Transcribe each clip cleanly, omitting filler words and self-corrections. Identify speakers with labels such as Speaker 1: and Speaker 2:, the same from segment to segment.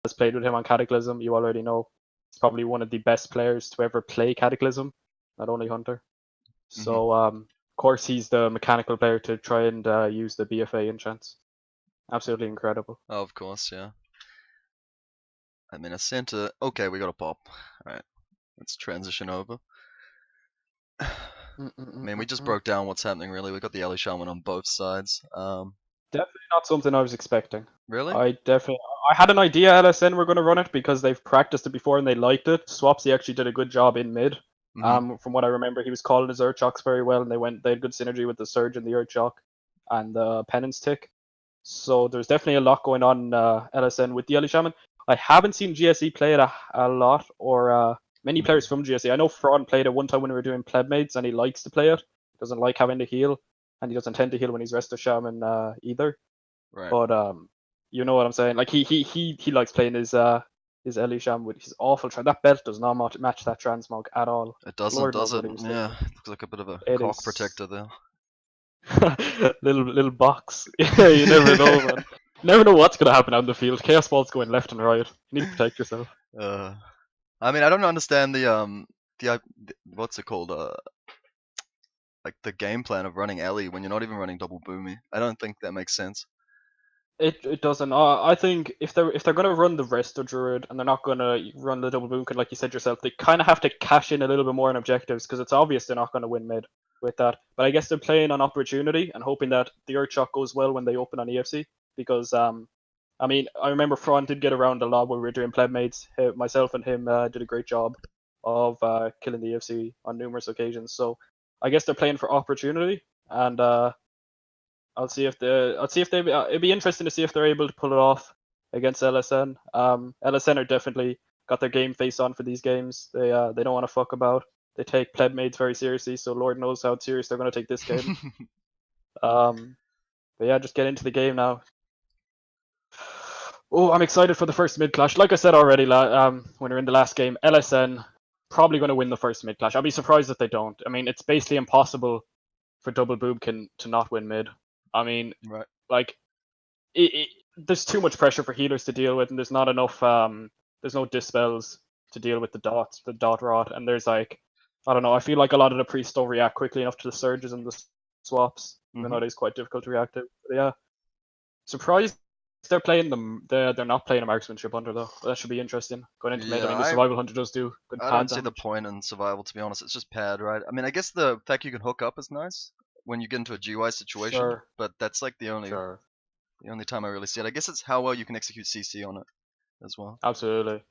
Speaker 1: has played with him on Cataclysm, you already know he's probably one of the best players to ever play Cataclysm, not only Hunter. So, of course, he's the mechanical player to try and use the BFA enchants. Absolutely incredible.
Speaker 2: Oh, of course, yeah. I mean, a center. Okay, we got a pop. Alright, let's transition over. I mean, we just broke down what's happening, really. We got the Ellie Shaman on both sides.
Speaker 1: Definitely not something I was expecting.
Speaker 2: Really?
Speaker 1: I had an idea LSN were going to run it because they've practiced it before and they liked it. Swapsy actually did a good job in mid. From what I remember, he was calling his Urchocks very well, and they had good synergy with the Surge and the Urchock and the Penance Tick. So there's definitely a lot going on LSN with the Ellie Shaman. I haven't seen GSE play it a lot, or many players from GSE. I know Fraud played it one time when we were doing pleb mates, and he likes to play it. Doesn't like having to heal, and he doesn't tend to heal when he's Rest of Shaman either.
Speaker 2: Right.
Speaker 1: But you know what I'm saying? Like he likes playing his Ellie Shaman with his awful that belt does not match that transmog at all.
Speaker 2: It doesn't,
Speaker 1: Lord
Speaker 2: does
Speaker 1: knows
Speaker 2: it?
Speaker 1: what he was
Speaker 2: Yeah,
Speaker 1: thinking.
Speaker 2: looks like a bit of a
Speaker 1: It
Speaker 2: cock
Speaker 1: is
Speaker 2: protector there.
Speaker 1: little box. Yeah, you never know, man. You never know what's gonna happen out in the field. Chaos balls going left and right. You need to protect yourself.
Speaker 2: I mean, I don't understand the what's it called? Like the game plan of running Ellie when you're not even running double boomy. I don't think that makes sense.
Speaker 1: It doesn't. I think if they're gonna run the rest of Druid and they're not gonna run the double boomkin like you said yourself, they kind of have to cash in a little bit more on objectives because it's obvious they're not gonna win mid with that. But I guess they're playing on opportunity and hoping that the Urchok goes well when they open on EFC because I mean I remember Fron did get around a lot when we were doing pleb mates. Myself and him did a great job of killing the EFC on numerous occasions. So I guess they're playing for opportunity and. I'll see if they. It'd be interesting to see if they're able to pull it off against LSN. LSN are definitely got their game face on for these games. They don't want to fuck about. They take pleb mates very seriously, so Lord knows how serious they're going to take this game. But yeah, just get into the game now. Oh, I'm excited for the first mid clash. Like I said already, when we were in the last game, LSN probably going to win the first mid clash. I'll be surprised if they don't. I mean, it's basically impossible for Double Boomkin to not win mid. I mean,
Speaker 2: Right.
Speaker 1: like, there's too much pressure for healers to deal with, and there's not enough. There's no dispels to deal with the dot rot, and there's like, I don't know. I feel like a lot of the priests don't react quickly enough to the surges and the swaps, even though it is quite difficult to react to. But yeah, surprised they're playing them. They're not playing a marksmanship hunter though. That should be interesting going into mid. I mean, the survival hunter does do good
Speaker 2: I
Speaker 1: pad
Speaker 2: don't see the
Speaker 1: damage.
Speaker 2: point in survival, to be honest. It's just pad, right? I mean, I guess the fact you can hook up is nice when you get into a GY situation,
Speaker 1: Sure,
Speaker 2: but that's like the only time I really see it. I guess it's how well you can execute CC on it as well.
Speaker 1: absolutely.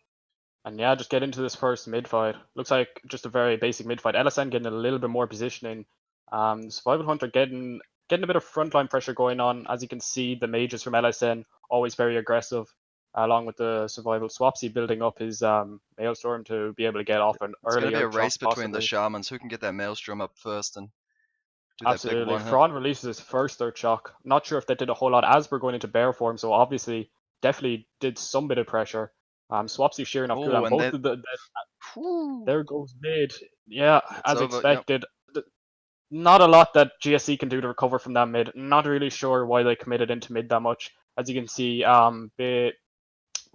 Speaker 1: And yeah, just get into this first mid fight. Looks like just a very basic mid fight. LSN getting a little bit more positioning. Survival Hunter getting a bit of frontline pressure going on. As you can see, the mages from LSN always very aggressive, along with the Survival Swapsy building up his Maelstrom to be able to get off an
Speaker 2: It's going to
Speaker 1: earlier
Speaker 2: be a race
Speaker 1: chop,
Speaker 2: between the
Speaker 1: possibly.
Speaker 2: shamans. Who can get that Maelstrom up first and do that big
Speaker 1: Absolutely.
Speaker 2: one hit?
Speaker 1: Thrawn releases his first third shock. Not sure if that did a whole lot as we're going into bear form, so obviously definitely did some bit of pressure. Swapsy shearing off
Speaker 2: Oh,
Speaker 1: cooldown.
Speaker 2: and
Speaker 1: Both
Speaker 2: then
Speaker 1: of the
Speaker 2: whew,
Speaker 1: there goes mid. Yeah,
Speaker 2: it's
Speaker 1: as
Speaker 2: over. Yep.
Speaker 1: expected. Not a lot that GSC can do to recover from that mid. Not really sure why they committed into mid that much. As you can see, one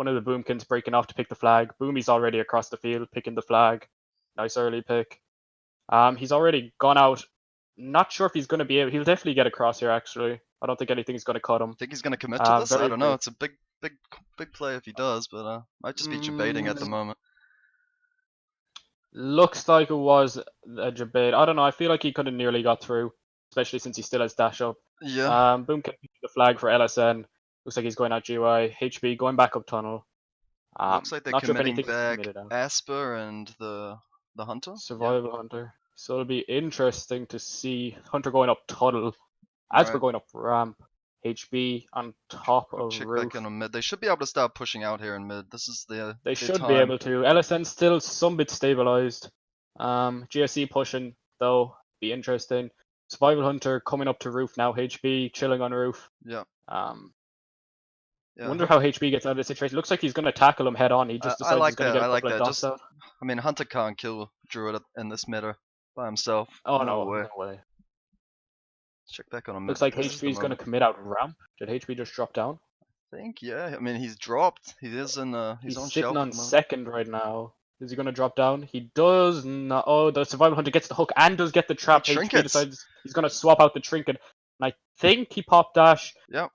Speaker 1: of the Boomkins breaking off to pick the flag. Boomy's already across the field picking the flag. Nice early pick. He's already gone out. Not sure if he's going to be able. He'll definitely get across here. Actually, I don't think anything's going to cut him.
Speaker 2: Think he's going to commit to this? I
Speaker 1: Very
Speaker 2: don't know.
Speaker 1: brief.
Speaker 2: It's a big play if he does, but might just be debating at the moment.
Speaker 1: Looks like it was a debate. I don't know. I feel like he could have nearly got through, especially since he still has dash up.
Speaker 2: Yeah.
Speaker 1: Boom can pick the flag for LSN. Looks like he's going out GY. HB going back up tunnel.
Speaker 2: Looks like they're
Speaker 1: Not sure if
Speaker 2: committing
Speaker 1: anything's
Speaker 2: back
Speaker 1: committed out.
Speaker 2: Asper and the hunter.
Speaker 1: Survival Hunter. So it'll be interesting to see Hunter going up tunnel. As
Speaker 2: Right.
Speaker 1: we're going up ramp. HB on top of
Speaker 2: Check
Speaker 1: roof.
Speaker 2: back in on mid. They should be able to start pushing out here in mid. This is
Speaker 1: They
Speaker 2: their
Speaker 1: should
Speaker 2: time.
Speaker 1: be able to. LSN still some bit stabilized. GSC pushing though. Be interesting. Survival Hunter coming up to roof now. HB chilling on roof.
Speaker 2: Yeah.
Speaker 1: I wonder how HB gets out of this situation. Looks like he's going to tackle him head on. He just
Speaker 2: I
Speaker 1: decides
Speaker 2: like
Speaker 1: he's going
Speaker 2: that.
Speaker 1: to get
Speaker 2: I
Speaker 1: a
Speaker 2: like
Speaker 1: couple of
Speaker 2: that.
Speaker 1: dots out.
Speaker 2: I mean, Hunter can't kill Druid in this meta by himself.
Speaker 1: Oh
Speaker 2: no
Speaker 1: no,
Speaker 2: way.
Speaker 1: no way.
Speaker 2: Check back on him.
Speaker 1: Looks like HB's going to commit out ramp. Did HB just drop down?
Speaker 2: think, yeah. I mean, he's dropped. He is in. He's on
Speaker 1: sitting
Speaker 2: shelf
Speaker 1: on
Speaker 2: at the moment.
Speaker 1: second right now. Is he going to drop down? He does not. Oh, the Survival Hunter gets the hook and does get the trap. HP
Speaker 2: trinkets.
Speaker 1: decides he's going to swap out the trinket. And I think he popped dash.
Speaker 2: Yep.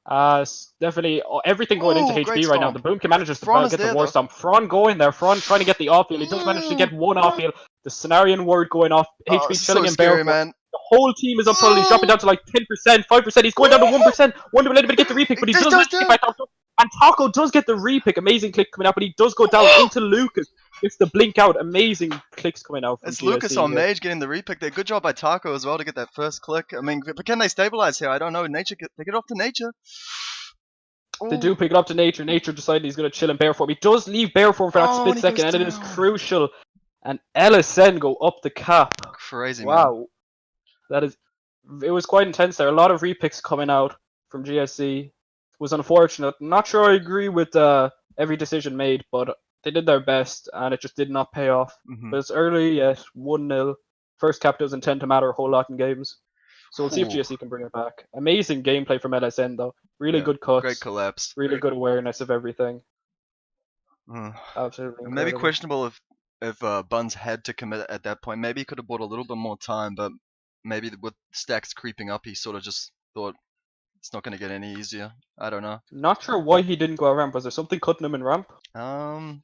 Speaker 1: Definitely everything going into
Speaker 2: great
Speaker 1: HP right now.
Speaker 2: stomp.
Speaker 1: The Boomkin manages to
Speaker 2: Fron is
Speaker 1: get the
Speaker 2: there,
Speaker 1: war
Speaker 2: though.
Speaker 1: stomp. Fron going there. Fron trying to get the off field. He does manage to get one off field. The Cenarian ward going off. HP chilling in
Speaker 2: scary,
Speaker 1: bear.
Speaker 2: man.
Speaker 1: The whole team is up total. He's dropping down to like 10%, 5%. He's going down to 1%. Wonder will anybody get the repick, but he does manage to get back up. And Taco does get the repick. Amazing click coming out, but he does go down into Lucas. Gets the blink out. Amazing clicks coming out from
Speaker 2: It's
Speaker 1: GSC
Speaker 2: Lucas on
Speaker 1: here.
Speaker 2: Mage getting the repick there. Good job by Taco as well to get that first click. I mean, but can they stabilize here? I don't know. Nature, they get off to Nature.
Speaker 1: They do pick it up to Nature. Nature decided he's going to chill in bear form. He does leave bear form for that split second, and it is crucial. And LSN go up the cap.
Speaker 2: Crazy,
Speaker 1: wow. Man. It was quite intense there. A lot of repicks coming out from GSC. It was unfortunate. Not sure I agree with every decision made, but they did their best, and it just did not pay off. But it's early yet, 1-0. First cap doesn't tend to matter a whole lot in games. So we'll see if GSC can bring it back. Amazing gameplay from LSN, though. Really good cuts.
Speaker 2: Great collapse.
Speaker 1: Really good awareness of everything. Absolutely incredible.
Speaker 2: Maybe questionable if Buns had to commit at that point. Maybe he could have bought a little bit more time, but maybe with stacks creeping up, he sort of just thought it's not going to get any easier. I don't know.
Speaker 1: Not sure why he didn't go ramp. Was there something cutting him in ramp? Because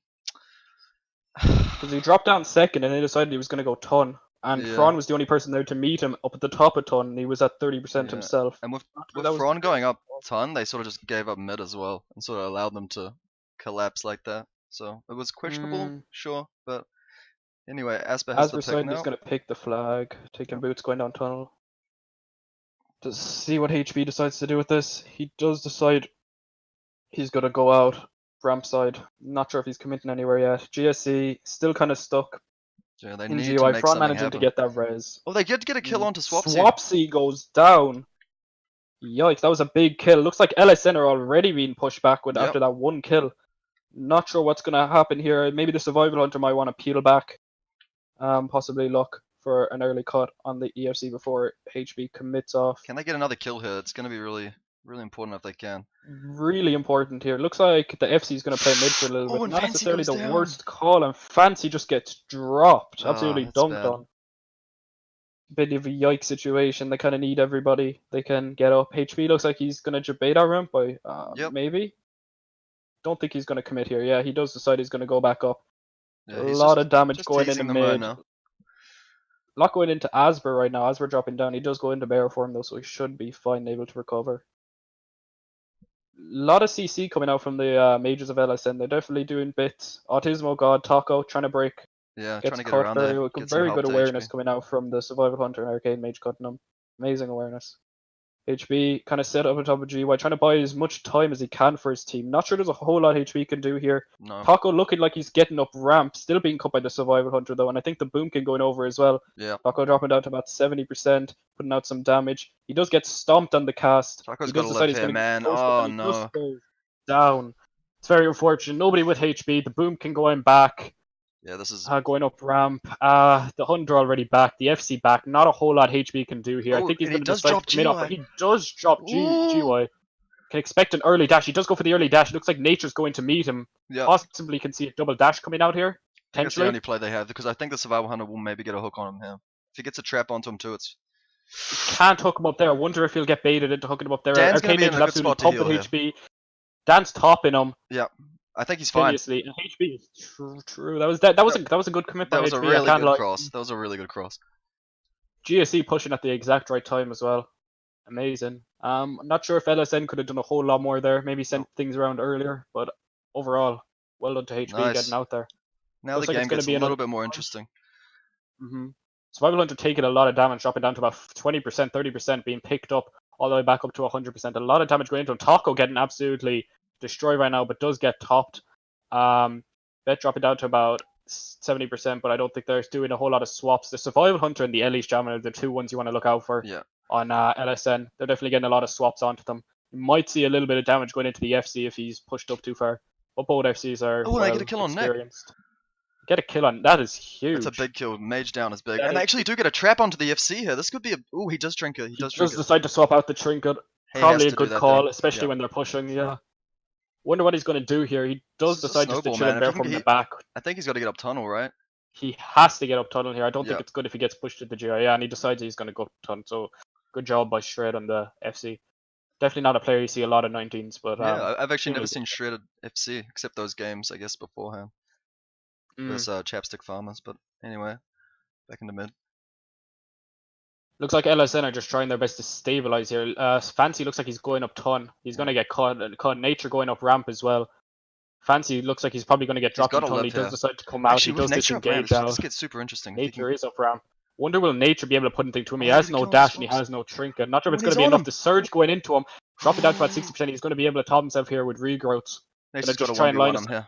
Speaker 1: he dropped down second and he decided he was going to go ton. And Fron was the only person there to meet him up at the top of ton, and he was at 30% himself.
Speaker 2: And with Fron going up ton, they sort of just gave up mid as well, and sort of allowed them to collapse like that. So it was questionable, sure, but anyway, Asper has the pick now.
Speaker 1: He's going to pick the flag, taking boots, going down tunnel. To see what HB decides to do with this. He does decide he's going to go out ramp side. Not sure if he's committing anywhere yet. GSC still kind of stuck.
Speaker 2: Yeah, they
Speaker 1: in
Speaker 2: need
Speaker 1: GUI,
Speaker 2: to make
Speaker 1: Fron
Speaker 2: something
Speaker 1: managing
Speaker 2: happen.
Speaker 1: to get that res.
Speaker 2: Oh, they did get a kill onto Swapsy.
Speaker 1: Swapsy goes down. Yikes, that was a big kill. Looks like LSN are already being pushed back with after that one kill. Not sure what's going to happen here. Maybe the Survival Hunter might want to peel back. Possibly look for an early cut on the EFC before HB commits off.
Speaker 2: Can they get another kill here? It's going to be really important if they can.
Speaker 1: Really important here. Looks like the FC is going to play mid for a little bit. Not necessarily the
Speaker 2: down.
Speaker 1: worst call, and Fancy just gets dropped. Absolutely dunked on. Bit of a yike situation. They kind of need everybody they can get up. HB looks like he's going to jabait our ramp by maybe. Don't think he's going to commit here. Yeah, he does decide he's going to go back up.
Speaker 2: Yeah,
Speaker 1: a lot of damage going into mid.
Speaker 2: Right now.
Speaker 1: A lot going into Asper right now. Asper dropping down. He does go into bear form though, so he should be fine, able to recover. A lot of CC coming out from the mages of LSN. They're definitely doing bits. Autismo God, Taco trying to break.
Speaker 2: Yeah,
Speaker 1: gets
Speaker 2: trying to get
Speaker 1: caught
Speaker 2: around
Speaker 1: very,
Speaker 2: there.
Speaker 1: very good awareness coming out from the Survival Hunter and Arcade Mage cutting him. Amazing awareness. HB kind of set up on top of GY, trying to buy as much time as he can for his team. Not sure there's a whole lot HB can do here.
Speaker 2: No.
Speaker 1: Taco looking like he's getting up ramp, still being cut by the Survival Hunter though, and I think the Boomkin going over as well.
Speaker 2: Yeah.
Speaker 1: Taco dropping down to about 70%, putting out some damage. He does get stomped on the cast.
Speaker 2: Taco's got to live here, man. Oh no.
Speaker 1: Down. It's very unfortunate. Nobody with HB. The Boomkin going back.
Speaker 2: Yeah, this is
Speaker 1: going up ramp. The Hunter already back. The FC back. Not a whole lot HB can do here. I think he's going to decide to commit off, but he does drop GY. Can expect an early dash. He does go for the early dash. It looks like Nature's going to meet him.
Speaker 2: Yeah.
Speaker 1: Possibly can see a double dash coming out here.
Speaker 2: That's the only play they have, because I think the Survival Hunter will maybe get a hook on him here. If he gets a trap onto him too, it's...
Speaker 1: Can't hook him up there. I wonder if he'll get baited into hooking him up there.
Speaker 2: Dan's going to be in a good spot to heal
Speaker 1: HB. Dan's topping him.
Speaker 2: Yeah. I think he's fine.
Speaker 1: And HB is true. That was a good commit by HB.
Speaker 2: That was a really good cross. That was a really good cross.
Speaker 1: GSC pushing at the exact right time as well. Amazing. I'm not sure if LSN could have done a whole lot more there. Maybe sent things around earlier, but overall, well done to HB getting out there.
Speaker 2: Now the game gets a little bit more interesting.
Speaker 1: Survival Hunter taking a lot of damage, dropping down to about 20%, 30%, being picked up all the way back up to 100%. A lot of damage going into him. Taco getting absolutely destroyed right now, but does get topped. Bet dropping down to about 70%, but I don't think they're doing a whole lot of swaps. The Survival Hunter and the Elise Jammer are the two ones you want to look out for on LSN. They're definitely getting a lot of swaps onto them. You might see a little bit of damage going into the FC if he's pushed up too far. But both FCs are
Speaker 2: they get a kill on Nick.
Speaker 1: Get a kill on that is huge.
Speaker 2: That's a big kill. Mage down is big. And they actually do get a trap onto the FC here. This could be a... Ooh, he does trinket. He does
Speaker 1: decide to swap out the trinket. Probably a good call, especially when they're pushing, Wonder what he's going to do here. He does
Speaker 2: This is a
Speaker 1: decide just to
Speaker 2: snowball,
Speaker 1: chill
Speaker 2: man.
Speaker 1: and
Speaker 2: If he
Speaker 1: bear
Speaker 2: can
Speaker 1: from the
Speaker 2: get,
Speaker 1: back.
Speaker 2: I think he's got to get up tunnel, right?
Speaker 1: He has to get up tunnel here. I don't think
Speaker 2: Yeah.
Speaker 1: it's good if he gets pushed to the GI. Yeah, and he decides he's going to go tunnel. So good job by Shred on the FC. Definitely not a player you see a lot of 19s, but
Speaker 2: Yeah, I've actually never
Speaker 1: really
Speaker 2: seen Shredded FC except those games, I guess, beforehand. Versus Chapstick Farmers, but anyway, back in the mid.
Speaker 1: Looks like LSN are just trying their best to stabilize here. Fancy looks like he's going up ton. He's going to get caught. Nature going up ramp as well. Fancy looks like he's probably going to get
Speaker 2: He's
Speaker 1: dropped
Speaker 2: got
Speaker 1: in
Speaker 2: to
Speaker 1: tunnel. He
Speaker 2: live
Speaker 1: does
Speaker 2: here.
Speaker 1: decide to come out.
Speaker 2: Actually,
Speaker 1: He
Speaker 2: with
Speaker 1: does
Speaker 2: Nature up ramp,
Speaker 1: disengage out.
Speaker 2: this gets super interesting.
Speaker 1: Nature is up ramp. Wonder will Nature be able to put anything to him? He
Speaker 2: Oh,
Speaker 1: has
Speaker 2: did he
Speaker 1: no
Speaker 2: kill him with
Speaker 1: dash
Speaker 2: his
Speaker 1: and he
Speaker 2: force?
Speaker 1: has no trinket. Not sure if
Speaker 2: Oh,
Speaker 1: it's
Speaker 2: and
Speaker 1: going to
Speaker 2: he's
Speaker 1: be
Speaker 2: on
Speaker 1: enough.
Speaker 2: him.
Speaker 1: The surge going into him, drop it down to about 60%. He's going to be able to top himself here with regrowths.
Speaker 2: Nature's got
Speaker 1: Just
Speaker 2: a
Speaker 1: try and line
Speaker 2: 1v1
Speaker 1: us
Speaker 2: him here.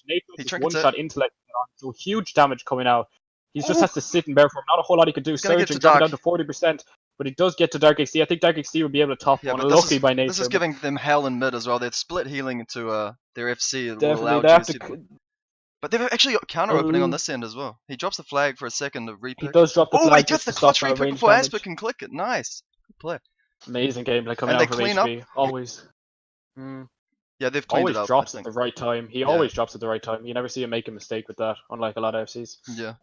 Speaker 1: Nature
Speaker 2: He
Speaker 1: just
Speaker 2: trinkets
Speaker 1: one
Speaker 2: it.
Speaker 1: shot intellect on, so huge damage coming out. He just
Speaker 2: Oh.
Speaker 1: has to sit and bear for him. Not a whole lot he could do.
Speaker 2: He's gonna get
Speaker 1: Surging,
Speaker 2: to
Speaker 1: dropping
Speaker 2: Dark.
Speaker 1: down to 40%, but he does get to Dark XD. I think Dark XD will be able to top
Speaker 2: Yeah,
Speaker 1: one.
Speaker 2: but
Speaker 1: Lucky by Nature.
Speaker 2: this is giving them hell in mid as well. They've split healing into their FC. It will
Speaker 1: Definitely,
Speaker 2: allow
Speaker 1: they have
Speaker 2: GSC
Speaker 1: to.
Speaker 2: But they've actually got counter opening on this end as well. He drops the flag for a second to repick.
Speaker 1: He does drop the
Speaker 2: Oh,
Speaker 1: flag
Speaker 2: he gets
Speaker 1: just
Speaker 2: the
Speaker 1: to stop
Speaker 2: clutch repick
Speaker 1: range
Speaker 2: before
Speaker 1: damage.
Speaker 2: Asper can click it. Nice. Good play.
Speaker 1: Amazing gameplay coming
Speaker 2: And they
Speaker 1: out from
Speaker 2: clean
Speaker 1: HB.
Speaker 2: up.
Speaker 1: Always.
Speaker 2: Yeah, they've cleaned
Speaker 1: Always
Speaker 2: it up.
Speaker 1: drops at the right time. He always drops at the right time. You never see him make a mistake with that, unlike a lot of FCs.
Speaker 2: Yeah.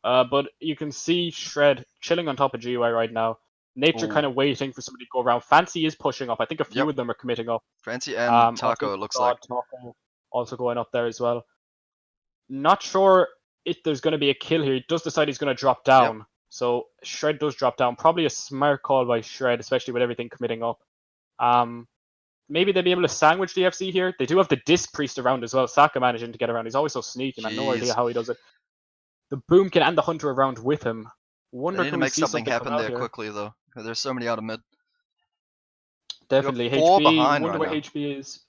Speaker 1: But you can see Shred chilling on top of GUI right now. Nature kind of waiting for somebody to go around. Fancy is pushing up. I think a few of them are committing up.
Speaker 2: Fancy and Taco, it looks like.
Speaker 1: Taco also going up there as well. Not sure if there's going to be a kill here. He does decide he's going to drop down. So Shred does drop down. Probably a smart call by Shred, especially with everything committing up. Maybe they'll be able to sandwich the FC here. They do have the Disc Priest around as well. Saka managing to get around. He's always so sneaky, man. No idea how he does it. The Boomkin and the Hunter around with him.
Speaker 2: They need to make something happen there quickly, though. There's so many out of mid.
Speaker 1: Definitely.
Speaker 2: HB,
Speaker 1: wonder where HB is.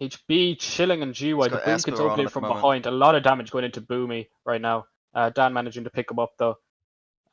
Speaker 1: HB chilling and GY. The Boomkin's opening from behind. A lot of damage going into Boomy right now. Dan managing to pick him up, though.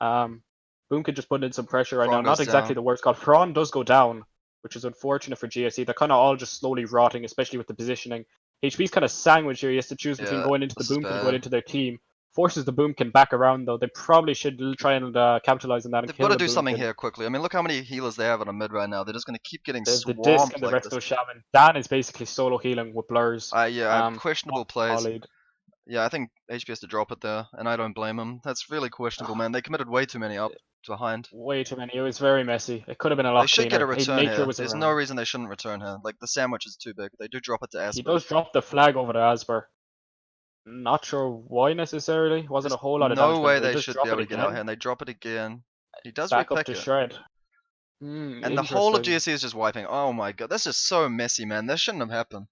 Speaker 1: Boomkin just putting in some pressure right now. Not exactly the worst call. Prawn does go down, which is unfortunate for GSC. They're kind of all just slowly rotting, especially with the positioning. HB's kind of sandwiched here. He has to choose between going into the Boomkin and going into their team. Forces the Boomkin back around, though. They probably should try and capitalize on that.
Speaker 2: They've got to do something here quickly. I mean, look how many healers they have on a mid right now. They're just going to keep getting swamped.
Speaker 1: The Disc and the Resto Shaman. Dan is basically solo healing with blurs.
Speaker 2: Questionable plays. Yeah, I think HP has to drop it there, and I don't blame him. That's really questionable, man. They committed way too many up behind.
Speaker 1: Way too many. It was very messy. It could have been a lot cleaner.
Speaker 2: They should get a return here. There's no reason they shouldn't return here. Like, the sandwich is too big. They do drop it to Asper.
Speaker 1: He does drop the flag over to Asper. Not sure why necessarily. Wasn't a whole lot of damage.
Speaker 2: No way they should be able to get out here, and they drop it again. He does
Speaker 1: back
Speaker 2: repick
Speaker 1: up to Shred.
Speaker 2: And the whole of GSC is just wiping. Oh my god, that's just so messy, man. That shouldn't have happened.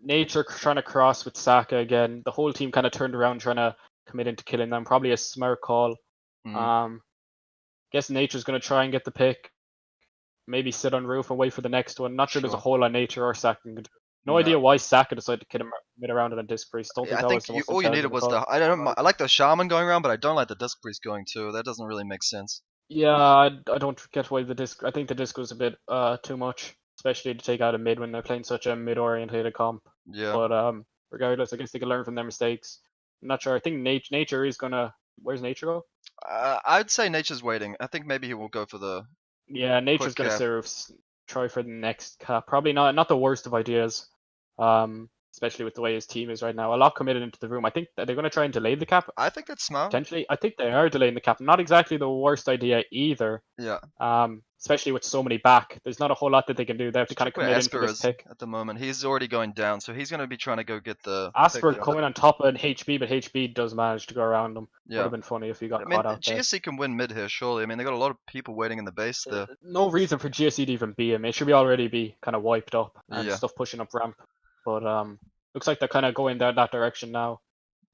Speaker 1: Nature trying to cross with Saka again. The whole team kind of turned around trying to commit into killing them. Probably a smart call. Guess Nature's going to try and get the pick. Maybe sit on roof and wait for the next one. Not sure there's a whole lot Nature or Saka can do. No idea why Saka decided to commit around it on Disc Priest. Don't think that was the most
Speaker 2: all you needed was the. I like the Shaman going around, but I don't like the Disc Priest going too. That doesn't really make sense.
Speaker 1: Yeah, I don't get why the Disc. I think the Disc was a bit too much, especially to take out a mid when they're playing such a mid-orientated comp.
Speaker 2: Yeah.
Speaker 1: But regardless, I guess they can learn from their mistakes. I'm not sure. I think Nature is gonna. Where's Nature go?
Speaker 2: I'd say Nature's waiting. I think maybe he will go for the.
Speaker 1: Yeah, Nature's gonna try for the next cap. Probably not the worst of ideas. Especially with the way his team is right now. A lot committed into the room. I think they're going to try and delay the cap.
Speaker 2: I think that's smart.
Speaker 1: Potentially. I think they are delaying the cap. Not exactly the worst idea either.
Speaker 2: Yeah.
Speaker 1: Especially with so many back. There's not a whole lot that they can do. They have to kind of commit into this pick.
Speaker 2: At the moment, he's already going down, so he's going to be trying to go get the.
Speaker 1: Asper coming on top of HB, but HB does manage to go around him.
Speaker 2: Yeah.
Speaker 1: Would have been funny if he got caught out there.
Speaker 2: GSC can win mid here, surely. I mean, they got a lot of people waiting in the base there.
Speaker 1: No reason for GSC to even be him. It should already be kind of wiped up and stuff pushing up ramp. But looks like they're kind of going down that direction now.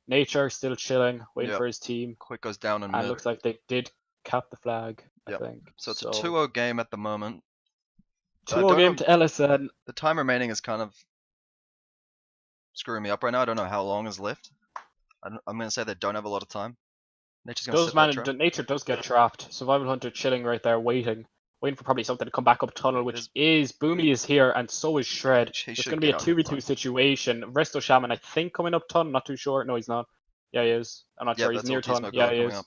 Speaker 1: Nature still chilling, waiting for his team.
Speaker 2: Quick goes down in mid.
Speaker 1: And looks like they did cap the flag, I think.
Speaker 2: So it's a 2-0 game at the moment.
Speaker 1: 2-0 game to LSN.
Speaker 2: The time remaining is kind of screwing me up right now. I don't know how long is left. I'm going to say they don't have a lot of time. Nature's going to
Speaker 1: Nature does get trapped. Survival Hunter chilling right there, waiting for probably something to come back up tunnel, which is Boomy is here and so is Shred. It's going to be a 2v2 situation. Resto Shaman, I think, coming up tunnel. Not too sure. No, he's not. Yeah, he is. I'm not sure. He's near tunnel. Yeah, he is.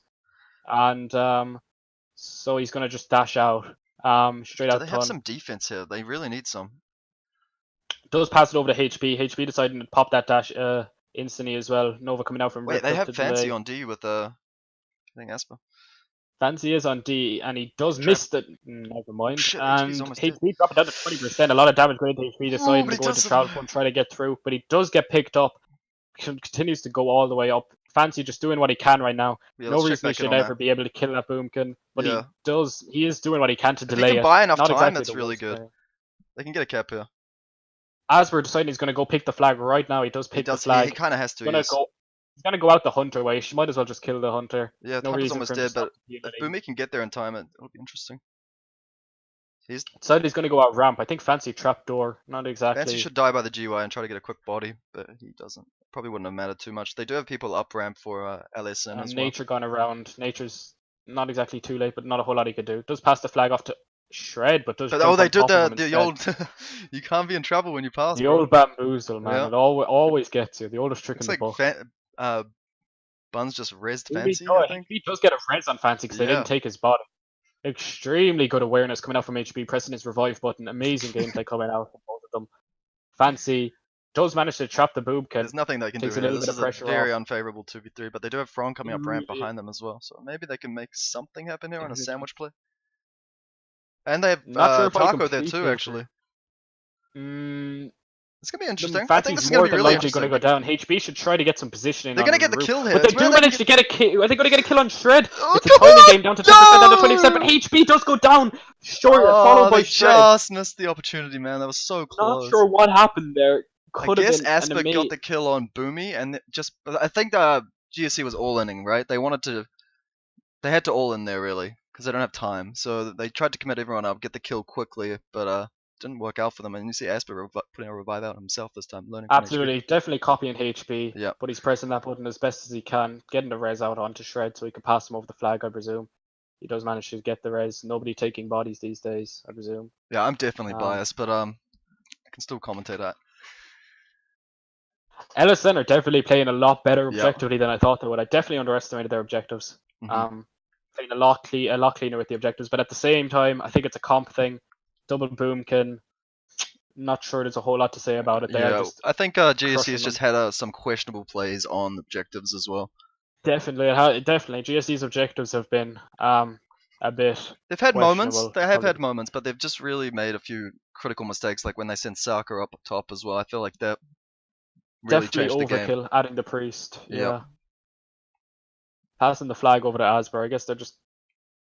Speaker 1: And so he's going to just dash out. Straight out tunnel.
Speaker 2: They have some defense here. They really need some.
Speaker 1: Does pass it over to HP. HP deciding to pop that dash instantly as well. Nova coming out from
Speaker 2: Wait,
Speaker 1: Rift
Speaker 2: they
Speaker 1: up
Speaker 2: have
Speaker 1: to
Speaker 2: Fancy
Speaker 1: delay.
Speaker 2: on D with I think Asper.
Speaker 1: Fancy is on D, and he does
Speaker 2: Trap.
Speaker 1: miss the. Never mind.
Speaker 2: Shit,
Speaker 1: and
Speaker 2: HP's almost dead.
Speaker 1: HP dropping down to 20%. A lot of damage going to HP. Deciding
Speaker 2: but
Speaker 1: to
Speaker 2: he
Speaker 1: go into
Speaker 2: does
Speaker 1: Travel
Speaker 2: survive.
Speaker 1: and try to get through, but he does get picked up. Continues to go all the way up. Fancy just doing what he can right now.
Speaker 2: Yeah,
Speaker 1: No
Speaker 2: let's check
Speaker 1: reason he
Speaker 2: back in
Speaker 1: should
Speaker 2: on
Speaker 1: ever
Speaker 2: that.
Speaker 1: be able to kill that Boomkin, but
Speaker 2: Yeah.
Speaker 1: he is doing what he can to
Speaker 2: If he
Speaker 1: delay
Speaker 2: can
Speaker 1: it.
Speaker 2: buy enough
Speaker 1: Not
Speaker 2: time,
Speaker 1: exactly
Speaker 2: that's
Speaker 1: the
Speaker 2: really
Speaker 1: worst
Speaker 2: good.
Speaker 1: way.
Speaker 2: They can get a cap here.
Speaker 1: As we're deciding he's going to go pick the flag right now, he does pick the flag.
Speaker 2: He kind of has to.
Speaker 1: He's gonna go out the hunter way. She might as well just kill the hunter.
Speaker 2: Yeah, the
Speaker 1: No
Speaker 2: hunter's
Speaker 1: reason
Speaker 2: almost
Speaker 1: for him to
Speaker 2: dead,
Speaker 1: stop
Speaker 2: but
Speaker 1: the
Speaker 2: if
Speaker 1: unity.
Speaker 2: Boomy can get there in time, it'll be interesting. He's
Speaker 1: Decided he's gonna go out ramp. I think Fancy trapdoor. Not exactly.
Speaker 2: Fancy should die by the GY and try to get a quick body, but he doesn't. Probably wouldn't have mattered too much. They do have people up ramp for LSN as well.
Speaker 1: Nature gone around. Nature's not exactly too late, but not a whole lot he could do. Does pass the flag off to Shred, but does.
Speaker 2: But, they did the
Speaker 1: the
Speaker 2: old. You can't be in trouble when you pass.
Speaker 1: The
Speaker 2: bro.
Speaker 1: old bamboozle, man.
Speaker 2: Yeah.
Speaker 1: It always gets you. The oldest trick
Speaker 2: Looks
Speaker 1: in the
Speaker 2: like
Speaker 1: book.
Speaker 2: Buns just rezzed
Speaker 1: He
Speaker 2: Fancy,
Speaker 1: does-
Speaker 2: I think.
Speaker 1: He does get a res on Fancy because they
Speaker 2: Yeah.
Speaker 1: didn't take his body. Extremely good awareness coming out from HB, pressing his revive button. Amazing gameplay coming out from both of them. Fancy does manage to trap the Boomkin.
Speaker 2: There's nothing they can do
Speaker 1: Takes a
Speaker 2: here.
Speaker 1: little
Speaker 2: This
Speaker 1: bit
Speaker 2: is
Speaker 1: of
Speaker 2: a
Speaker 1: pressure
Speaker 2: very
Speaker 1: off.
Speaker 2: unfavorable 2v3, but they do have Frong coming up ramp
Speaker 1: Really?
Speaker 2: behind them as well, so maybe they can make something happen here on a sandwich play. And they have
Speaker 1: Not sure if I
Speaker 2: Taco there too,
Speaker 1: completely
Speaker 2: actually. It's gonna be interesting. I think
Speaker 1: Fancy's
Speaker 2: this is gonna
Speaker 1: more
Speaker 2: be
Speaker 1: than
Speaker 2: really
Speaker 1: likely going
Speaker 2: interesting.
Speaker 1: to go down. HB should try to get some positioning.
Speaker 2: They're
Speaker 1: on
Speaker 2: gonna get the
Speaker 1: roof.
Speaker 2: kill here.
Speaker 1: But they
Speaker 2: It's where
Speaker 1: do
Speaker 2: they
Speaker 1: manage to get a kill. Are they going to get a kill on Shred?
Speaker 2: Oh,
Speaker 1: It's a
Speaker 2: come
Speaker 1: timing
Speaker 2: on!
Speaker 1: game down to 10%, down to 20%, but HB does go down. Short, followed by
Speaker 2: they
Speaker 1: Shred.
Speaker 2: just missed the opportunity, man. That was so close.
Speaker 1: Not sure what happened there.
Speaker 2: I
Speaker 1: Could have
Speaker 2: guess
Speaker 1: been
Speaker 2: Asper
Speaker 1: an
Speaker 2: got the kill on Boomy, and I think GSC was all inning, right? They had to all in there really, because they don't have time. So they tried to commit everyone up, get the kill quickly, but didn't work out for them. And you see Asper putting a revive out himself this time, learning.
Speaker 1: Absolutely, definitely copying HB.
Speaker 2: Yeah.
Speaker 1: But he's pressing that button as best as he can, getting the res out onto Shred so he can pass him over the flag, I presume. He does manage to get the res. Nobody taking bodies these days, I presume.
Speaker 2: Yeah, I'm definitely biased, but I can still commentate that.
Speaker 1: LSN are definitely playing a lot better objectively than I thought they would. I definitely underestimated their objectives. Playing a lot cleaner with the objectives, but at the same time, I think it's a comp thing. Double Boomkin. Not sure there's a whole lot to say about it.
Speaker 2: I think GSC has just had some questionable plays on objectives as well.
Speaker 1: Definitely. GSC's objectives have been a bit.
Speaker 2: They've had moments. They have had moments, but they've just really made a few critical mistakes, like when they sent Saka up top as well. I feel like that really changed the game.
Speaker 1: Definitely overkill, adding the priest.
Speaker 2: Yep.
Speaker 1: Yeah. Passing the flag over to Asper. I guess they're just.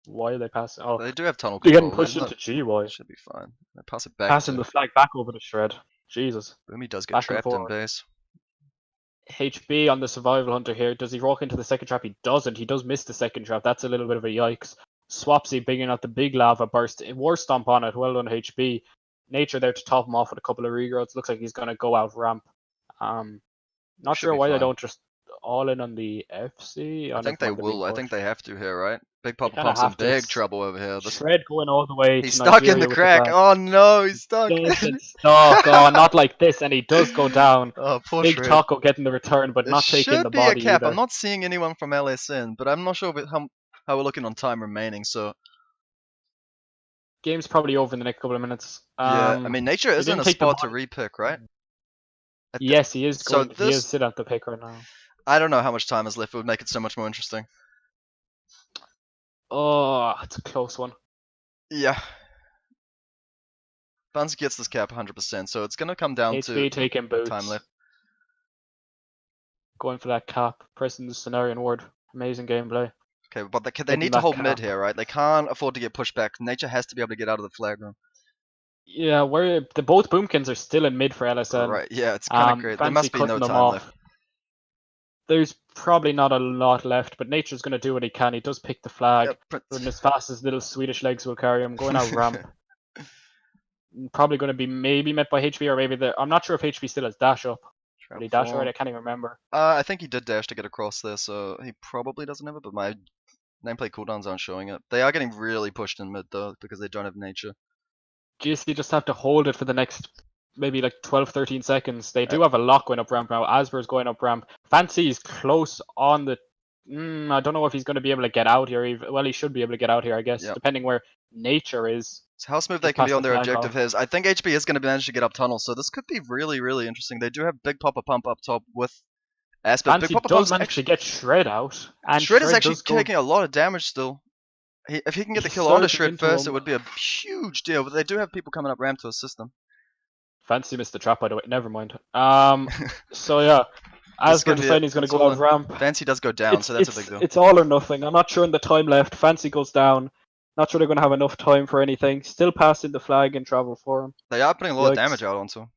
Speaker 1: Why are they passing? Oh,
Speaker 2: they do have tunnel
Speaker 1: they're
Speaker 2: control.
Speaker 1: getting pushed into GY.
Speaker 2: Should be fine. They pass it back.
Speaker 1: Passing the flag back over to Shred. Jesus.
Speaker 2: Boomy does get trapped in base.
Speaker 1: HB on the survival hunter here. Does he walk into the second trap? He doesn't. He does miss the second trap. That's a little bit of a yikes. Swapsy bringing out the big lava burst. War stomp on it. Well done, HB. Nature there to top him off with a couple of regrowths. Looks like he's going to go out ramp. Not sure why they don't just all in on the FC.
Speaker 2: I think they will. I think they have to here, right? Big Papa Pump's in big trouble over here.
Speaker 1: Shred going all the way.
Speaker 2: He's stuck in the crack. Oh no, he's stuck.
Speaker 1: Stuck. Oh, not like this. And he does go down.
Speaker 2: Oh, poor
Speaker 1: Big
Speaker 2: Shred.
Speaker 1: Taco getting the return, but not taking the body.
Speaker 2: Should be a cap.
Speaker 1: Either.
Speaker 2: I'm not seeing anyone from LSN, but I'm not sure how we're looking on time remaining. So
Speaker 1: game's probably over in the next couple of minutes.
Speaker 2: Yeah, I mean, Nature is in a spot to repick, right?
Speaker 1: Yes, he is. He is sit at the pick right now.
Speaker 2: I don't know how much time is left. It would make it so much more interesting.
Speaker 1: Oh, it's a close one.
Speaker 2: Yeah. Buns gets this cap 100%, so it's going to come down to
Speaker 1: taking boots.
Speaker 2: Time left.
Speaker 1: Going for that cap, pressing the scenario ward. Amazing gameplay.
Speaker 2: Okay, but they need to hold mid here, right? They can't afford to get pushed back. Nature has to be able to get out of the flag room.
Speaker 1: Yeah, both Boomkins are still in mid for LSN.
Speaker 2: Right, yeah, it's kind of great. There must be no time left.
Speaker 1: There's probably not a lot left, but Nature's going to do what he can. He does pick the flag. And as fast as little Swedish legs will carry him, going out ramp. Probably going to be maybe met by HB, or maybe I'm not sure if HB still has dash up. Did he dash already? I can't even remember.
Speaker 2: I think he did dash to get across there, so he probably doesn't have it, but my nameplate cooldowns aren't showing it. They are getting really pushed in mid, though, because they don't have Nature.
Speaker 1: GSC just have to hold it for the next maybe like 12-13 seconds. They do have a lot going up ramp now. Asper's going up ramp. Fancy is close on the... I don't know if he's going to be able to get out here. Well, he should be able to get out here, I guess, depending where Nature is.
Speaker 2: So how smooth they
Speaker 1: Just
Speaker 2: can
Speaker 1: past
Speaker 2: be on
Speaker 1: the
Speaker 2: their
Speaker 1: flank
Speaker 2: objective
Speaker 1: off.
Speaker 2: is. I think HB is going to manage to get up tunnel, so this could be really, really interesting. They do have Big Papa Pump up top with Aspect. Big
Speaker 1: Fancy
Speaker 2: Papa
Speaker 1: does
Speaker 2: Pump's
Speaker 1: manage to
Speaker 2: actually...
Speaker 1: get Shred out, and
Speaker 2: Shred is
Speaker 1: Shred
Speaker 2: actually
Speaker 1: does go.
Speaker 2: taking a lot of damage still. If he can get the
Speaker 1: He's
Speaker 2: kill onto
Speaker 1: surging
Speaker 2: Shred
Speaker 1: into
Speaker 2: first, it
Speaker 1: him.
Speaker 2: would be a huge deal, but they do have people coming up ramp to assist them.
Speaker 1: Fancy missed the trap, by the way. Never mind. So yeah,
Speaker 2: This is
Speaker 1: Asper
Speaker 2: gonna be
Speaker 1: deciding he's going to go out ramp.
Speaker 2: Fancy does go down, so that's a big deal.
Speaker 1: It's all or nothing. I'm not sure in the time left. Fancy goes down. Not sure they're going to have enough time for anything. Still passing the flag and travel for him.
Speaker 2: They are putting a lot of
Speaker 1: Yikes.
Speaker 2: damage out onto him.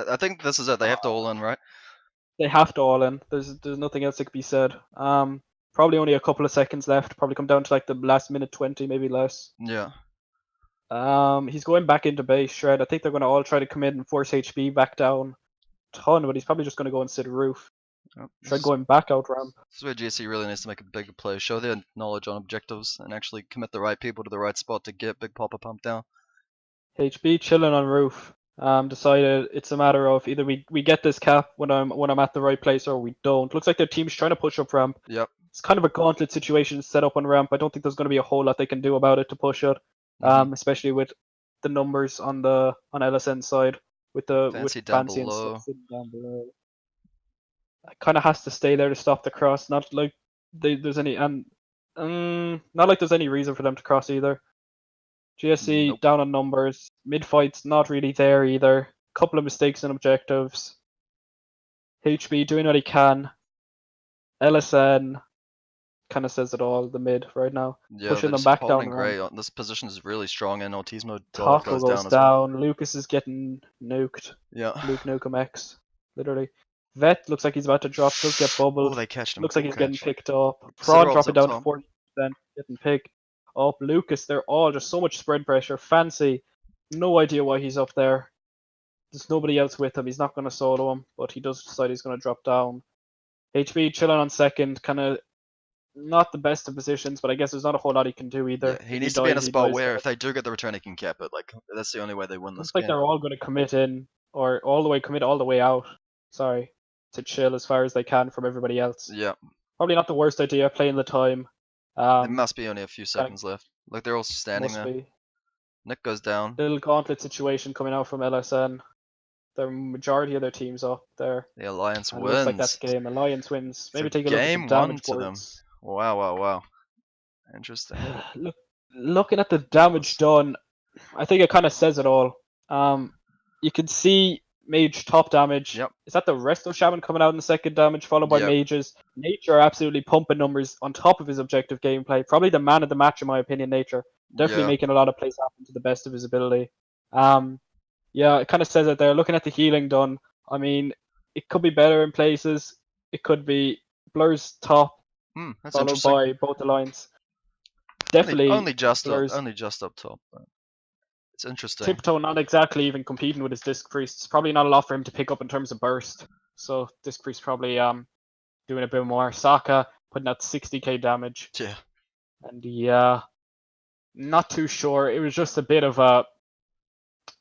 Speaker 2: I think this is it. They have to all in, right?
Speaker 1: They have to all in. There's nothing else that could be said. Probably only a couple of seconds left. Probably come down to like the last minute 20, maybe less.
Speaker 2: Yeah.
Speaker 1: He's going back into base. Shred. I think they're going to all try to come in and force HB back down. Ton, but he's probably just going to go and sit roof. Shred going back out ramp.
Speaker 2: This is where GSC really needs to make a bigger play, show their knowledge on objectives, and actually commit the right people to the right spot to get Big Papa Pump down.
Speaker 1: HB chilling on roof. Decided it's a matter of either we get this cap when I'm at the right place or we don't. Looks like their team's trying to push up ramp.
Speaker 2: Yep.
Speaker 1: It's kind of a gauntlet situation set up on ramp. I don't think there's going to be a whole lot they can do about it to push it. Especially with the numbers on LSN side with
Speaker 2: Fancy
Speaker 1: down below. Down below. Kind of has to stay there to stop the cross. Not like there's any not like there's any reason for them to cross either. GSC down on numbers. Mid fight's not really there either. Couple of mistakes in objectives. HB doing what he can. LSN kind of says it all. The mid right now, pushing them back down.
Speaker 2: Great. This position is really strong, and Autismo
Speaker 1: goes down. Lucas is getting nuked.
Speaker 2: Yeah.
Speaker 1: Luke Nukem X, literally. Vet looks like he's about to drop. Does get bubbled.
Speaker 2: Oh, they catch him.
Speaker 1: Looks like he's getting picked up. Fraud dropping down to 40%, getting picked up. Lucas, they're all just so much spread pressure. Fancy, no idea why he's up there. There's nobody else with him. He's not going to solo him, but he does decide he's going to drop down. HB chilling on second, kind of not the best of positions, but I guess there's not a whole lot he can do either.
Speaker 2: Yeah, he needs to be in a spot where if they do get the return, he can cap it. Like that's the only way they win this.
Speaker 1: Looks like they're all going to commit in, or commit all the way out. Sorry, to chill as far as they can from everybody else.
Speaker 2: Yeah.
Speaker 1: Probably not the worst idea playing the time.
Speaker 2: There must be only a few seconds left. Like they're all standing there.
Speaker 1: Be.
Speaker 2: Nick goes down.
Speaker 1: Little gauntlet situation coming out from LSN. The majority of their team's up there.
Speaker 2: The Alliance wins.
Speaker 1: Looks like that's the game. Alliance wins. Maybe take a look at the
Speaker 2: damage
Speaker 1: to them.
Speaker 2: Wow. Interesting.
Speaker 1: Looking at the damage done, I think it kind of says it all. You can see Mage top damage.
Speaker 2: Yep.
Speaker 1: Is that the Resto Shaman coming out in the second damage, followed by Mages? Nature are absolutely pumping numbers on top of his objective gameplay. Probably the man of the match, in my opinion, Nature. Definitely making a lot of plays happen to the best of his ability. Yeah, it kind of says it there. Looking at the healing done, I mean, it could be better in places. It could be Blur's top, followed by both the lines. Definitely
Speaker 2: only just up top. It's interesting.
Speaker 1: Tiptoe not exactly even competing with his Disc Priest. It's probably not a lot for him to pick up in terms of burst. So Disc Priest probably doing a bit more. Sokka putting out 60k damage.
Speaker 2: Yeah.
Speaker 1: And yeah, not too sure. It was just a bit of a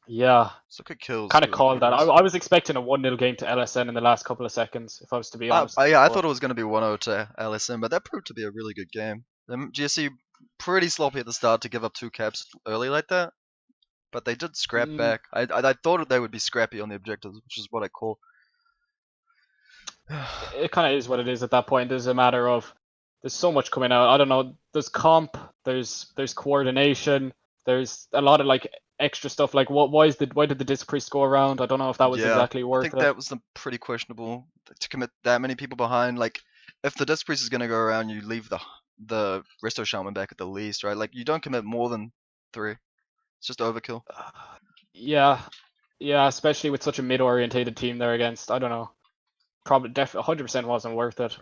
Speaker 2: Sokka kills.
Speaker 1: Kind of called that. I was expecting a 1-0 game to LSN in the last couple of seconds, if I was to be honest.
Speaker 2: I thought it was going to be 1-0 to LSN, but that proved to be a really good game. GSC pretty sloppy at the start to give up 2 caps early like that. But they did scrap back. I thought they would be scrappy on the objectives, which is what I call.
Speaker 1: It kind of is what it is at that point. There's a matter of there's so much coming out. I don't know. There's comp. There's coordination. There's a lot of like extra stuff. Like why did the Disc Priest go around? I don't know if that was exactly worth it.
Speaker 2: I think that was pretty questionable to commit that many people behind. Like if the Disc Priest is gonna go around, you leave the Resto Shaman back at the least, right? Like you don't commit more than 3. It's just overkill.
Speaker 1: Yeah, especially with such a mid-orientated team there against. I don't know. Probably 100% wasn't worth it.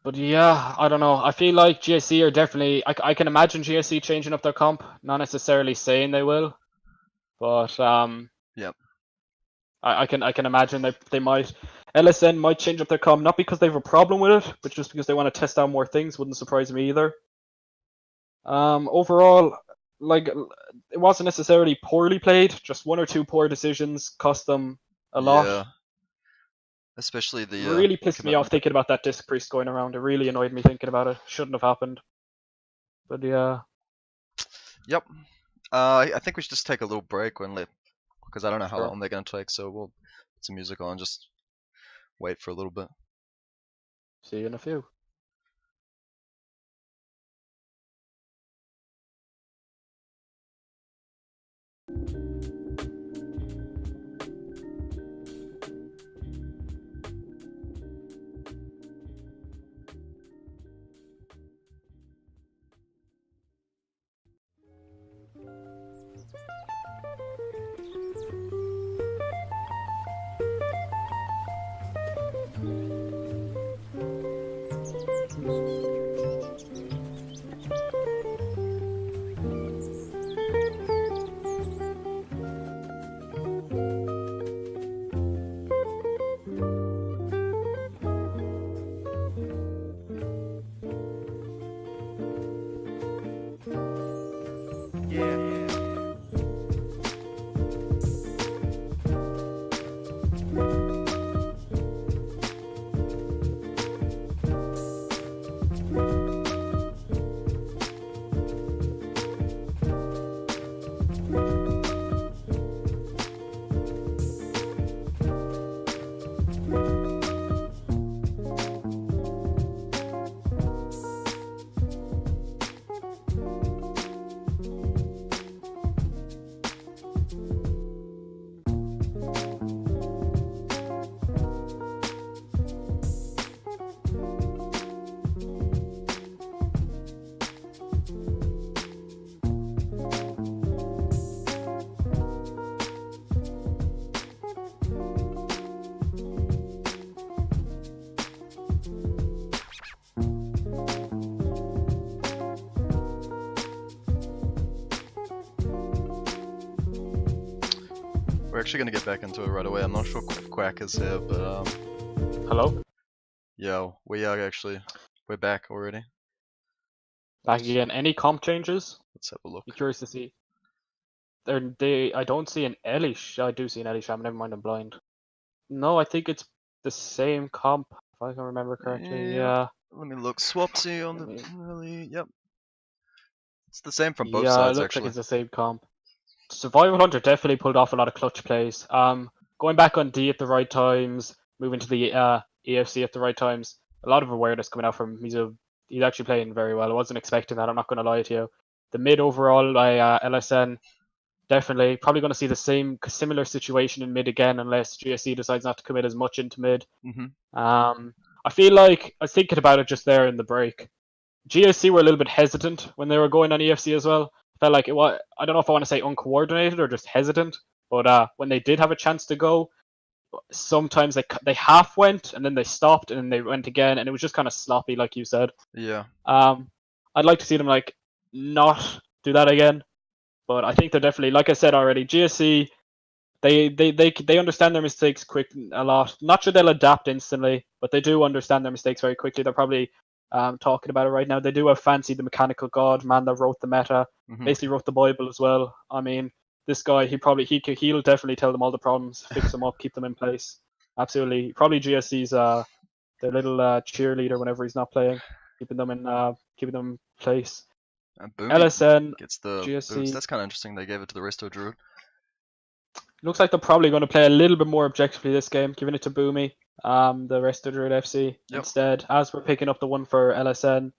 Speaker 1: But yeah, I don't know. I feel like GSC are definitely. I can imagine GSC changing up their comp. Not necessarily saying they will, but I can imagine they might. LSN might change up their comp, not because they have a problem with it, but just because they want to test out more things. Wouldn't surprise me either. Overall, like it wasn't necessarily poorly played. Just 1 or 2 poor decisions cost them a lot.
Speaker 2: Yeah. Especially the
Speaker 1: really pissed me off thinking about that Disc Priest going around. It really annoyed me thinking about it. Shouldn't have happened. But yeah.
Speaker 2: Yep. I think we should just take a little break because I don't know how
Speaker 1: Sure.
Speaker 2: long they're gonna take. So we'll put some music on, just wait for a little bit.
Speaker 1: See you in a few.
Speaker 2: We're actually gonna get back into it right away. I'm not sure if Quack is here, but
Speaker 1: Hello?
Speaker 2: yo, we're back already.
Speaker 1: Back again. Any comp changes?
Speaker 2: Let's have a look.
Speaker 1: Be curious to see. I don't see an Elish. I do see an Elish. Never mind, I'm blind. No, I think it's the same comp, if I can remember correctly. Yeah.
Speaker 2: Let me look. Swapsy on the early. Yep. It's the same from both
Speaker 1: Yeah, it
Speaker 2: sides
Speaker 1: looks like
Speaker 2: actually.
Speaker 1: it's the same comp. Survival Hunter definitely pulled off a lot of clutch plays. Going back on D at the right times, moving to the EFC at the right times. A lot of awareness coming out from him. He's actually playing very well. I wasn't expecting that. I'm not going to lie to you. The mid overall by LSN, definitely probably going to see the similar situation in mid again, unless GSC decides not to commit as much into mid. I feel like I was thinking about it just there in the break. GSC were a little bit hesitant when they were going on EFC as well. Felt like it was, I don't know if I want to say uncoordinated or just hesitant, but when they did have a chance to go, sometimes they half went and then they stopped and then they went again, and it was just kind of sloppy, like you said.
Speaker 2: Yeah.
Speaker 1: I'd like to see them like not do that again, but I think they're definitely, like I said already, GSC. They understand their mistakes quick a lot. Not sure they'll adapt instantly, but they do understand their mistakes very quickly. They're probably talking about it right now. They do have Fancy, the mechanical god, man that wrote the meta, basically wrote the Bible as well. I mean, this guy, he'll definitely tell them all the problems, fix them up, keep them in place. Absolutely, probably GSC's their little cheerleader whenever he's not playing, keeping them in place.
Speaker 2: Boomy
Speaker 1: LSN,
Speaker 2: gets the boost.
Speaker 1: GSC.
Speaker 2: That's kind of interesting. They gave it to the Resto Druid.
Speaker 1: Looks like they're probably going to play a little bit more objectively this game, giving it to Boomy, the rest of Druid FC instead. As we're picking up the one for LSN,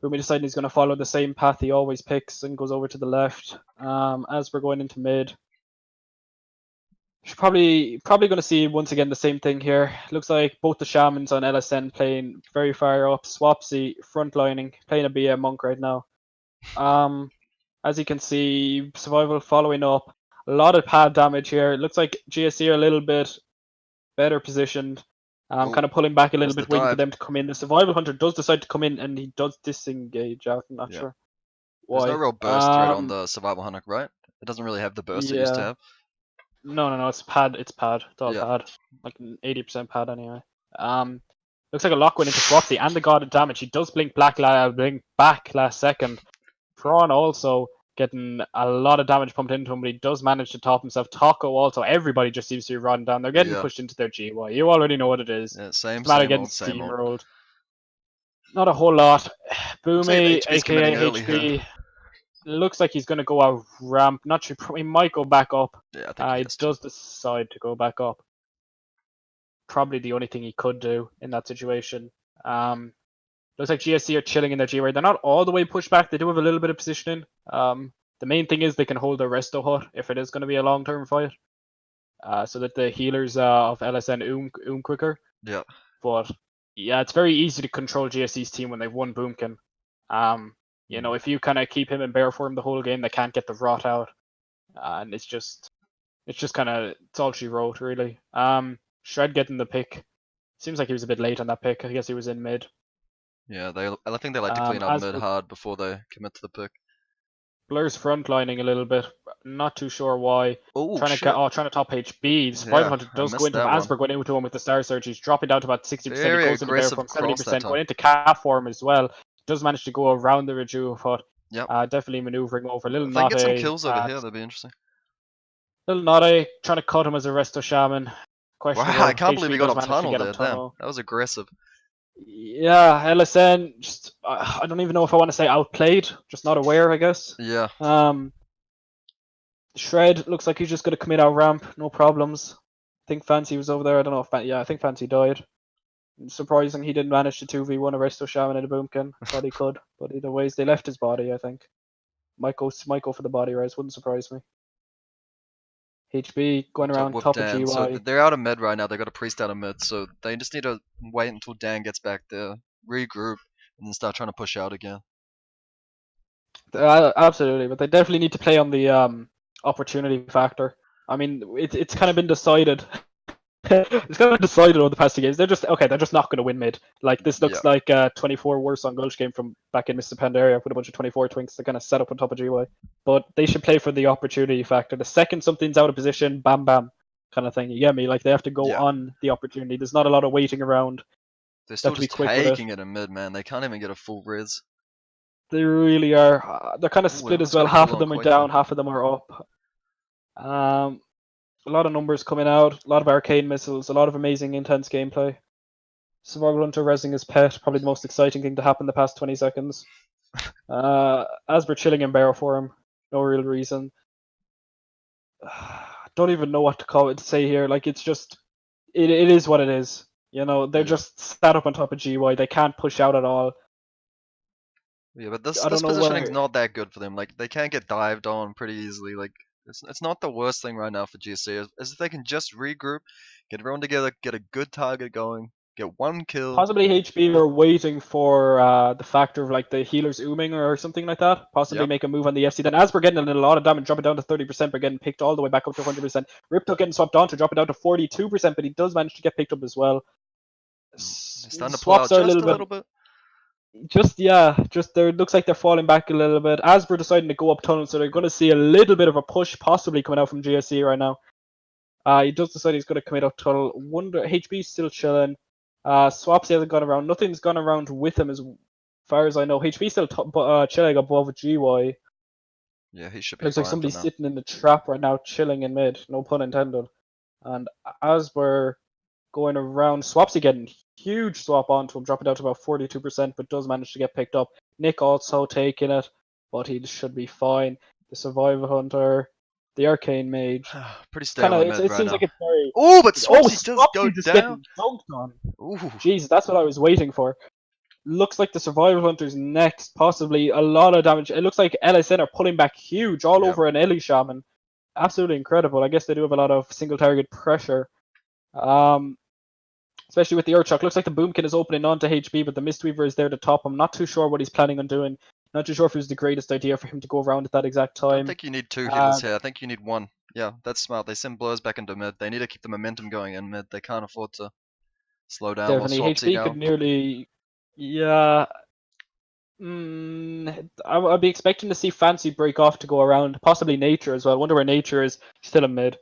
Speaker 1: Boomy decided he's going to follow the same path he always picks and goes over to the left. As we're going into mid, probably going to see once again the same thing here. Looks like both the Shamans on LSN playing very far up. Swapsy frontlining, playing a BM Monk right now. As you can see, Survival following up. A lot of pad damage here. It looks like GSC are a little bit better positioned. Kind of pulling back a little bit, waiting for them to come in. The Survival Hunter does decide to come in, and he does disengage out. I'm not sure why.
Speaker 2: There's no real burst threat on the Survival Hunter, right? It doesn't really have the burst it used to have.
Speaker 1: No. It's pad. It's pad. It's all pad. Like 80% pad anyway. Looks like a lock went into Swapsy and the God of Damage. He does blink back last second. Prawn also getting a lot of damage pumped into him, but he does manage to top himself. Taco also, everybody just seems to be rotting down. They're getting pushed into their GY. You already know what it is.
Speaker 2: Yeah, same
Speaker 1: getting steamrolled. Not a whole lot. Boomy, aka HB. looks like he's going to go out ramp. Not sure. He might go back up.
Speaker 2: Yeah, I think he
Speaker 1: He
Speaker 2: has to.
Speaker 1: does decide to go back up. Probably the only thing he could do in that situation. Looks like GSC are chilling in their G-Way. They're not all the way pushed back. They do have a little bit of positioning. The main thing is they can hold their resto hut if it is going to be a long-term fight. So that the healers of LSN oom quicker.
Speaker 2: Yeah.
Speaker 1: But yeah, it's very easy to control GSC's team when they've won Boomkin. If you kind of keep him in bear form the whole game, they can't get the rot out, and it's just kind of it's all she wrote really. Shred getting the pick. Seems like he was a bit late on that pick. I guess he was in mid.
Speaker 2: Yeah, I think they like to clean up mid hard before they commit to the pick.
Speaker 1: Blur's frontlining a little bit. Not too sure why.
Speaker 2: Oh,
Speaker 1: trying
Speaker 2: shit.
Speaker 1: to top HB. The Survival Hunter does go into him. Asberg went into him with the Star Surge. He's dropping down to about 60%.
Speaker 2: Very
Speaker 1: he goes into bear form, 70%. Going into cat form as well. Does manage to go around the Rejuve hut.
Speaker 2: Yep.
Speaker 1: Definitely maneuvering over. Little
Speaker 2: if they get some kills over here, that'd be interesting.
Speaker 1: Little Nade trying to cut him as a resto shaman.
Speaker 2: Wow, I can't believe he got up tunnel there. Damn, that was aggressive.
Speaker 1: Yeah, LSN just I don't even know if I want to say outplayed, just not aware, I guess.
Speaker 2: Yeah.
Speaker 1: Shred looks like he's just going to commit out ramp, no problems. I think Fancy was over there. I don't know if I think Fancy died. Surprising he didn't manage to 2v1 a resto shaman in a boomkin. Thought he could, but either ways they left his body. I think might go for the body res. Wouldn't surprise me. HB going around top of GY.
Speaker 2: So they're out of mid right now. They got a priest out of mid, so they just need to wait until Dan gets back there, regroup, and then start trying to push out again.
Speaker 1: Absolutely, but they definitely need to play on the opportunity factor. I mean, it's kind of been decided. It's kind of decided over the past 2 games. They're just not going to win mid. Like this looks like 24 worse on Gulch game from back in Mr. Pandaria with a bunch of 24 twinks to kind of set up on top of GY. But they should play for the opportunity factor. The second something's out of position, bam bam, kind of thing. You get me? Like they have to go on the opportunity. There's not a lot of waiting around.
Speaker 2: They're still just taking it in mid, man. They can't even get a full res.
Speaker 1: They really are. They're kind of split as well. Half of them are down, half of them are up. A lot of numbers coming out, a lot of arcane missiles, a lot of amazing intense gameplay. Survival Hunter resing his pet, probably the most exciting thing to happen the past 20 seconds. Asber chilling in barrel for him, no real reason. Don't even know what to say here. Like it's just, it is what it is. You know, they're just sat up on top of GY. They can't push out at all.
Speaker 2: Yeah, but this positioning's not that good for them. Like they can't get dived on pretty easily. Like it's not the worst thing right now for GSC. As if they can just regroup, get everyone together, get a good target going, get one kill.
Speaker 1: Possibly HB are waiting for the factor of like the healers ooming or something like that. Possibly make a move on the FC. Then as we're getting a lot of damage, drop it down to 30%, but getting picked all the way back up to 100%. Ripto getting swapped on to drop it down to 42%, but he does manage to get picked up as well.
Speaker 2: Starting to pull out just a little bit.
Speaker 1: Just there looks like they're falling back a little bit. Asber deciding to go up tunnel, so they're going to see a little bit of a push possibly coming out from GSC right now. He does decide he's going to commit up tunnel. Wonder HB's still chilling. Swapsy hasn't gone around. Nothing's gone around with him as far as I know. HB's still chilling above GY.
Speaker 2: Yeah, he should be.
Speaker 1: Looks like somebody's sitting in the trap right now, chilling in mid. No pun intended. And Asber going around, Swapsy getting huge swap onto him, dropping down to about 42%, but does manage to get picked up. Nick also taking it, but he should be fine. The Survival Hunter, the Arcane Mage.
Speaker 2: Pretty stable
Speaker 1: it seems like it's very...
Speaker 2: Oh, but Swapsy does go down.
Speaker 1: Dunked on. Jeez, that's what I was waiting for. Looks like the Survival Hunter's next, possibly a lot of damage. It looks like LSN are pulling back huge all over an Ellie Shaman. Absolutely incredible. I guess they do have a lot of single target pressure. Especially with the Earthshock. Looks like the Boomkin is opening onto HB, but the Mistweaver is there to top him. Not too sure what he's planning on doing. Not too sure if it was the greatest idea for him to go around at that exact time.
Speaker 2: I don't think you need 2 healers here. I think you need 1. Yeah, that's smart. They send blurs back into mid. They need to keep the momentum going in mid. They can't afford to slow down.
Speaker 1: Definitely. HB could nearly... Yeah... I'd be expecting to see Fancy break off to go around. Possibly Nature as well. I wonder where Nature is. Still in mid.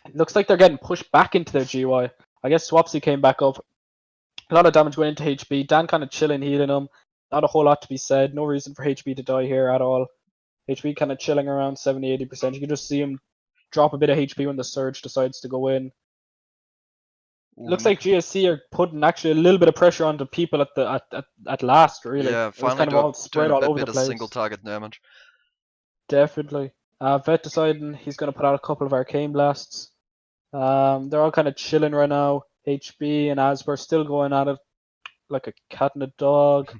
Speaker 1: It looks like they're getting pushed back into their GY. I guess Swapsy came back up. A lot of damage went into HB. Dan kind of chilling, healing him. Not a whole lot to be said. No reason for HB to die here at all. HB kind of chilling around 70-80%. You can just see him drop a bit of HP when the Surge decides to go in. Looks like GSC are putting actually a little bit of pressure on the people at last. Really,
Speaker 2: Yeah,
Speaker 1: it was
Speaker 2: finally
Speaker 1: kind of all spread
Speaker 2: doing
Speaker 1: all
Speaker 2: a
Speaker 1: over
Speaker 2: bit
Speaker 1: the
Speaker 2: of
Speaker 1: place.
Speaker 2: single target damage.
Speaker 1: Definitely. Vet deciding he's going to put out a couple of arcane blasts. They're all kind of chilling right now. HB and Asper still going at it like a cat and a dog.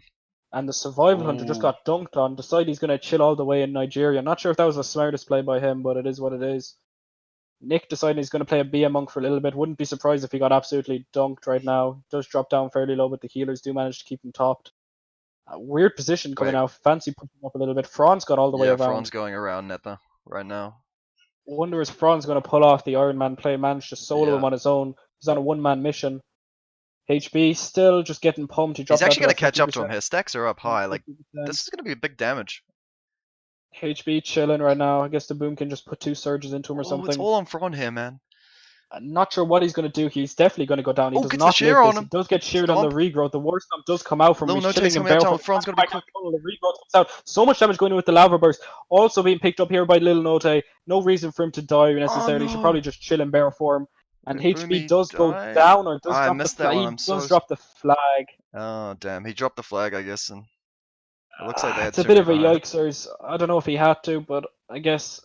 Speaker 1: And the survival hunter just got dunked on. Decided he's going to chill all the way in Nigeria. Not sure if that was the smartest play by him, but it is what it is. Nick deciding he's going to play a BM monk for a little bit. Wouldn't be surprised if he got absolutely dunked right now. Does drop down fairly low, but the healers do manage to keep him topped. A weird position coming out. Fancy putting him up a little bit. Franz got all the way around.
Speaker 2: Yeah, Franz going around Netta right now.
Speaker 1: Wonder is Franz going to pull off the Iron Man play, manage to solo him on his own. He's on a one-man mission. HB still just getting pumped.
Speaker 2: He's actually going to catch up to him. His stacks are up high. Like, this is going to be a big damage.
Speaker 1: HB chilling right now. I guess the boom can just put 2 surges into him or something.
Speaker 2: It's all on Front here, man.
Speaker 1: I'm not sure what he's going to do. He's definitely going to go down. He does
Speaker 2: gets
Speaker 1: not
Speaker 2: the shear on him.
Speaker 1: He does get sheared on the regrowth. The war stomp does come out from him. He's chilling in barrel.
Speaker 2: Front's going to be quick.
Speaker 1: The regrowth comes out. So much damage going in with the lava burst. Also being picked up here by Lil Note. No reason for him to die necessarily. He should probably just chill in barrel form. And HB does go down or does drop the flag. He does drop the flag.
Speaker 2: Oh, damn. He dropped the flag, I guess. And it looks like that.
Speaker 1: It's a bit of a yikesers. I don't know if he had to, but I guess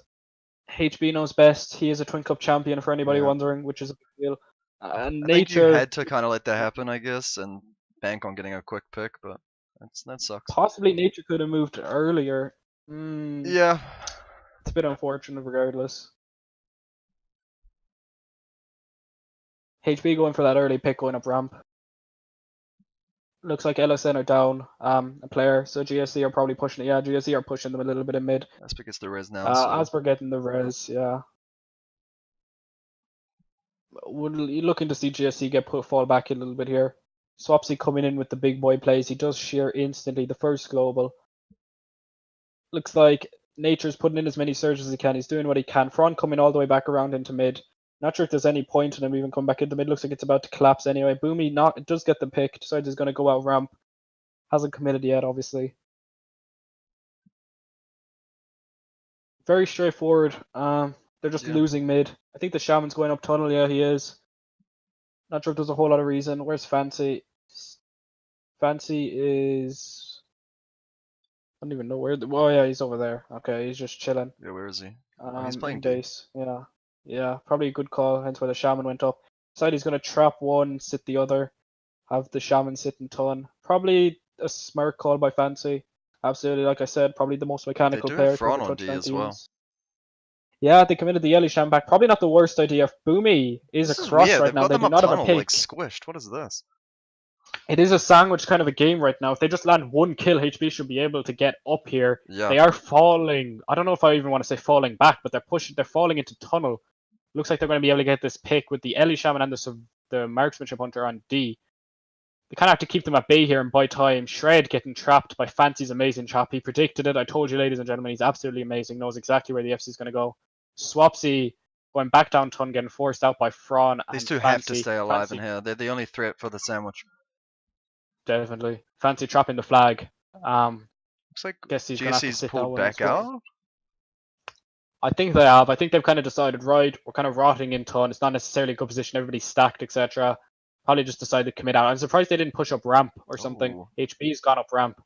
Speaker 1: HB knows best. He is a Twin Cup champion for anybody wondering, which is a big deal.
Speaker 2: I think you had to kind of let that happen, I guess, and bank on getting a quick pick, but that sucks.
Speaker 1: Possibly Nature could have moved earlier.
Speaker 2: Yeah.
Speaker 1: It's a bit unfortunate regardless. HB going for that early pick going up ramp. Looks like LSN are down a player, so GSC are probably pushing it. Yeah, GSC are pushing them a little bit in mid.
Speaker 2: Asper gets the res now.
Speaker 1: Asper getting the res, yeah. You're looking to see GSC fall back a little bit here. Swapsy coming in with the big boy plays. He does shear instantly, the first global. Looks like Nature's putting in as many surges as he can. He's doing what he can. Fron coming all the way back around into mid. Not sure if there's any point in him even coming back into mid. Looks like it's about to collapse anyway. Boomy does get the pick. Decides he's going to go out ramp. Hasn't committed yet, obviously. Very straightforward. They're just losing mid. I think the Shaman's going up tunnel. Yeah, he is. Not sure if there's a whole lot of reason. Where's Fancy? Fancy is... I don't even know where... Oh, yeah, he's over there. Okay, he's just chilling.
Speaker 2: Yeah, where is he? He's playing
Speaker 1: Dace. Yeah. Yeah, probably a good call, hence why the Shaman went up. Decided he's going to trap one, sit the other. Have the Shaman sit in ton. Probably a smart call by Fancy. Absolutely, like I said, probably the most mechanical player.
Speaker 2: Fron on D as well.
Speaker 1: Yeah, they committed the Elisham back. Probably not the worst idea. Boomy is across right now. They do not have a pick.
Speaker 2: Like squished. What is this?
Speaker 1: It is a sandwich kind of a game right now. If they just land one kill, HB should be able to get up here.
Speaker 2: Yeah.
Speaker 1: They are falling. I don't know if I even want to say falling back, but they're falling into tunnel. Looks like they're going to be able to get this pick with the Ellie Shaman and the Marksmanship Hunter on D. They kind of have to keep them at bay here and buy time. Shred getting trapped by Fancy's amazing trap. He predicted it. I told you, ladies and gentlemen, he's absolutely amazing. Knows exactly where the FC is going to go. Swapsy going back down ton, getting forced out by Fron.
Speaker 2: These two have to stay alive in here. They're the only threat for the sandwich.
Speaker 1: Definitely. Fancy trapping the flag.
Speaker 2: Looks like GSC's pulled back out.
Speaker 1: I think they have. I think they've kind of decided, right, we're kind of rotting in ton. It's not necessarily a good position. Everybody's stacked, etc. Probably just decided to commit out. I'm surprised they didn't push up ramp or something.
Speaker 2: Ooh.
Speaker 1: HB's gone up ramp.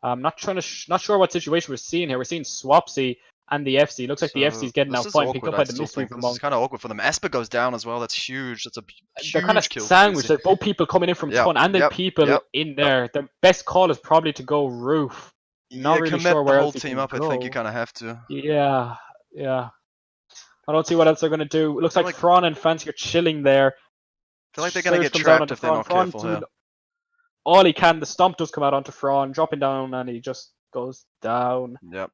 Speaker 1: Not sure what situation we're seeing here. We're seeing Swapsy and the FC. Looks like the FC's getting out fine, picked up by the Mystery Monk.
Speaker 2: This is kind of awkward for them. Asper goes down as well. That's huge. That's a huge
Speaker 1: They're kind of sandwiched. There's both people coming in from ton and then people in there. Their best call is probably to go roof. Not really sure where else
Speaker 2: the whole team up. I think you kind of have to.
Speaker 1: Yeah. I don't see what else they're going to do. It looks like Fron and Fancy are chilling there.
Speaker 2: I feel like they're going to get trapped if they're not careful here.
Speaker 1: All he can. The stomp does come out onto Fron, dropping down, and he just goes down.
Speaker 2: Yep.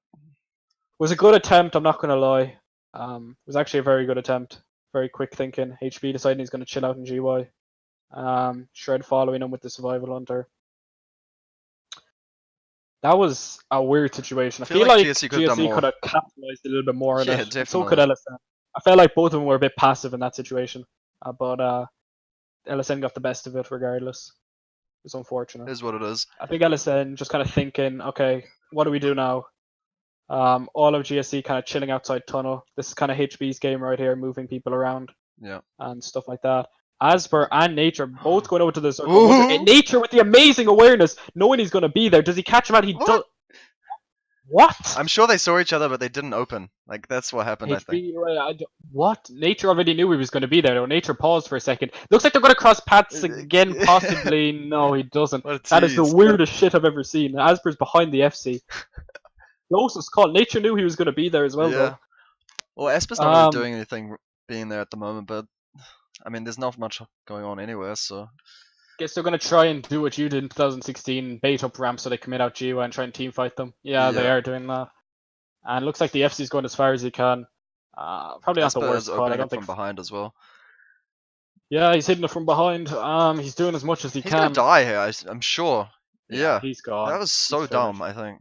Speaker 1: Was a good attempt, I'm not going to lie. It was actually a very good attempt. Very quick thinking. HB deciding he's going to chill out in GY. Shred following him with the Survival Hunter. That was a weird situation. I feel like GSC could have capitalized a little bit more on it. So could LSN. I felt like both of them were a bit passive in that situation. But LSN got the best of it regardless. It's unfortunate.
Speaker 2: It is what it is.
Speaker 1: I think LSN just kind of thinking, okay, what do we do now? All of GSC kind of chilling outside tunnel. This is kind of HB's game right here, moving people around.
Speaker 2: Yeah.
Speaker 1: And stuff like that. Asper and Nature both going over to the circle. And Nature with the amazing awareness, knowing he's going to be there. Does he catch him out? He does. What?
Speaker 2: I'm sure they saw each other, but they didn't open. Like, that's what happened, I think.
Speaker 1: What? Nature already knew he was going to be there, though. Nature paused for a second. Looks like they're going to cross paths again, possibly. No, he doesn't. That is the weirdest shit I've ever seen. Asper's behind the FC. Closest call. Nature knew he was going to be there as well, though.
Speaker 2: Well, Asper's not really doing anything being there at the moment, but I mean, there's not much going on anywhere, so.
Speaker 1: Guess they're going to try and do what you did in 2016, bait up ramp so they commit out Jiwa and try and team fight them. Yeah, they are doing that. And it looks like the FC's going as far as he can. Probably not the worst call. I don't think
Speaker 2: from behind as well.
Speaker 1: Yeah, he's hitting it from behind. He's doing as much as he can.
Speaker 2: He's gonna die here, I'm sure. Yeah,
Speaker 1: he's gone.
Speaker 2: That was so dumb, I think.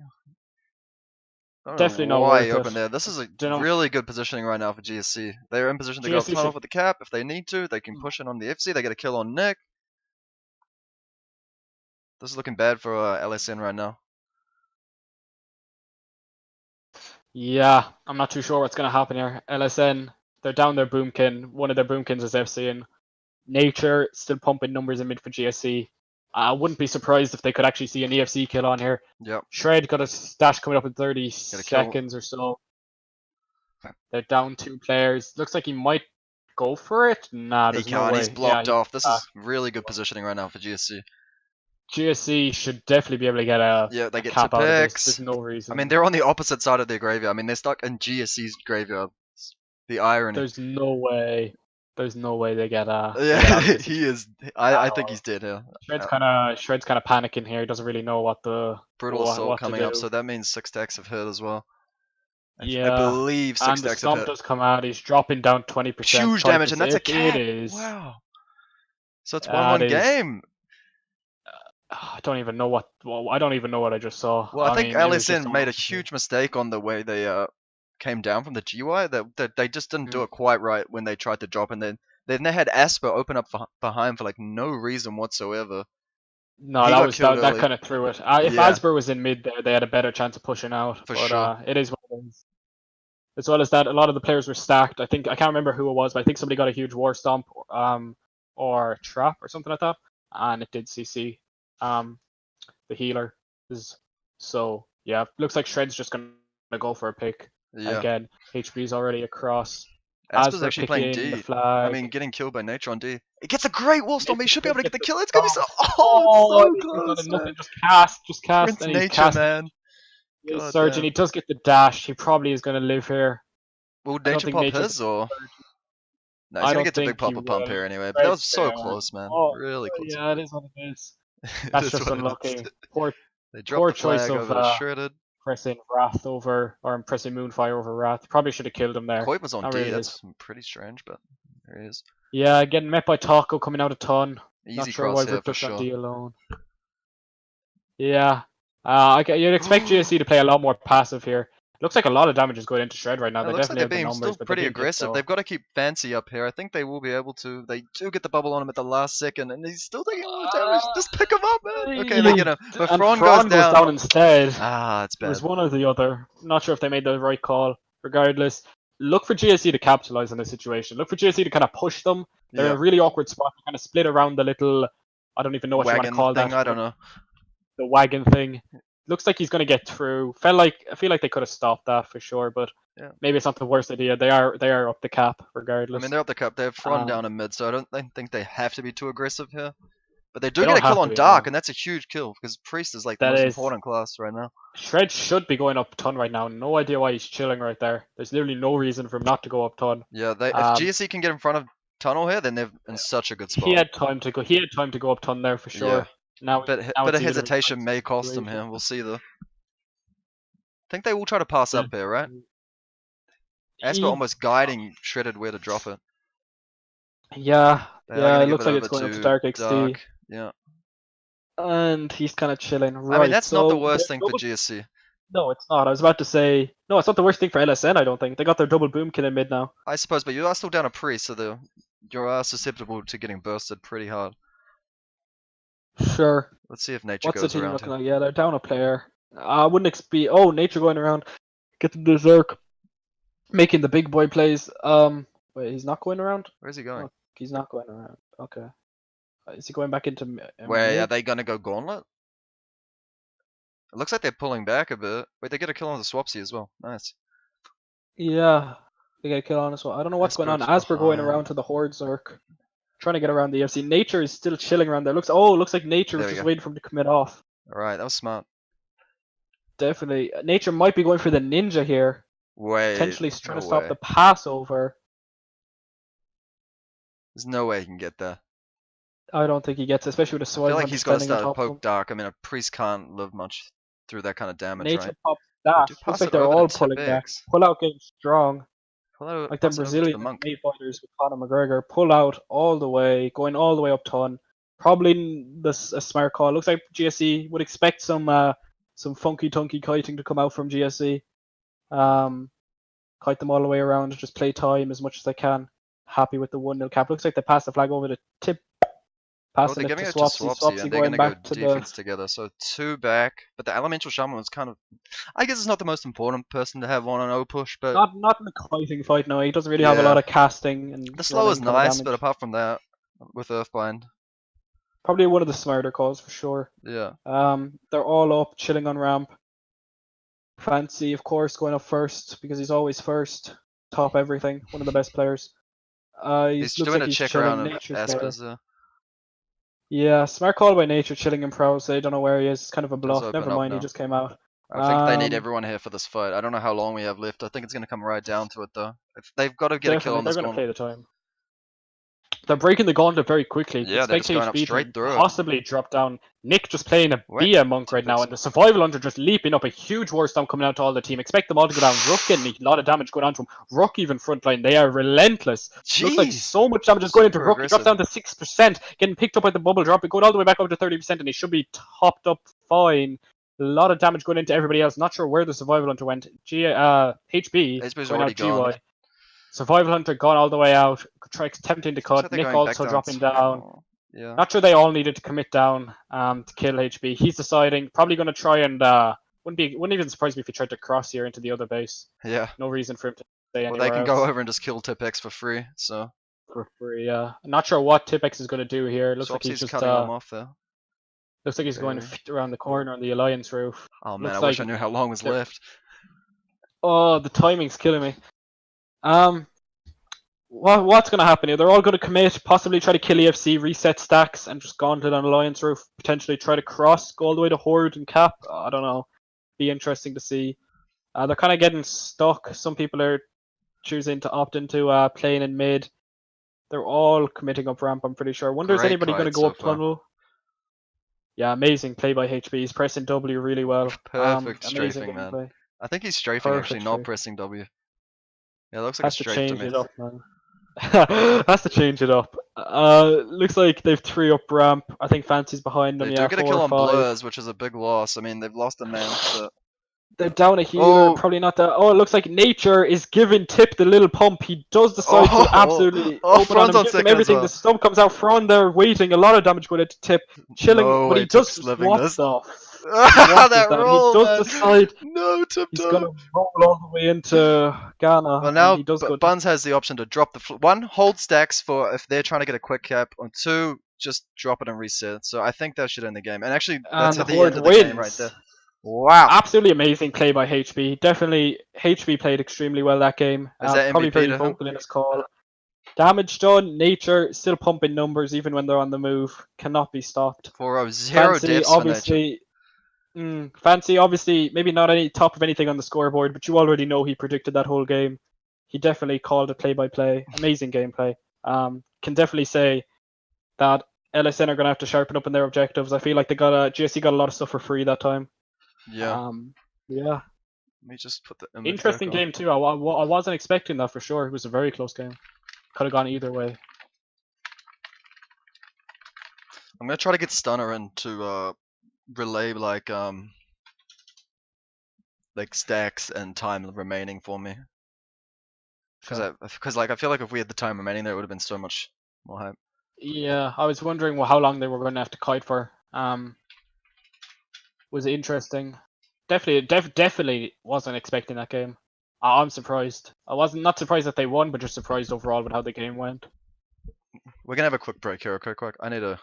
Speaker 1: Definitely not
Speaker 2: why
Speaker 1: worth
Speaker 2: he opened there. This is a really good positioning right now for GSC. They're in position to go tunnel with the cap if they need to. They can push in on the FC. They get a kill on Nick. This is looking bad for LSN right now.
Speaker 1: Yeah, I'm not too sure what's going to happen here. LSN, they're down their boomkin. One of their boomkins is FC, and Nature still pumping numbers in mid for GSC. I wouldn't be surprised if they could actually see an EFC kill on here.
Speaker 2: Yep.
Speaker 1: Shred got a stash coming up in 30 seconds or so. They're down 2 players. Looks like he might go for it. Nah, there's no way.
Speaker 2: He's blocked off. This is really good positioning right now for GSC.
Speaker 1: GSC should definitely be able to get a
Speaker 2: they get
Speaker 1: cap
Speaker 2: to
Speaker 1: out of this.
Speaker 2: picks.
Speaker 1: There's no reason.
Speaker 2: I mean, they're on the opposite side of their graveyard. I mean, they're stuck in GSC's graveyard. The irony.
Speaker 1: There's no way. There's no way they get
Speaker 2: he is. I think he's dead here.
Speaker 1: Shred's kind of panicking here. He doesn't really know what the
Speaker 2: brutal assault coming up. So that means 6 stacks have hit as well.
Speaker 1: Yeah,
Speaker 2: I believe 6 stacks have hit.
Speaker 1: And the stomp does come out. He's dropping down 20%.
Speaker 2: Huge damage, and that's a cap.
Speaker 1: It is.
Speaker 2: Wow. So it's 1-1 game.
Speaker 1: I don't even know what. Well, I don't even know what I just saw.
Speaker 2: Well, I think LSN made a huge mistake on the way they came down from the GY. That they just didn't do it quite right when they tried to drop, and then they had Asper open up behind for like no reason whatsoever.
Speaker 1: No, that kind of threw it. If Asper was in mid there, they had a better chance of pushing out.
Speaker 2: For sure.
Speaker 1: It is what it is. As well as that, a lot of the players were stacked. I can't remember who it was, but I think somebody got a huge war stomp, or trap or something like that, and it did CC. The healer is looks like Shred's just gonna go for a pick again. HP's already across.
Speaker 2: Asper's actually playing D. I mean, getting killed by Nature on D. It gets a great wall storm. He should be able to get the kill. It's gonna be so. Oh, it's so close.
Speaker 1: Just cast.
Speaker 2: And Nature, man.
Speaker 1: Surgeon, he does get the dash. He probably is gonna live here.
Speaker 2: Will Nature pop his or? No, he's gonna get the big pop pump here anyway. But that was so close, man. Really close.
Speaker 1: Yeah, it is what it is. That's just unlucky. Poor
Speaker 2: choice of Shredded.
Speaker 1: Pressing Wrath over, or pressing Moonfire over Wrath. Probably should have killed him there.
Speaker 2: Coit was on D, that's pretty strange, but there he is.
Speaker 1: Yeah, getting met by Taco coming out a ton.
Speaker 2: Easy
Speaker 1: Not sure why
Speaker 2: crosshair for
Speaker 1: Victor's on
Speaker 2: sure.
Speaker 1: D alone. Yeah. You'd expect GSC to play a lot more passive here. Looks like a lot of damage is going into Shred right now.
Speaker 2: It looks like they're being still pretty aggressive. They've got to keep Fancy up here. I think they will be able to. They do get the bubble on him at the last second, and he's still taking a lot of damage. Just pick him up, man. Okay, they get him. But Fron goes down
Speaker 1: instead.
Speaker 2: It's bad.
Speaker 1: It was one or the other. Not sure if they made the right call. Regardless, look for GSC to capitalize on this situation. Look for GSC to kind of push them. They're in a really awkward spot. They kind of split around the little. I don't even know what you want to call that.
Speaker 2: I don't know.
Speaker 1: The wagon thing. Looks like he's going to get through. I feel like they could have stopped that for sure, but maybe it's not the worst idea. They are up the cap regardless.
Speaker 2: I mean, they're up the cap. They have Fron down in mid, so I don't think they have to be too aggressive here. But they do get a kill on Dark, and that's a huge kill because Priest is like the most important class right now.
Speaker 1: Shred should be going up ton right now. No idea why he's chilling right there. There's literally no reason for him not to go up ton.
Speaker 2: Yeah, if GSC can get in front of Tunnel here, then they're in such a good spot.
Speaker 1: He had time to go up ton there for sure.
Speaker 2: Yeah. But a hesitation may cost them here. We'll see though. I think they will try to pass up here, right? Asper almost guiding Shredded where to drop it.
Speaker 1: Yeah, it looks like it's going up to Dark XD.
Speaker 2: Yeah.
Speaker 1: And he's kind of chilling. Right,
Speaker 2: I mean, that's not the worst thing for GSC.
Speaker 1: No, it's not. I was about to say, no, it's not the worst thing for LSN, I don't think. They got their double boom kill in mid now.
Speaker 2: I suppose, but you are still down a Priest, so you are susceptible to getting bursted pretty hard.
Speaker 1: Sure.
Speaker 2: Let's see if Nature goes around.
Speaker 1: What's the team looking like? Yeah, they're down a player. I wouldn't expect. Oh, Nature going around, getting the Zerk, making the big boy plays. Wait, he's not going around?
Speaker 2: Where's he going?
Speaker 1: Oh, he's not going around. Okay. Is he going back into
Speaker 2: Wait, are
Speaker 1: mid?
Speaker 2: they gonna go gauntlet? It looks like they're pulling back a bit. Wait, they get a kill on the Swapsy as well. Nice.
Speaker 1: Yeah. They get a kill on as well. I don't know what's going on.
Speaker 2: Asper's
Speaker 1: As we're going
Speaker 2: behind.
Speaker 1: around to the Horde Zerk, trying to get around the EFC. Nature is still chilling around there. Looks like Nature was
Speaker 2: There we
Speaker 1: just
Speaker 2: go.
Speaker 1: waiting for him to commit off.
Speaker 2: Alright, that was smart.
Speaker 1: Definitely. Nature might be going for the ninja here.
Speaker 2: Wait,
Speaker 1: Potentially trying
Speaker 2: no
Speaker 1: to stop
Speaker 2: way.
Speaker 1: the Passover.
Speaker 2: There's no way he can get there.
Speaker 1: I don't think he gets it, especially with a
Speaker 2: I feel
Speaker 1: Swine
Speaker 2: like
Speaker 1: Hunter
Speaker 2: he's got to
Speaker 1: standing on
Speaker 2: start
Speaker 1: top of
Speaker 2: poke
Speaker 1: him.
Speaker 2: dark. I mean, a priest can't live much through that kind of damage,
Speaker 1: Nature
Speaker 2: right?
Speaker 1: pops
Speaker 2: They
Speaker 1: that.
Speaker 2: do pass
Speaker 1: Looks like
Speaker 2: it
Speaker 1: they're
Speaker 2: over
Speaker 1: all
Speaker 2: to
Speaker 1: pulling
Speaker 2: Tip
Speaker 1: back.
Speaker 2: X.
Speaker 1: Pull out game strong. Like them
Speaker 2: Pass it over to
Speaker 1: Brazilian
Speaker 2: the monk.
Speaker 1: MMA fighters with Conor McGregor. Pull out all the way, going all the way up ton. Probably this a smart call. Looks like GSE would expect some funky tunky kiting to come out from GSE. Kite them all the way around, just play time as much as they can. Happy with the 1-0 cap. Looks like they passed the flag over to Tip.
Speaker 2: Oh,
Speaker 1: Passing
Speaker 2: they're
Speaker 1: it to
Speaker 2: giving it to
Speaker 1: Swapsy.
Speaker 2: Swapsy,
Speaker 1: Swapsy
Speaker 2: and they're
Speaker 1: going
Speaker 2: gonna go
Speaker 1: back to
Speaker 2: defense
Speaker 1: the.
Speaker 2: together. So 2 back, but the Elemental Shaman was kind of. I guess it's not the most important person to have on an O push, but
Speaker 1: Not in the kiting fight, no. He doesn't really have a
Speaker 2: yeah,
Speaker 1: lot of casting and
Speaker 2: the slow is
Speaker 1: running kind of
Speaker 2: nice, but
Speaker 1: damage.
Speaker 2: apart from that, with Earthbind,
Speaker 1: Probably one of the smarter calls for sure.
Speaker 2: yeah.
Speaker 1: They're all up, chilling on ramp. Fancy, of course, going up first because he's always first. Top everything. One of the best players.
Speaker 2: He's
Speaker 1: Looks
Speaker 2: doing
Speaker 1: like
Speaker 2: a
Speaker 1: he's
Speaker 2: check
Speaker 1: chilling.
Speaker 2: around of
Speaker 1: Nature's there.
Speaker 2: Aspers.
Speaker 1: Yeah, smart call by Nature, chilling in pros. They don't know where he is. It's kind of a
Speaker 2: Does
Speaker 1: bluff.
Speaker 2: open
Speaker 1: Never
Speaker 2: up
Speaker 1: mind, he
Speaker 2: now.
Speaker 1: just came out.
Speaker 2: I think they need everyone here for this fight. I don't know how long we have left. I think it's gonna come right down to it though. They've got to get a kill
Speaker 1: Definitely,
Speaker 2: on
Speaker 1: they're
Speaker 2: this
Speaker 1: going to
Speaker 2: gauntlet.
Speaker 1: play the time. They're breaking the gauntlet very quickly.
Speaker 2: Yeah, they're
Speaker 1: Expect
Speaker 2: just going up
Speaker 1: HB
Speaker 2: straight
Speaker 1: to
Speaker 2: through it.
Speaker 1: possibly drop down. Nick just playing a
Speaker 2: Wait,
Speaker 1: Bia monk right
Speaker 2: Tip
Speaker 1: now,
Speaker 2: X.
Speaker 1: and the survival hunter just leaping up. A huge war storm coming out to all the team. Expect them all to go down. Rook getting a lot of damage going on to him. Rook even frontline. They are relentless. Looks like
Speaker 2: Jeez,
Speaker 1: so much damage is going into
Speaker 2: super
Speaker 1: Rook. He drops
Speaker 2: aggressive.
Speaker 1: down to 6%, getting picked up by the bubble drop. Going all the way back up to 30%, and he should be topped up fine. A lot of damage going into everybody else. Not sure where the survival hunter went. HB
Speaker 2: HB's
Speaker 1: going
Speaker 2: already
Speaker 1: out GY.
Speaker 2: gone.
Speaker 1: Survival hunter gone all the way out. Attempting to
Speaker 2: Looks like
Speaker 1: cut.
Speaker 2: they're
Speaker 1: Nick
Speaker 2: going back
Speaker 1: also
Speaker 2: down
Speaker 1: dropping down.
Speaker 2: tall. Yeah.
Speaker 1: Not sure they all needed to commit down to kill HB. He's deciding. Probably going to try and wouldn't even surprise me if he tried to cross here into the other base.
Speaker 2: Yeah.
Speaker 1: No reason for him to stay
Speaker 2: Well,
Speaker 1: anywhere
Speaker 2: they can
Speaker 1: else.
Speaker 2: go over and just kill Tip X for free. So.
Speaker 1: For free. I'm not sure what Tipex is going to do here. Looks like he's
Speaker 2: Swapsy's
Speaker 1: just
Speaker 2: cutting them off there.
Speaker 1: looks like he's going to fit around the corner on the Alliance roof.
Speaker 2: Oh man,
Speaker 1: Looks
Speaker 2: I wish I
Speaker 1: like
Speaker 2: knew how long was left.
Speaker 1: Oh, the timing's killing me. What's going to happen here? They're all going to commit, possibly try to kill EFC, reset stacks, and just gauntlet on Alliance roof. Potentially try to cross, go all the way to Horde and cap. I don't know. Be interesting to see. They're kind of getting stuck. Some people are choosing to opt into playing in mid. They're all committing up ramp, I'm pretty sure. Wonder is
Speaker 2: Great
Speaker 1: anybody going to
Speaker 2: kite
Speaker 1: go
Speaker 2: so
Speaker 1: up
Speaker 2: far.
Speaker 1: tunnel? Yeah, amazing play by HB. He's pressing W really well.
Speaker 2: Perfect
Speaker 1: Amazing
Speaker 2: strafing, man.
Speaker 1: gameplay.
Speaker 2: I think he's strafing actually,
Speaker 1: Perfect
Speaker 2: not
Speaker 1: strafing.
Speaker 2: pressing W. Yeah, it looks like
Speaker 1: Has
Speaker 2: a
Speaker 1: to
Speaker 2: strafe to
Speaker 1: change
Speaker 2: me.
Speaker 1: it up, man. Has to change it up. Looks like they've 3 up ramp. I think Fancy's behind them.
Speaker 2: They
Speaker 1: Yeah,
Speaker 2: do get a
Speaker 1: 4
Speaker 2: kill
Speaker 1: or
Speaker 2: on
Speaker 1: 5.
Speaker 2: Blurs, which is a big loss. I mean, they've lost a man, but
Speaker 1: They're down a healer.
Speaker 2: Oh.
Speaker 1: Probably not that. Oh, it looks like Nature is giving Tip the little pump. He does decide to absolutely open on
Speaker 2: Fran's
Speaker 1: him,
Speaker 2: on
Speaker 1: gives him
Speaker 2: second as
Speaker 1: everything.
Speaker 2: well.
Speaker 1: The stun comes out. Fron there waiting. A lot of damage going into Tip. Chilling,
Speaker 2: No
Speaker 1: but
Speaker 2: way
Speaker 1: he does.
Speaker 2: Tip's living
Speaker 1: What
Speaker 2: this.
Speaker 1: the? What
Speaker 2: That
Speaker 1: is
Speaker 2: roll,
Speaker 1: He does
Speaker 2: man.
Speaker 1: decide
Speaker 2: No, Tip
Speaker 1: he's going to roll all the way into Ghana.
Speaker 2: Well, now
Speaker 1: and he does go.
Speaker 2: Buns has the option to drop the one, hold stacks for if they're trying to get a quick cap, or 2, just drop it and reset. So I think that should end the game. And actually, that's
Speaker 1: And
Speaker 2: at the
Speaker 1: Horde
Speaker 2: end of the game right
Speaker 1: wins.
Speaker 2: there. Wow.
Speaker 1: Absolutely amazing play by HB. Definitely, HB played extremely well that game.
Speaker 2: Is that
Speaker 1: Probably
Speaker 2: MVP
Speaker 1: very
Speaker 2: to him?
Speaker 1: vocal in his call. Damage done. Nature still pumping numbers even when they're on the move. Cannot be stopped.
Speaker 2: 4-0, 0
Speaker 1: Fancy,
Speaker 2: deaths for Nature.
Speaker 1: obviously. Fancy, obviously, maybe not any top of anything on the scoreboard, but you already know he predicted that whole game. He definitely called it play-by-play. Amazing gameplay. Can definitely say that LSN are going to have to sharpen up in their objectives. I feel like GSC got a lot of stuff for free that time.
Speaker 2: Yeah.
Speaker 1: Yeah.
Speaker 2: Let me just put the image
Speaker 1: Interesting
Speaker 2: back on.
Speaker 1: game too. I wasn't expecting that for sure. It was a very close game. Could have gone either way.
Speaker 2: I'm gonna try to get Stunner in to relay like stacks and time remaining for me. Because like I feel like if we had the time remaining there, it would have been so much more hype.
Speaker 1: Yeah, I was wondering how long they were going to have to kite for. Was interesting. Definitely wasn't expecting that game. I'm surprised. I wasn't not surprised that they won, but just surprised overall with how the game went.
Speaker 2: We're gonna have a quick break here, okay? Quick. I need to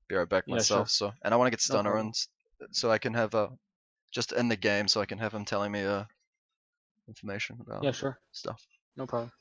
Speaker 2: be right back
Speaker 1: Yeah,
Speaker 2: myself.
Speaker 1: sure.
Speaker 2: So, and I want to get
Speaker 1: No
Speaker 2: Stunner
Speaker 1: problem.
Speaker 2: on, so I can have just end the game, so I can have him telling me information about
Speaker 1: Yeah, sure.
Speaker 2: stuff.
Speaker 1: No problem.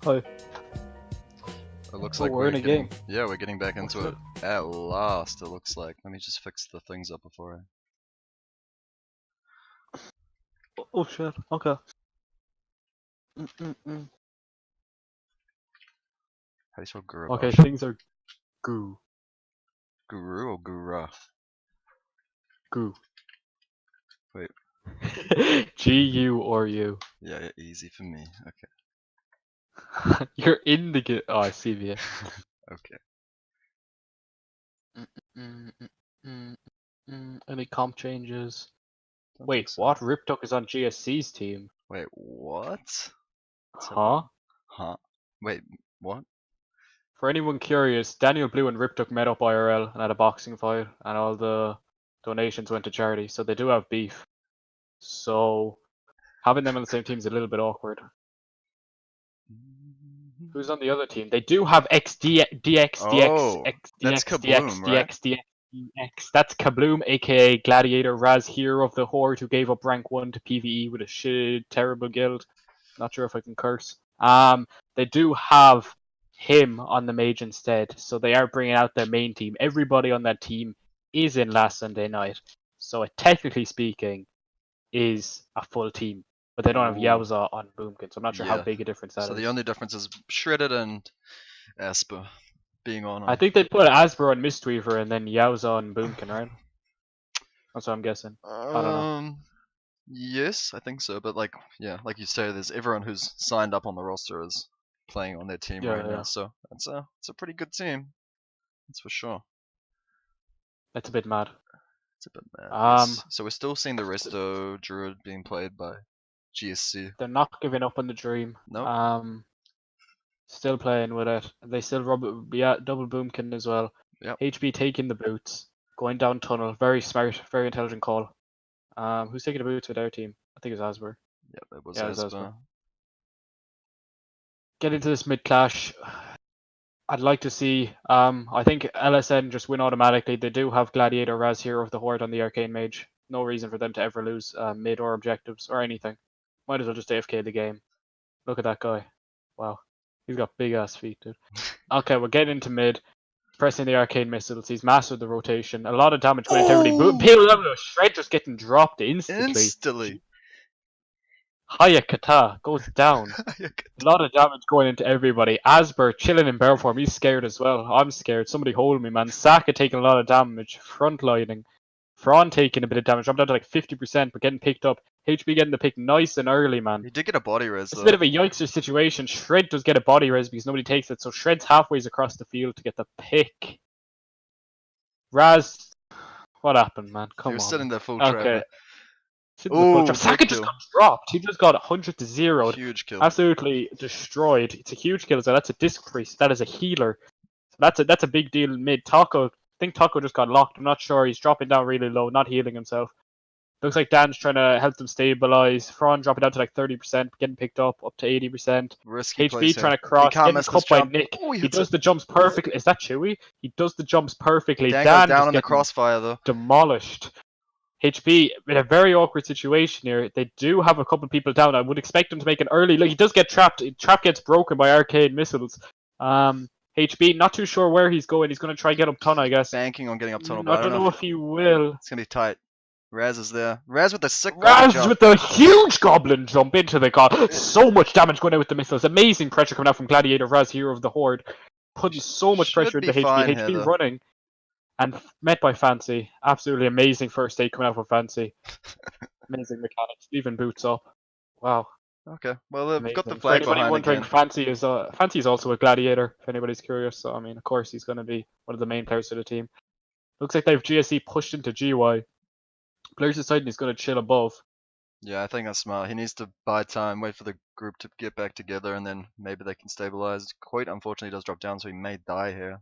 Speaker 1: Hi.
Speaker 2: It looks
Speaker 1: Oh,
Speaker 2: like
Speaker 1: we're in a
Speaker 2: getting,
Speaker 1: game.
Speaker 2: Yeah, we're getting back into it
Speaker 1: What's
Speaker 2: at last. It looks like. Let me just fix the things up before
Speaker 1: Oh shit. Okay. Mm-mm-mm.
Speaker 2: How do you spell
Speaker 1: Okay,
Speaker 2: Gurubashi?
Speaker 1: things are goo.
Speaker 2: Guru or Gura?
Speaker 1: Goo.
Speaker 2: Wait.
Speaker 1: G-U or U.
Speaker 2: Yeah, easy for me. Okay.
Speaker 1: You're in the game. Oh, I see you.
Speaker 2: Okay.
Speaker 1: Any comp changes?
Speaker 2: Don't
Speaker 1: Wait,
Speaker 2: think so.
Speaker 1: what? Riptuck is on GSC's team.
Speaker 2: Wait, what? What's
Speaker 1: Huh?
Speaker 2: happening? Huh? Wait, what?
Speaker 1: For anyone curious, Daniel Blue and Riptuck met up IRL and had a boxing fight, and all the donations went to charity, so they do have beef. So, having them on the same team is a little bit awkward. Who's on the other team? They do have
Speaker 2: Oh, that's Kabloom, right?
Speaker 1: DX. That's Kabloom, aka Gladiator Raz, hero of the Horde, who gave up rank 1 to PvE with a shit, terrible guild. Not sure if I can curse. They do have him on the mage instead, so they are bringing out their main team. Everybody on that team is in last Sunday night, so it, technically speaking, is a full team. But they don't have
Speaker 2: Ooh,
Speaker 1: Yowza on Boomkin, so I'm not sure how
Speaker 2: yeah.
Speaker 1: big a difference that is.
Speaker 2: So the only difference is Shredded and Asper being on
Speaker 1: I think they put Asper on Mistweaver and then Yowza on Boomkin, right? That's what I'm guessing. I don't know.
Speaker 2: Yes, I think so. But like, yeah, like you say, there's everyone who's signed up on the roster is playing on their team right now. So it's a pretty good team. That's for sure.
Speaker 1: That's a bit mad.
Speaker 2: It's a bit mad.
Speaker 1: Um,
Speaker 2: Yes. So we're still seeing the Resto Druid being played by GSC.
Speaker 1: They're not giving up on the dream.
Speaker 2: Nope.
Speaker 1: Still playing with it. They still double Boomkin as well.
Speaker 2: Yep.
Speaker 1: HB taking the boots, going down tunnel. Very smart, very intelligent call. Who's taking the boots with their team? I think it's Asper.
Speaker 2: Yep, it was
Speaker 1: Yeah, it's
Speaker 2: Asper.
Speaker 1: Asper. Get into this mid clash. I'd like to see. I think LSN just win automatically. They do have Gladiator Raz Hero of the Horde on the Arcane Mage. No reason for them to ever lose mid or objectives or anything. Might as well just AFK the game. Look at that guy. Wow. He's got big ass feet, dude. Okay, we're getting into mid. Pressing the arcane missiles. He's mastered the rotation. A lot of damage going into everybody. Shred just getting dropped instantly. Haya Kata goes down. A lot of damage going into everybody. Asper chilling in bear form. He's scared as well. I'm scared. Somebody hold me, man. Saka taking a lot of damage. Frontlining. Fron taking a bit of damage. I'm down to like 50%, but getting picked up. HB getting the pick nice and early, man.
Speaker 2: He did get a body res.
Speaker 1: It's a bit of a youngster situation. Shred does get a body res because nobody takes it, so Shred's halfway across the field to get the pick. Raz, what happened, man? Come on.
Speaker 2: He was sitting there full
Speaker 1: okay.
Speaker 2: Oh,
Speaker 1: Saka just got dropped. He just got 100 to 0.
Speaker 2: Huge kill.
Speaker 1: Absolutely destroyed. It's a huge kill, so that's a disc priest. That is a healer. So that's a big deal in mid. Taco, I think Taco just got locked. I'm not sure. He's dropping down really low, not healing himself. Looks like Dan's trying to help them stabilize. Fron dropping down to like 30%, getting picked up to 80%.
Speaker 2: Risky
Speaker 1: HB trying to cross, getting cut by Nick.
Speaker 2: Ooh,
Speaker 1: he does the jumps perfectly. Is that Chewy? He does the jumps perfectly.
Speaker 2: Dan
Speaker 1: Dan
Speaker 2: goes down
Speaker 1: just
Speaker 2: in the crossfire though.
Speaker 1: Demolished. HB in a very awkward situation here. They do have a couple people down. I would expect him to make an early. Look, he does get trapped. Trap gets broken by arcade missiles. HB not too sure where he's going. He's going to try and get up tunnel, I guess.
Speaker 2: Banking on getting up tunnel, but
Speaker 1: I don't know if he will.
Speaker 2: It's gonna be tight. Raz is there. Raz with the sick
Speaker 1: Raz with the huge goblin jump into the god. So much damage going out with the missiles. Amazing pressure coming out from Gladiator Raz, hero of the Horde. Putting so much pressure into HB. HB running. And met by Fancy. Absolutely amazing first aid coming out from Fancy. Amazing mechanics. Leaving boots up. Wow.
Speaker 2: Okay. Well, they've got the flag
Speaker 1: For anybody
Speaker 2: behind
Speaker 1: wondering,
Speaker 2: again.
Speaker 1: Fancy is also a gladiator, if anybody's curious. So, I mean, of course, he's going to be one of the main players for the team. Looks like they've GSC pushed into GY. Players deciding he's going to chill above.
Speaker 2: Yeah, I think that's smart. He needs to buy time, wait for the group to get back together, and then maybe they can stabilize. Quite unfortunately, does drop down, so he may die here.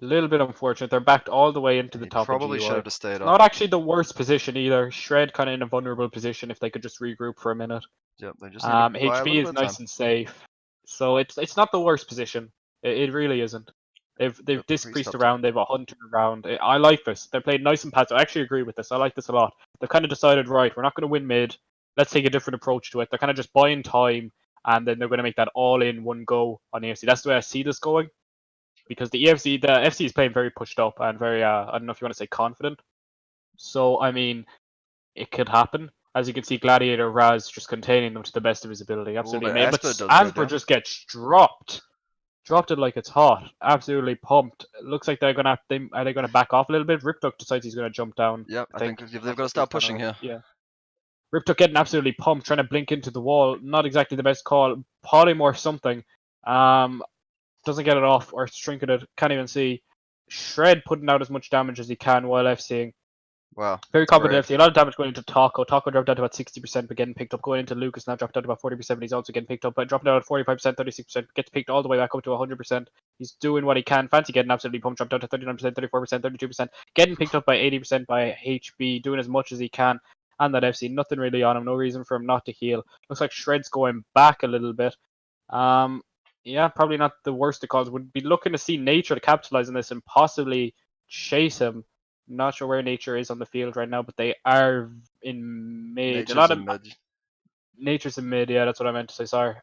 Speaker 1: A little bit unfortunate. They're backed all the way into the top of GY.
Speaker 2: Probably should have just stayed up.
Speaker 1: Not actually the worst position either. Shred kind of in a vulnerable position if they could just regroup for a minute.
Speaker 2: Yep, they just need to buy
Speaker 1: HB is nice and safe. So it's not the worst position. It really isn't. They've discreased around. They've a hunter around. I like this. They're playing nice and passive. I actually agree with this. I like this a lot. They've kind of decided, right, we're not going to win mid. Let's take a different approach to it. They're kind of just buying time. and then they're going to make that all in one go on EFC. That's the way I see this going, because the FC is playing very pushed up and very, I don't know if you want to say confident. So, I mean, it could happen. As you can see, Gladiator Raz just containing them to the best of his ability. Absolutely amazing. But Asper just gets dropped. Dropped it like it's hot. Absolutely pumped. It looks like they're gonna are they gonna back off a little bit? Ripduck decides he's gonna jump down.
Speaker 2: Yep, I think they've got to start pushing here.
Speaker 1: Yeah. Ripduck getting absolutely pumped, trying to blink into the wall. Not exactly the best call. Polymorph something. Doesn't get it off or shrinking it. Can't even see. Shred putting out as much damage as he can while FCing.
Speaker 2: Wow.
Speaker 1: Very confident FC. A lot of damage going into Taco. Taco dropped down to about 60%, but getting picked up. Going into Lucas now dropped down to about 40%, but he's also getting picked up. But dropping down at 45%, 36%, gets picked all the way back up to 100%. He's doing what he can. Fancy getting absolutely pumped, dropped down to 39%, 34%, 32%. Getting picked up by 80% by HB, doing as much as he can. And that FC, nothing really on him. No reason for him not to heal. Looks like Shred's going back a little bit. Yeah, probably not the worst of calls. Would be looking to see Nature to capitalize on this and possibly chase him. Not sure where Nature is on the field right now, but they are in mid. Nature's in mid, yeah, that's what I meant to say, sorry.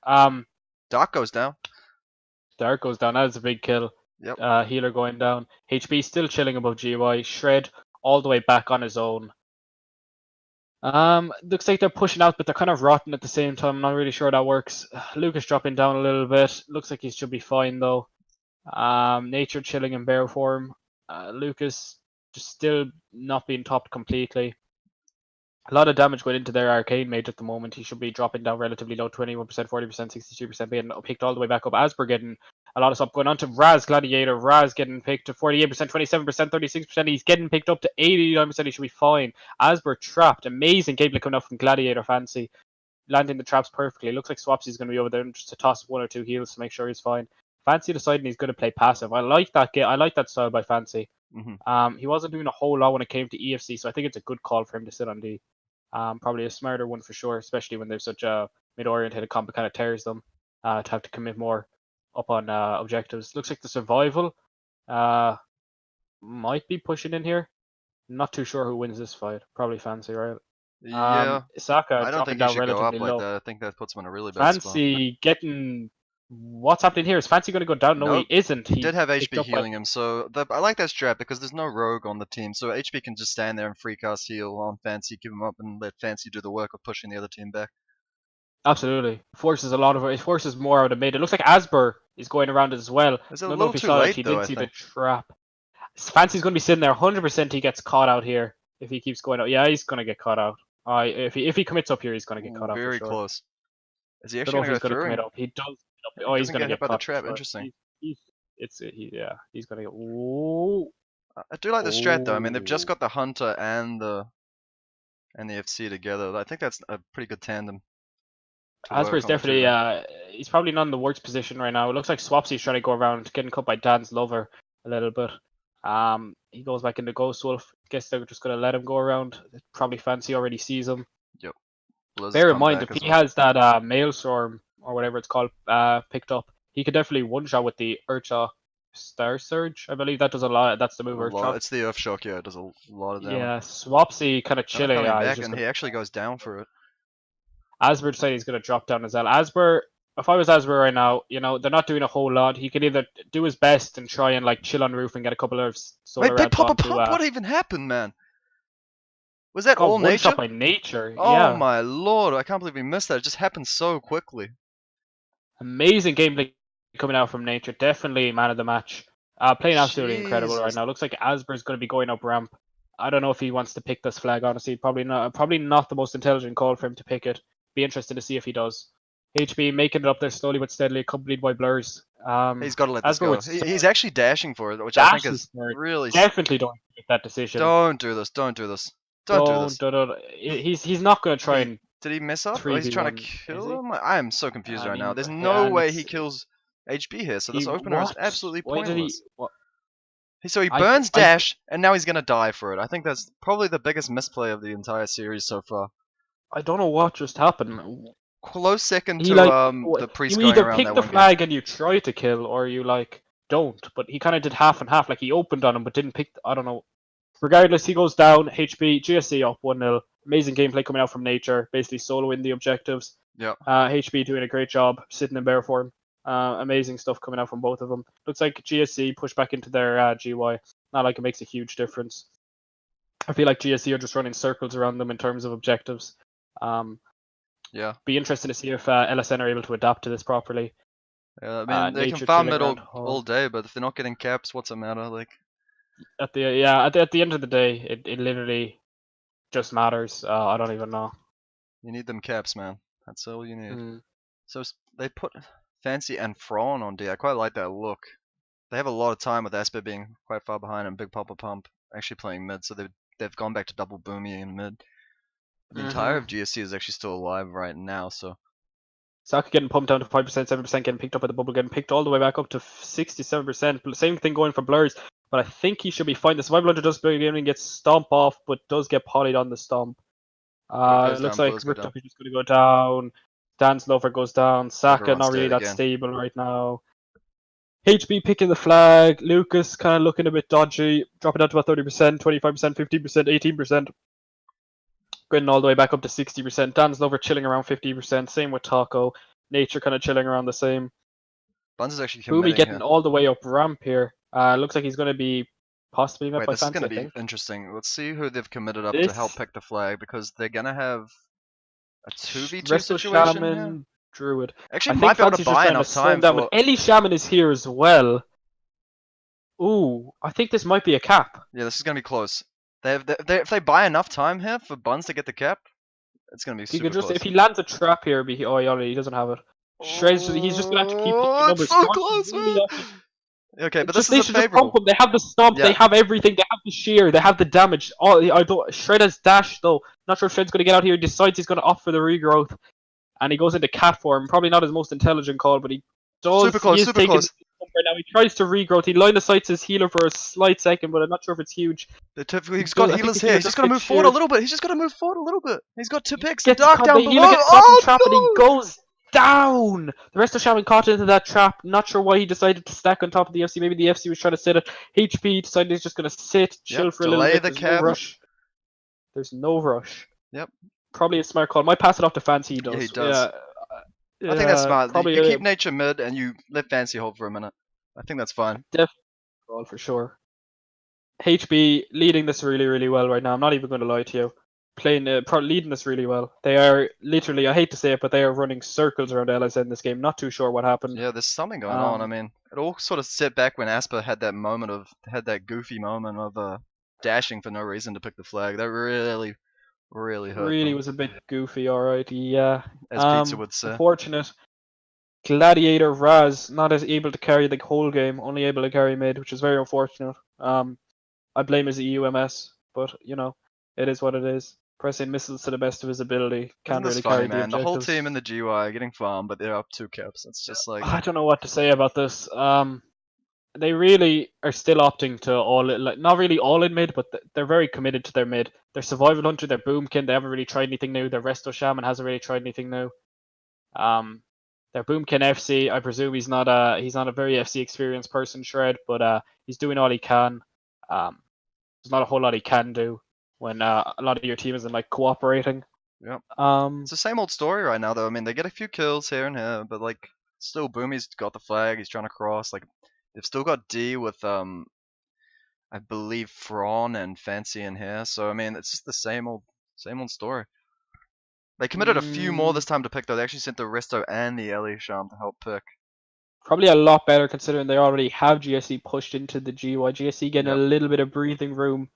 Speaker 2: Dark goes down.
Speaker 1: Dark goes down, that is a big kill.
Speaker 2: Yep.
Speaker 1: Healer going down. HB still chilling above GY. Shred all the way back on his own. Looks like they're pushing out, but they're kind of rotten at the same time. I'm not really sure that works. Lucas dropping down a little bit. Looks like he should be fine though. Nature chilling in bear form. Lucas just still not being topped completely. A lot of damage going into their arcane mage at the moment. He should be dropping down relatively low, 21%, 40%, 62%, being picked all the way back up. Asper getting a lot of stuff going on to Raz Gladiator. Raz getting picked to 48%, 27%, 36%. He's getting picked up to 89%. He should be fine. Asper trapped. Amazing gameplay coming up from Gladiator Fancy. Landing the traps perfectly. Looks like Swapsy's going to be over there just to toss 1 or 2 heals to make sure he's fine. Fancy deciding he's going to play passive. I like that game. I like that style by Fancy.
Speaker 2: Mm-hmm.
Speaker 1: He wasn't doing a whole lot when it came to EFC, so I think it's a good call for him to sit on D. Probably a smarter one for sure, especially when there's such a mid-oriented comp kind of tears them to have to commit more up on objectives. Looks like the survival might be pushing in here. Not too sure who wins this fight. Probably Fancy, right?
Speaker 2: Yeah.
Speaker 1: Isaka
Speaker 2: I don't think he should go up like that. I think that puts him in a really bad spot.
Speaker 1: Fancy getting... What's happening here? Is Fancy going to go down? No,
Speaker 2: nope.
Speaker 1: He isn't.
Speaker 2: He did have HB healing him, so I like that strat because there's no rogue on the team, so HB can just stand there and free cast heal on Fancy, keep him up, and let Fancy do the work of pushing the other team back.
Speaker 1: Absolutely. It forces more out of mid. It looks like Asper is going around as well.
Speaker 2: It's a little too late,
Speaker 1: he didn't see the trap. Fancy's going to be sitting there. 100% he gets caught out here if he keeps going out. Yeah, he's going to get caught out. If he commits up here, he's going to get caught out.
Speaker 2: Very
Speaker 1: for sure.
Speaker 2: close. Is he actually going to go through?
Speaker 1: He does.
Speaker 2: Oh,
Speaker 1: he's going to
Speaker 2: get by
Speaker 1: caught
Speaker 2: the trap. Interesting.
Speaker 1: He's going to get. Ooh.
Speaker 2: I do like the strat though. I mean, they've just got the Hunter and the FC together. I think that's a pretty good tandem.
Speaker 1: Asper's definitely. He's probably not in the worst position right now. It looks like Swapsy's trying to go around, getting cut by Dan's lover a little bit. He goes back into Ghost Wolf. Guess they're just going to let him go around. Probably Fancy already sees him.
Speaker 2: Yep.
Speaker 1: Bear in mind, if he has that Maelstrom or whatever it's called picked up, he could definitely one-shot with the Urcha Star Surge. I believe that does a lot. That's the move.
Speaker 2: It's the Earth Shock, yeah. It does a lot of damage.
Speaker 1: Yeah, Swapsy kind of chilling.
Speaker 2: And he actually goes down for it.
Speaker 1: Asper decided he's going to drop down as well. Asper, if I was Asper right now, they're not doing a whole lot. He could either do his best and try and chill on roof and get a couple of solar
Speaker 2: Wait, they pop a pop? What even happened, man? Was that all Nature?
Speaker 1: Shot by Nature.
Speaker 2: Oh
Speaker 1: yeah.
Speaker 2: My lord, I can't believe we missed that. It just happened so quickly.
Speaker 1: Amazing gameplay coming out from Nature. Definitely man of the match. Playing absolutely incredible right now. Looks like Asper's going to be going up ramp. I don't know if he wants to pick this flag, honestly. Probably not the most intelligent call for him to pick it. Be interested to see if he does. HB making it up there slowly but steadily, accompanied by blurs.
Speaker 2: He's got to let this go. He's actually dashing for it, which I think is really...
Speaker 1: Definitely don't make that decision.
Speaker 2: Don't do this. Don't do this. Don't do
Speaker 1: this. He's not going to try and...
Speaker 2: Did he mess up? Or he's trying to kill him? I am so confused right now. There's no way he kills HB here, so this opener is absolutely pointless. So he burns dash, and now he's going to die for it. I think that's probably the biggest misplay of the entire series so far.
Speaker 1: I don't know what just happened.
Speaker 2: Close second to the priest going around that one.
Speaker 1: You either pick the flag and you try to kill, or you don't. But he kind of did half and half. He opened on him, but didn't pick. I don't know. Regardless, he goes down. HB, GSC up 1-0. Amazing gameplay coming out from Nature. Basically soloing the objectives.
Speaker 2: Yep.
Speaker 1: HB doing a great job sitting in bear form. Amazing stuff coming out from both of them. Looks like GSC pushed back into their GY. Not like it makes a huge difference. I feel like GSC are just running circles around them in terms of objectives.
Speaker 2: Yeah.
Speaker 1: Be interesting to see if LSN are able to adapt to this properly.
Speaker 2: Yeah, I mean, they can
Speaker 1: Nature
Speaker 2: farm
Speaker 1: chilling
Speaker 2: mid
Speaker 1: around
Speaker 2: all day, but if they're not getting caps, what's it matter? Like,
Speaker 1: at the end of the day, it literally just matters. I don't even know.
Speaker 2: you need them caps, man. That's all you need.
Speaker 1: Mm.
Speaker 2: So they put Fancy and Thrawn on D. I quite like that look. They have a lot of time with Esper being quite far behind and Big Papa Pump actually playing mid, so they've gone back to double Boomy in mid. The entire of GSC is actually still alive right now, so.
Speaker 1: Saka getting pumped down to 5%, 7%, getting picked up at the bubble, getting picked all the way back up to 67%. Same thing going for Blurs, but I think he should be fine. The Survival Hunter does begin and gets stomp off, but does get polyed on the stomp. It looks like Riptop is just going to go down. Dance Lover goes down. Saka not really that stable right now. HB picking the flag. Lucas kind of looking a bit dodgy, dropping down to about 30%, 25%, 15%, 18%. Getting all the way back up to 60%. Dan's Lover chilling around 50%. Same with Taco. Nature kind of chilling around the same.
Speaker 2: Buns is actually committing.
Speaker 1: Boomy getting all the way up ramp here. Looks like he's going to be possibly met by
Speaker 2: this is
Speaker 1: Fancy,
Speaker 2: going to be interesting. Let's see who they've committed up to help pick the flag, because they're going to have a 2v2 situation
Speaker 1: Shaman,
Speaker 2: here.
Speaker 1: Druid.
Speaker 2: Actually, might be able to buy enough time for...
Speaker 1: But Ellie Shaman is here as well. Ooh, I think this might be a cap.
Speaker 2: Yeah, this is going to be close. If they buy enough time here for Buns to get the cap, it's going to be super close.
Speaker 1: If he lands a trap here, he doesn't have it. Shreds, he's just going to have to keep the numbers.
Speaker 2: So close, man! Okay, but this is a favorable.
Speaker 1: They have the stomp, they have everything, they have the shear, they have the damage. Shred has dash though. Not sure if Shred's going to get out here. He decides he's going to opt for the regrowth. And he goes into cat form. Probably not his most intelligent call, but he does.
Speaker 2: Super close, super close.
Speaker 1: Right now. He tries to regrowth. He line of sights his healer for a slight second, but I'm not sure if it's huge.
Speaker 2: He's got healers here. He's just got to move forward a little bit. He's just got to move forward a little bit. He's got 2 picks. The dark down below.
Speaker 1: Trap and he goes down. The rest of Shaman caught into that trap. Not sure why he decided to stack on top of the FC. Maybe the FC was trying to sit it. HP decided he's just going to sit, chill for a little bit. There's no rush. There's no rush.
Speaker 2: Yep.
Speaker 1: Probably a smart call. Might pass it off to Fancy. He does.
Speaker 2: Yeah, he does. I think that's smart. You keep Nature mid and you let Fancy hold for a minute. I think that's fine.
Speaker 1: Definitely call for sure. HB leading this really, really well right now. I'm not even going to lie to you. Leading this really well. They are literally, I hate to say it, but they are running circles around LSN this game. Not too sure what happened.
Speaker 2: Yeah, there's something going on. I mean, it all sort of set back when Asper had that goofy moment of dashing for no reason to pick the flag. That really hurt.
Speaker 1: Really was a bit goofy, alright. Yeah.
Speaker 2: As Pizza would say.
Speaker 1: Unfortunate. Gladiator Raz not as able to carry the whole game, only able to carry mid, which is very unfortunate. I blame his EUMS, but you know, it is what it is. Pressing missiles to the best of his ability. Can't really carry the objectives.
Speaker 2: The whole team in the GY are getting farmed, but they're up 2 caps. It's just like...
Speaker 1: I don't know what to say about this. They really are still opting to not really all in mid, but they're very committed to their mid. Their Survival Hunter, their Boomkin, they haven't really tried anything new. Their Resto Shaman hasn't really tried anything new. Their Boomkin FC, I presume he's not a very FC experienced person, Shred, but he's doing all he can. There's not a whole lot he can do when a lot of your team isn't like cooperating.
Speaker 2: Yep. It's the same old story right now, though. I mean, they get a few kills here and here, but like, still, Boomy's got the flag. He's trying to cross. Like, they've still got D with I believe Thrawn and Fancy in here. So I mean, it's just the same old story. They committed a few more this time to pick, though. They actually sent the Resto and the Ellie Sham to help pick.
Speaker 1: Probably a lot better considering they already have GSC pushed into the GY. GSC getting a little bit of breathing room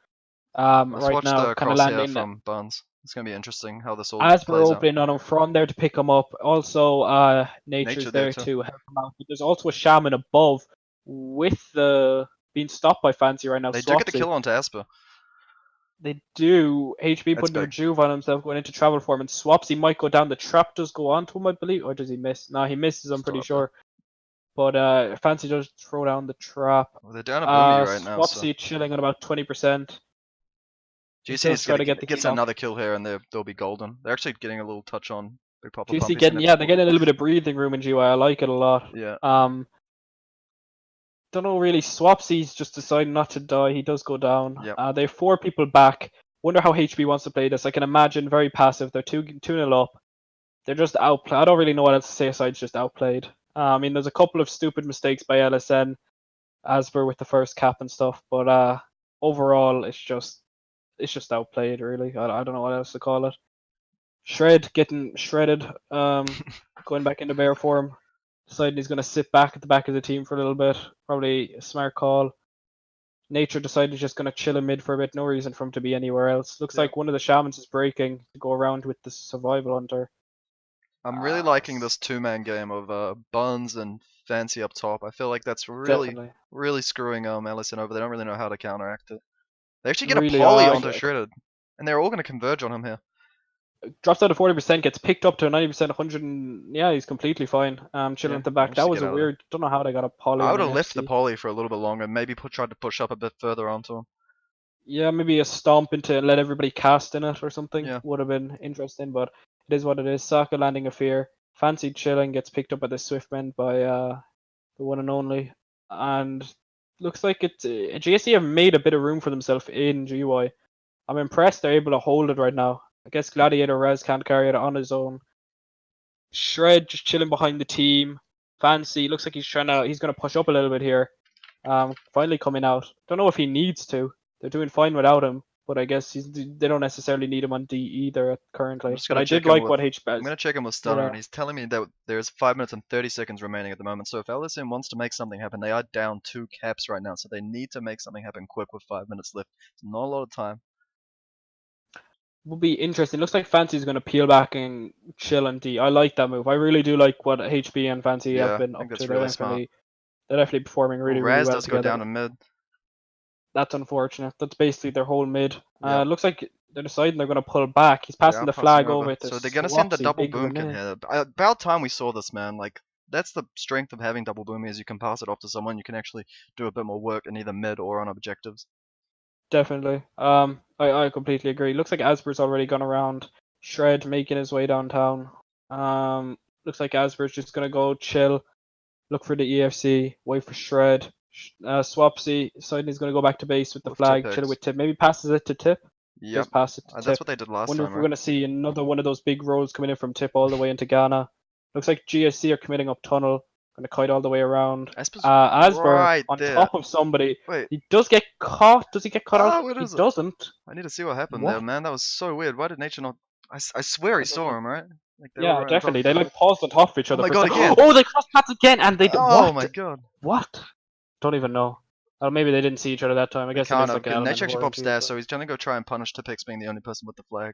Speaker 2: Let's
Speaker 1: right
Speaker 2: watch
Speaker 1: now.
Speaker 2: The
Speaker 1: kind of landing
Speaker 2: from Buns. It's going to be interesting how this all
Speaker 1: as
Speaker 2: plays
Speaker 1: we're opening on him from there to pick him up. Also, Nature's there to help him out. But there's also a Shaman above with being stopped by Fancy right now.
Speaker 2: They do get the kill onto Asper.
Speaker 1: They do. HB putting their Juve on himself, going into travel form, and Swapsy might go down. The trap does go on to him, I believe. Or does he miss? No, he misses, I'm pretty sure. But Fancy does throw down the trap.
Speaker 2: Well, they're down a Boomy right now.
Speaker 1: Swapsy chilling at about 20%.
Speaker 2: GC gets another kill here, and they'll be golden. They're actually getting a little touch on Big Papa Pump.
Speaker 1: GC getting they're getting a little bit of breathing room in GY. I like it a lot.
Speaker 2: Yeah.
Speaker 1: Don't know really. Swapsy's just deciding not to die. He does go down.
Speaker 2: Yep.
Speaker 1: They have 4 people back. Wonder how HB wants to play this. I can imagine very passive. They're 2-0 up. they're just outplayed. I don't really know what else to say aside just outplayed. I mean, there's a couple of stupid mistakes by LSN, Asper with the first cap and stuff, but overall it's just outplayed really. I don't know what else to call it. Shred getting shredded, going back into bear form, deciding he's going to sit back at the back of the team for a little bit. Probably a smart call. Nature decided he's just going to chill in mid for a bit. No reason for him to be anywhere else. Looks like one of the shamans is breaking to go around with the survival hunter.
Speaker 2: I'm really liking this two-man game of Buns and Fancy up top. I feel like that's really screwing LSN over. They don't really know how to counteract it. They actually get a poly onto Shredded, and they're all going to converge on him here.
Speaker 1: Drops out of 40%, gets picked up to a 90%, 100, and yeah, he's completely fine. Chilling at the back. That was a weird. Don't know how they got a poly.
Speaker 2: I would have left the poly for a little bit longer. Maybe tried to push up a bit further onto him.
Speaker 1: Yeah, maybe a stomp into and let everybody cast in it or something.
Speaker 2: Yeah.
Speaker 1: Would have been interesting, but it is what it is. Saka landing a fear. Fancy chilling gets picked up by the Swiftman by the one and only, and looks like it. GSC have made a bit of room for themselves in GY. I'm impressed they're able to hold it right now. I guess Gladiator Rez can't carry it on his own. Shred just chilling behind the team. Fancy looks like he's gonna push up a little bit here. Finally coming out. Don't know if he needs to. They're doing fine without him, but I guess they don't necessarily need him on D either currently. But I did like what HBAS.
Speaker 2: I'm gonna check him with Stunner, and he's telling me that there's 5 minutes and 30 seconds remaining at the moment. So if LSM wants to make something happen, they are down 2 caps right now, so they need to make something happen quick with 5 minutes left. It's not a lot of time.
Speaker 1: Will be interesting. Looks like Fancy's going to peel back and chill on D. I like that move. I really do like what HB and Fancy have been up to.
Speaker 2: Really smart.
Speaker 1: They're definitely performing really well
Speaker 2: does
Speaker 1: together.
Speaker 2: Go down to mid.
Speaker 1: That's unfortunate. That's basically their whole mid. Looks like they're deciding they're going to pull back. He's passing the flag over.
Speaker 2: So they're going to send the double boom in here. About time we saw this, man. Like, that's the strength of having double boom is you can pass it off to someone. You can actually do a bit more work in either mid or on objectives.
Speaker 1: Definitely. I completely agree. Looks like Asper's already gone around. Shred making his way downtown. Looks like Asper's just gonna go chill, look for the EFC, wait for Shred. Swapsy deciding he's gonna go back to base with the flag, chill with Tip. Maybe passes it to Tip.
Speaker 2: Yeah,
Speaker 1: pass it to Tip.
Speaker 2: That's what they did last time.
Speaker 1: Wonder if we're gonna see another one of those big rolls coming in from Tip all the way into Ghana. Looks like GSC are committing up tunnel. Gonna kite all the way around. Asper on top of somebody.
Speaker 2: Wait.
Speaker 1: He does get caught. Does he get caught out? He doesn't.
Speaker 2: I need to see what happened there, man. That was so weird. Why did Nature not? I swear he saw him, right?
Speaker 1: Like yeah, definitely. They like paused on top of each other.
Speaker 2: Oh my god, again!
Speaker 1: Oh, they cross paths again, and they.
Speaker 2: Oh my god!
Speaker 1: What? Don't even know. Or maybe they didn't see each other that time. I guess
Speaker 2: Nature actually pops there, so he's gonna go try and punish Tipex being the only person with the flag.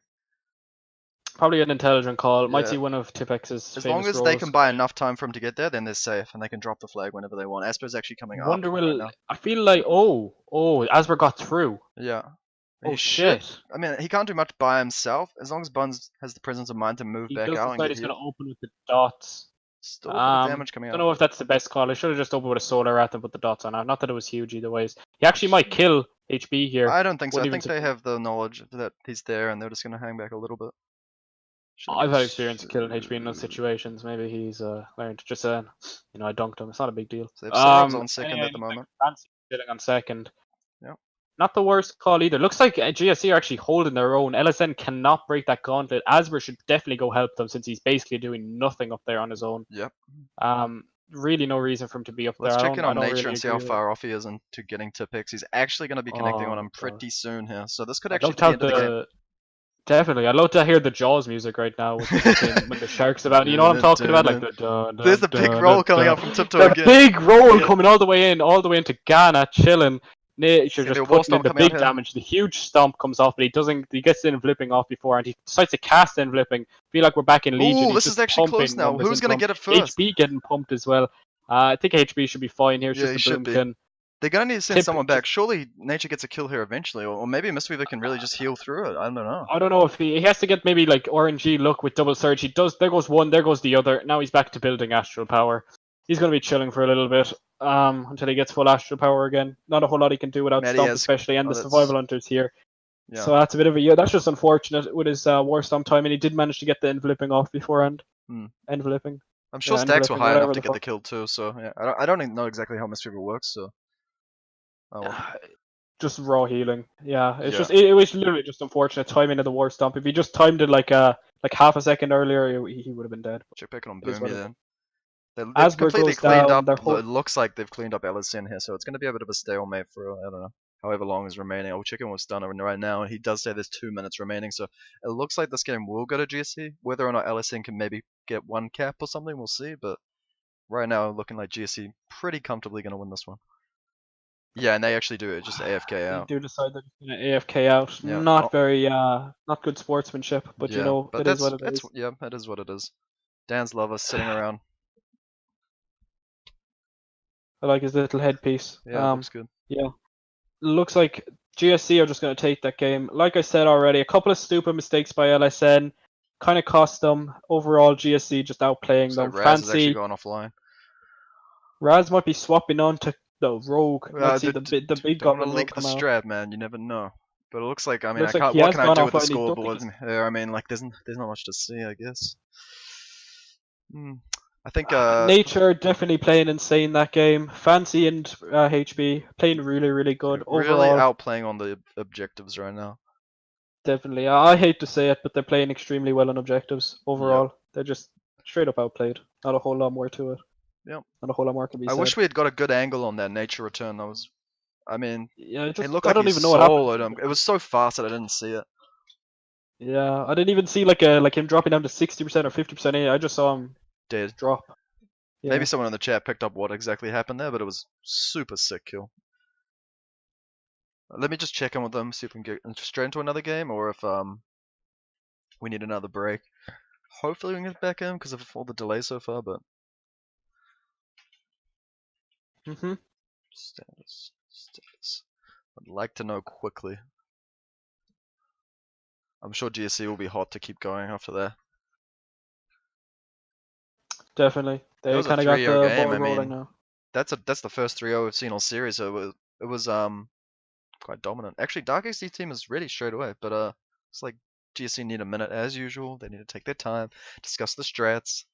Speaker 1: Probably an intelligent call. Might see one of Tipex's.
Speaker 2: As long as they can buy enough time for him to get there, then they're safe and they can drop the flag whenever they want. Asper's actually coming up.
Speaker 1: I feel like Asper got through.
Speaker 2: Yeah.
Speaker 1: Oh shit!
Speaker 2: I mean, he can't do much by himself as long as Buns has the presence of mind to move back out and get
Speaker 1: he's gonna open with the dots.
Speaker 2: Still damage coming out.
Speaker 1: I don't know if that's the best call. I should have just opened with a solar rat and put the dots on. Not that it was huge either ways. He actually might kill HB here.
Speaker 2: I don't think so. I think they have the knowledge that he's there and they're just gonna hang back a little bit.
Speaker 1: I've had experience of killing HB in those situations. Maybe he's learned. Just I dunked him. It's not a big deal.
Speaker 2: So on second at the moment.
Speaker 1: Fancy sitting on second.
Speaker 2: Yeah.
Speaker 1: Not the worst call either. Looks like GSC are actually holding their own. LSN cannot break that gauntlet. Asper should definitely go help them since he's basically doing nothing up there on his own.
Speaker 2: Yep.
Speaker 1: Really no reason for him to be up there.
Speaker 2: Let's check in on Nature and see how far off he is into getting Tipex. He's actually going to be connecting on him pretty soon here. So this could actually be the end of the game.
Speaker 1: Definitely, I'd love to hear the Jaws music right now with when the shark's about. You know what I'm talking about? Like
Speaker 2: there's a big roll coming out from Tiptoe again.
Speaker 1: Big roll coming all the way into Ghana, chilling. Nature just putting in the big damage. The huge stomp comes off, but he gets in flipping off before, and he decides to cast in flipping. Feel like we're back in Legion.
Speaker 2: Oh, this is actually close now. Who's gonna get it first?
Speaker 1: HB getting pumped as well. I think HB should be fine here.
Speaker 2: Yeah, he should be. They're gonna need to send someone back. Surely Nature gets a kill here eventually, or maybe Mistweaver can really just heal through it. I don't know.
Speaker 1: I don't know if he has to get maybe like RNG luck with double surge. He does. There goes one. There goes the other. Now he's back to building astral power. He's gonna be chilling for a little bit until he gets full astral power again. Not a whole lot he can do without stomp, especially, and the survival hunters here. Yeah. So that's a bit of that's just unfortunate with his war stomp time, and he did manage to get the end flipping off beforehand. End flipping.
Speaker 2: I'm sure stacks were high enough to get the kill too. So yeah, I don't even know exactly how Mistweaver works. So. Oh, well.
Speaker 1: Just raw healing. Yeah, it's just it was literally just unfortunate timing of the war stomp. If he just timed it like like half a second earlier, he would have been dead.
Speaker 2: Check back on
Speaker 1: It is what
Speaker 2: Boomy
Speaker 1: it is.
Speaker 2: then. They've
Speaker 1: Asper
Speaker 2: completely
Speaker 1: goes
Speaker 2: cleaned
Speaker 1: down.
Speaker 2: up.
Speaker 1: Their whole
Speaker 2: It looks like they've cleaned up LSN here, so it's going to be a bit of a stalemate for I don't know however long is remaining. I'll check in with Stunner right now, and he does say there's 2 minutes remaining, so it looks like this game will go to GSC. Whether or not LSN can maybe get one cap or something, we'll see. But right now, looking like GSC pretty comfortably going to win this one. Yeah, and they actually do it, just AFK
Speaker 1: They
Speaker 2: out.
Speaker 1: do decide they're just gonna AFK out.
Speaker 2: Yeah.
Speaker 1: Not very not good sportsmanship, but
Speaker 2: yeah,
Speaker 1: you know,
Speaker 2: but
Speaker 1: it is what it
Speaker 2: that's
Speaker 1: is.
Speaker 2: yeah, that is what it is. Dan's lover sitting around.
Speaker 1: I like his little headpiece.
Speaker 2: Yeah, looks good.
Speaker 1: Yeah. Looks like GSC are just going to take that game. Like I said already, a couple of stupid mistakes by LSN kind of cost them. Overall, GSC just outplaying
Speaker 2: So
Speaker 1: them.
Speaker 2: Raz is actually
Speaker 1: Fancy
Speaker 2: going offline.
Speaker 1: Raz might be swapping on to the Rogue.
Speaker 2: Well,
Speaker 1: Might see the big
Speaker 2: don't want
Speaker 1: goblin
Speaker 2: to
Speaker 1: Rogue
Speaker 2: leak the
Speaker 1: come out.
Speaker 2: strat, man. You never know. But it looks like I mean
Speaker 1: Looks
Speaker 2: I
Speaker 1: like
Speaker 2: can't.
Speaker 1: he
Speaker 2: What
Speaker 1: has
Speaker 2: can I
Speaker 1: gone
Speaker 2: do with the
Speaker 1: offline. Don't think
Speaker 2: scoreboard? I mean, like there's not much to see, I guess. I think
Speaker 1: Nature definitely playing insane that game. Fancy and HB playing really good
Speaker 2: really
Speaker 1: overall.
Speaker 2: outplaying on the objectives right now.
Speaker 1: Definitely. I hate to say it, but they're playing extremely well on objectives overall. They're just straight up outplayed. Not a whole lot more to it.
Speaker 2: Yep.
Speaker 1: Not a whole lot more can be
Speaker 2: I
Speaker 1: said.
Speaker 2: wish we had got a good angle on that nature return. I mean,
Speaker 1: Yeah,
Speaker 2: it looked
Speaker 1: I
Speaker 2: like
Speaker 1: don't
Speaker 2: he
Speaker 1: even know what happened.
Speaker 2: soloed him. It was so fast that I didn't see it.
Speaker 1: Yeah, I didn't even see like him dropping down to 60% or 50%. I just saw him
Speaker 2: Dead.
Speaker 1: drop. Yeah.
Speaker 2: Maybe someone in the chat picked up what exactly happened there, but it was super sick kill. Let me just check in with them, see if we can get straight into another game, or if we need another break. Hopefully we can get back in because of all the delays so far, but status. I'd like to know quickly. I'm sure GSC will be hot to keep going after that.
Speaker 1: Definitely. They kind of got the ball rolling now.
Speaker 2: That's the first 3-0 we've seen all series, so it was quite dominant. Actually, Dark XD team is ready straight away, but it's like GSC need a minute as usual. They need to take their time, discuss the strats.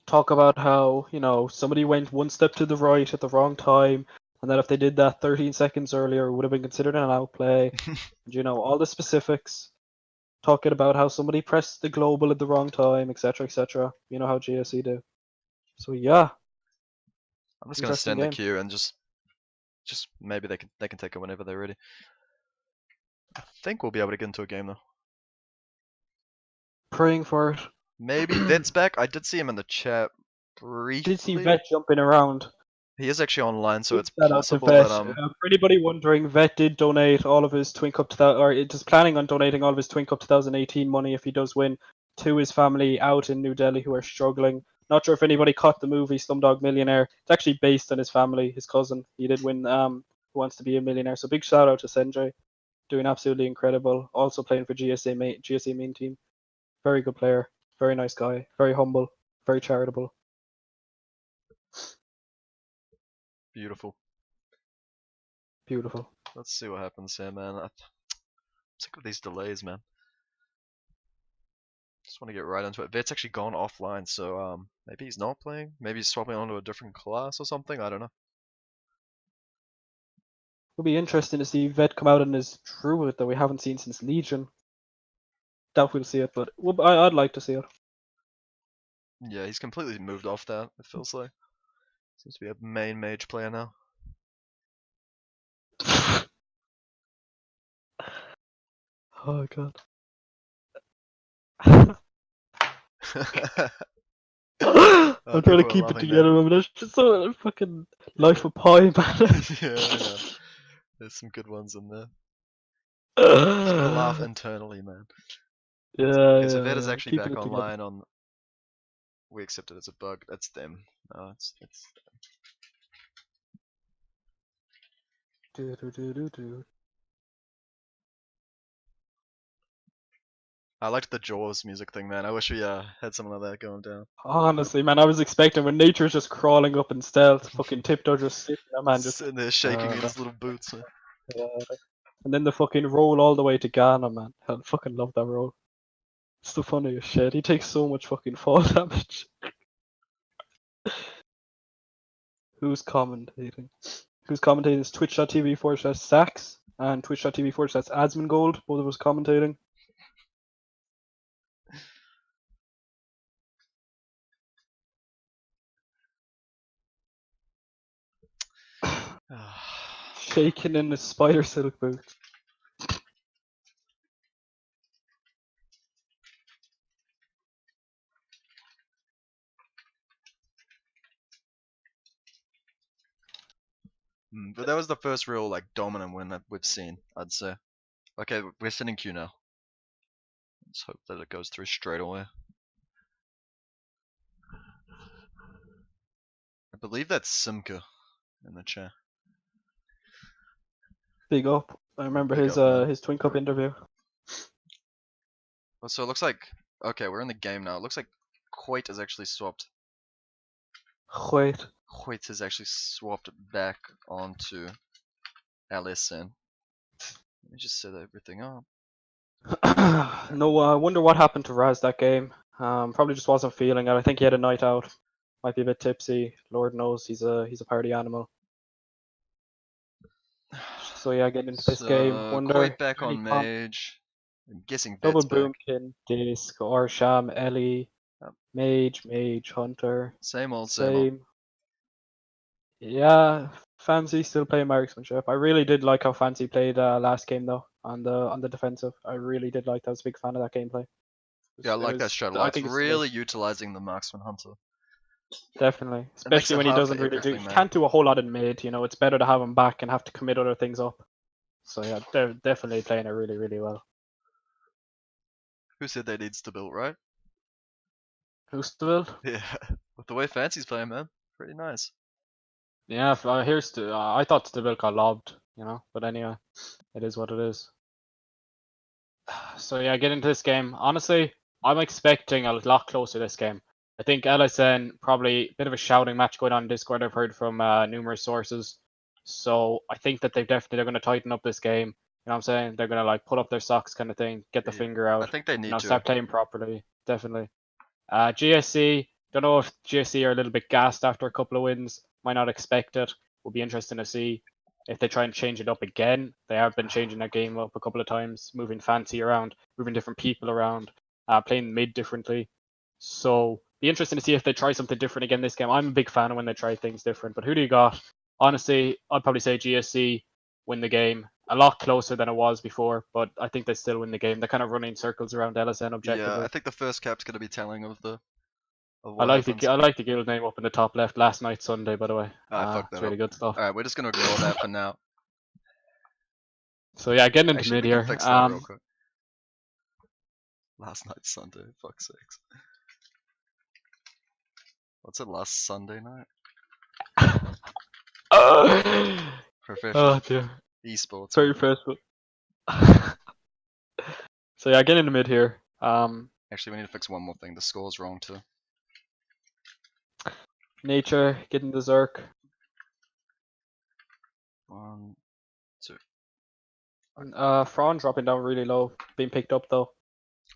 Speaker 1: Talk about how, you know, somebody went one step to the right at the wrong time, and that if they did that 13 seconds earlier, it would have been considered an outplay. And, you know, all the specifics. Talking about how somebody pressed the global at the wrong time, etc., etc. You know how GSC do. So yeah.
Speaker 2: I'm just gonna stand the queue and just maybe they can take it whenever they're ready. I think we'll be able to get into a game though.
Speaker 1: Praying for it.
Speaker 2: Maybe Vet's back. I did see him in the chat briefly.
Speaker 1: Did see Vet jumping around.
Speaker 2: He is actually online, so it's
Speaker 1: Shout
Speaker 2: possible
Speaker 1: out to
Speaker 2: that
Speaker 1: Vet. For anybody wondering, Vet did donate all of his Twin Cup or is planning on donating all of his Twin Cup 2018 money if he does win to his family out in New Delhi who are struggling. Not sure if anybody caught the movie Slumdog Millionaire. It's actually based on his family, his cousin. He did win Who Wants to Be a Millionaire. So big shout out to Sanjay, doing absolutely incredible. Also playing for GSA main team. Very good player, very nice guy, very humble, very charitable.
Speaker 2: Beautiful.
Speaker 1: Beautiful.
Speaker 2: Let's see what happens here, man. I'm sick of these delays, man. Just want to get right into it. Vet's actually gone offline, so maybe he's not playing. Maybe he's swapping onto a different class or something. I don't know.
Speaker 1: It'll be interesting to see Vet come out in his Druid that we haven't seen since Legion. Doubt we'll see it, but I'd like to see it.
Speaker 2: Yeah, he's completely moved off that, it feels like. Seems to be a main mage player now.
Speaker 1: Oh god. I'm trying to keep it together, man. It's just so fucking life of Pi, man.
Speaker 2: Yeah. There's some good ones in there. Just gonna laugh internally, man.
Speaker 1: Yeah.
Speaker 2: So Vet is actually
Speaker 1: Keeping
Speaker 2: back online on. We accept it as a bug. That's them. No, it's
Speaker 1: them.
Speaker 2: I liked the Jaws music thing, man. I wish we had something like that going down.
Speaker 1: Honestly, man, I was expecting when nature's just crawling up in stealth, fucking Tiptoe just sitting there, man, just
Speaker 2: sitting there shaking in his little boots.
Speaker 1: And then the fucking roll all the way to Ghana, man. I fucking love that roll. It's the funniest shit. He takes so much fucking fall damage. Who's commentating? Who's commentating is twitch.tv/Sax and twitch.tv/Asmongold. Both of us commentating. Shaking in the spider silk boots.
Speaker 2: But that was the first real like dominant win that we've seen, I'd say. Okay, we're sending Q now. Let's hope that it goes through straight away. I believe that's Simka in the chat.
Speaker 1: Big up. I remember
Speaker 2: Big
Speaker 1: his
Speaker 2: up,
Speaker 1: his Twin Cup interview.
Speaker 2: Well, so it looks like okay, we're in the game now. It looks like Hoyt has actually swapped.
Speaker 1: Wait.
Speaker 2: Hoyt has actually swapped back onto LSN. Let me just set everything up.
Speaker 1: No, I wonder what happened to Raz that game. Probably just wasn't feeling it. I think he had a night out. Might be a bit tipsy. Lord knows he's a party animal. So yeah, getting into this game. Wonder.
Speaker 2: Hoyt back
Speaker 1: any
Speaker 2: on
Speaker 1: comp-
Speaker 2: mage. I'm guessing
Speaker 1: Double
Speaker 2: Vet's back.
Speaker 1: Boomkin, Disc, Orsham, Ellie,
Speaker 2: Yep.
Speaker 1: Mage, Hunter.
Speaker 2: Same old.
Speaker 1: Yeah, Fancy still playing marksmanship. I really did like how Fancy played last game though on the defensive. I really did like that. I was a big fan of that gameplay.
Speaker 2: Yeah, I like that strat a lot. It's
Speaker 1: it's
Speaker 2: really utilizing the marksman hunter.
Speaker 1: definitely,
Speaker 2: makes
Speaker 1: especially
Speaker 2: it
Speaker 1: when he
Speaker 2: hard
Speaker 1: doesn't
Speaker 2: for
Speaker 1: really do. He
Speaker 2: everything, man.
Speaker 1: can't do a whole lot in mid. You know, it's better to have him back and have to commit other things up. So yeah, they're definitely playing it really, really well.
Speaker 2: Who said they need to build, right?
Speaker 1: Who's the build?
Speaker 2: Yeah, with the way Fancy's playing, man, pretty nice.
Speaker 1: Yeah, here's the. I thought the build got lobbed, you know, but anyway, it is what it is. So yeah, get into this game. Honestly, I'm expecting a lot closer this game. I think LSN probably a bit of a shouting match going on in Discord. I've heard from numerous sources. So I think that they're going to tighten up this game. You know what I'm saying? They're going to like pull up their socks kind of thing, get the finger out.
Speaker 2: I think they need to
Speaker 1: start playing properly. Definitely. GSC, don't know if GSC are a little bit gassed after a couple of wins. Might not expect it. Will be interesting to see if they try and change it up again. They have been changing their game up a couple of times, moving Fancy around, moving different people around, playing mid differently. So be interesting to see if they try something different again this game. I'm a big fan of when they try things different. But who do you got? Honestly, I'd probably say GSC win the game. A lot closer than it was before, but I think they still win the game. They're kind of running circles around LSN objectively.
Speaker 2: Yeah, I think the first cap's going to be telling of the.
Speaker 1: I like the guild name up in the top left. Last night Sunday, by the way.
Speaker 2: Fuck that
Speaker 1: it's really good stuff.
Speaker 2: Alright, we're just gonna ignore that for now.
Speaker 1: So yeah, getting into
Speaker 2: Actually,
Speaker 1: mid
Speaker 2: we
Speaker 1: here.
Speaker 2: can fix that real quick. Last night Sunday, fuck's sakes. What's it? Last Sunday night? Professional.
Speaker 1: Oh dear.
Speaker 2: Esports.
Speaker 1: Very professional. So yeah, getting into mid here.
Speaker 2: Actually, we need to fix one more thing. The score's wrong too.
Speaker 1: Nature getting the Zerk.
Speaker 2: 1, 2.
Speaker 1: Fraun dropping down really low, being picked up though.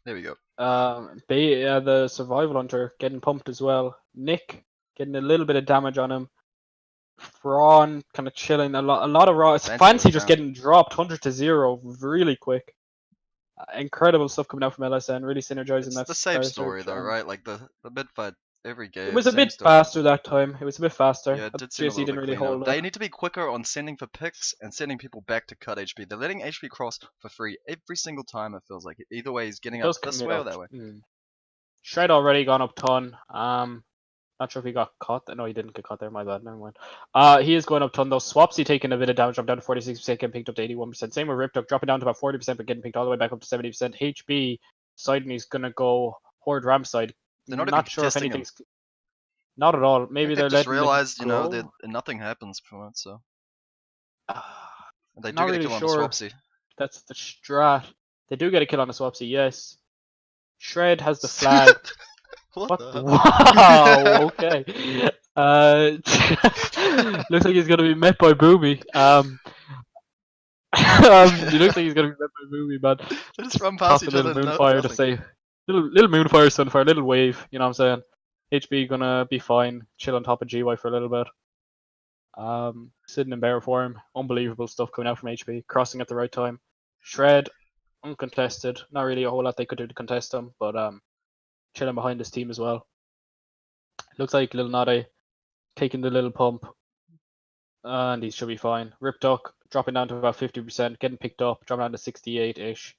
Speaker 2: There we go.
Speaker 1: The survival hunter getting pumped as well. Nick getting a little bit of damage on him. Fraun kind of chilling a lot of raw. Fancy just getting dropped 100-0 really quick. Incredible stuff coming out from LSN, really synergizing.
Speaker 2: It's
Speaker 1: that
Speaker 2: the same
Speaker 1: Star
Speaker 2: story
Speaker 1: Search,
Speaker 2: though, right? Like the mid fight every game.
Speaker 1: It was a bit faster that time. It was a bit faster.
Speaker 2: Yeah, it did seem a little bit cleaner. They need to be quicker on sending for picks and sending people back to cut HP. They're letting HP cross for free every single time, it feels like. Either way, he's getting up this way or that way.
Speaker 1: Shred already gone up ton. Not sure if he got caught. No, he didn't get caught there. My bad. Never mind. He is going up ton though. Swapsy taking a bit of damage. Dropped down to 46%, getting picked up to 81%. Same with Ripduck, dropping down to about 40%, but getting picked all the way back up to 70%. HB side, and he's gonna go Horde Ramp side.
Speaker 2: They're not
Speaker 1: sure if anything's. Not at all. Maybe they're
Speaker 2: just realized, you know, that nothing happens from it. So they do get a kill on the Swapsy.
Speaker 1: That's the strat. They do get a kill on the Swapsy. Yes. Shred has the flag.
Speaker 2: What the hell?
Speaker 1: Wow, okay. Looks like he's gonna be met by Boomy. He looks like he's gonna be met by Boomy, man.
Speaker 2: They just run past each other.
Speaker 1: Little moonfire to say, little moonfire, sunfire, little wave. You know what I'm saying? HB gonna be fine. Chill on top of GY for a little bit. Sitting in bear form. Unbelievable stuff coming out from HB. Crossing at the right time. Shred, uncontested. Not really a whole lot they could do to contest him, but chilling behind his team as well. Looks like Lil Noddy taking the little pump. And he should be fine. Rip Duck dropping down to about 50%, getting picked up, dropping down to 68-ish.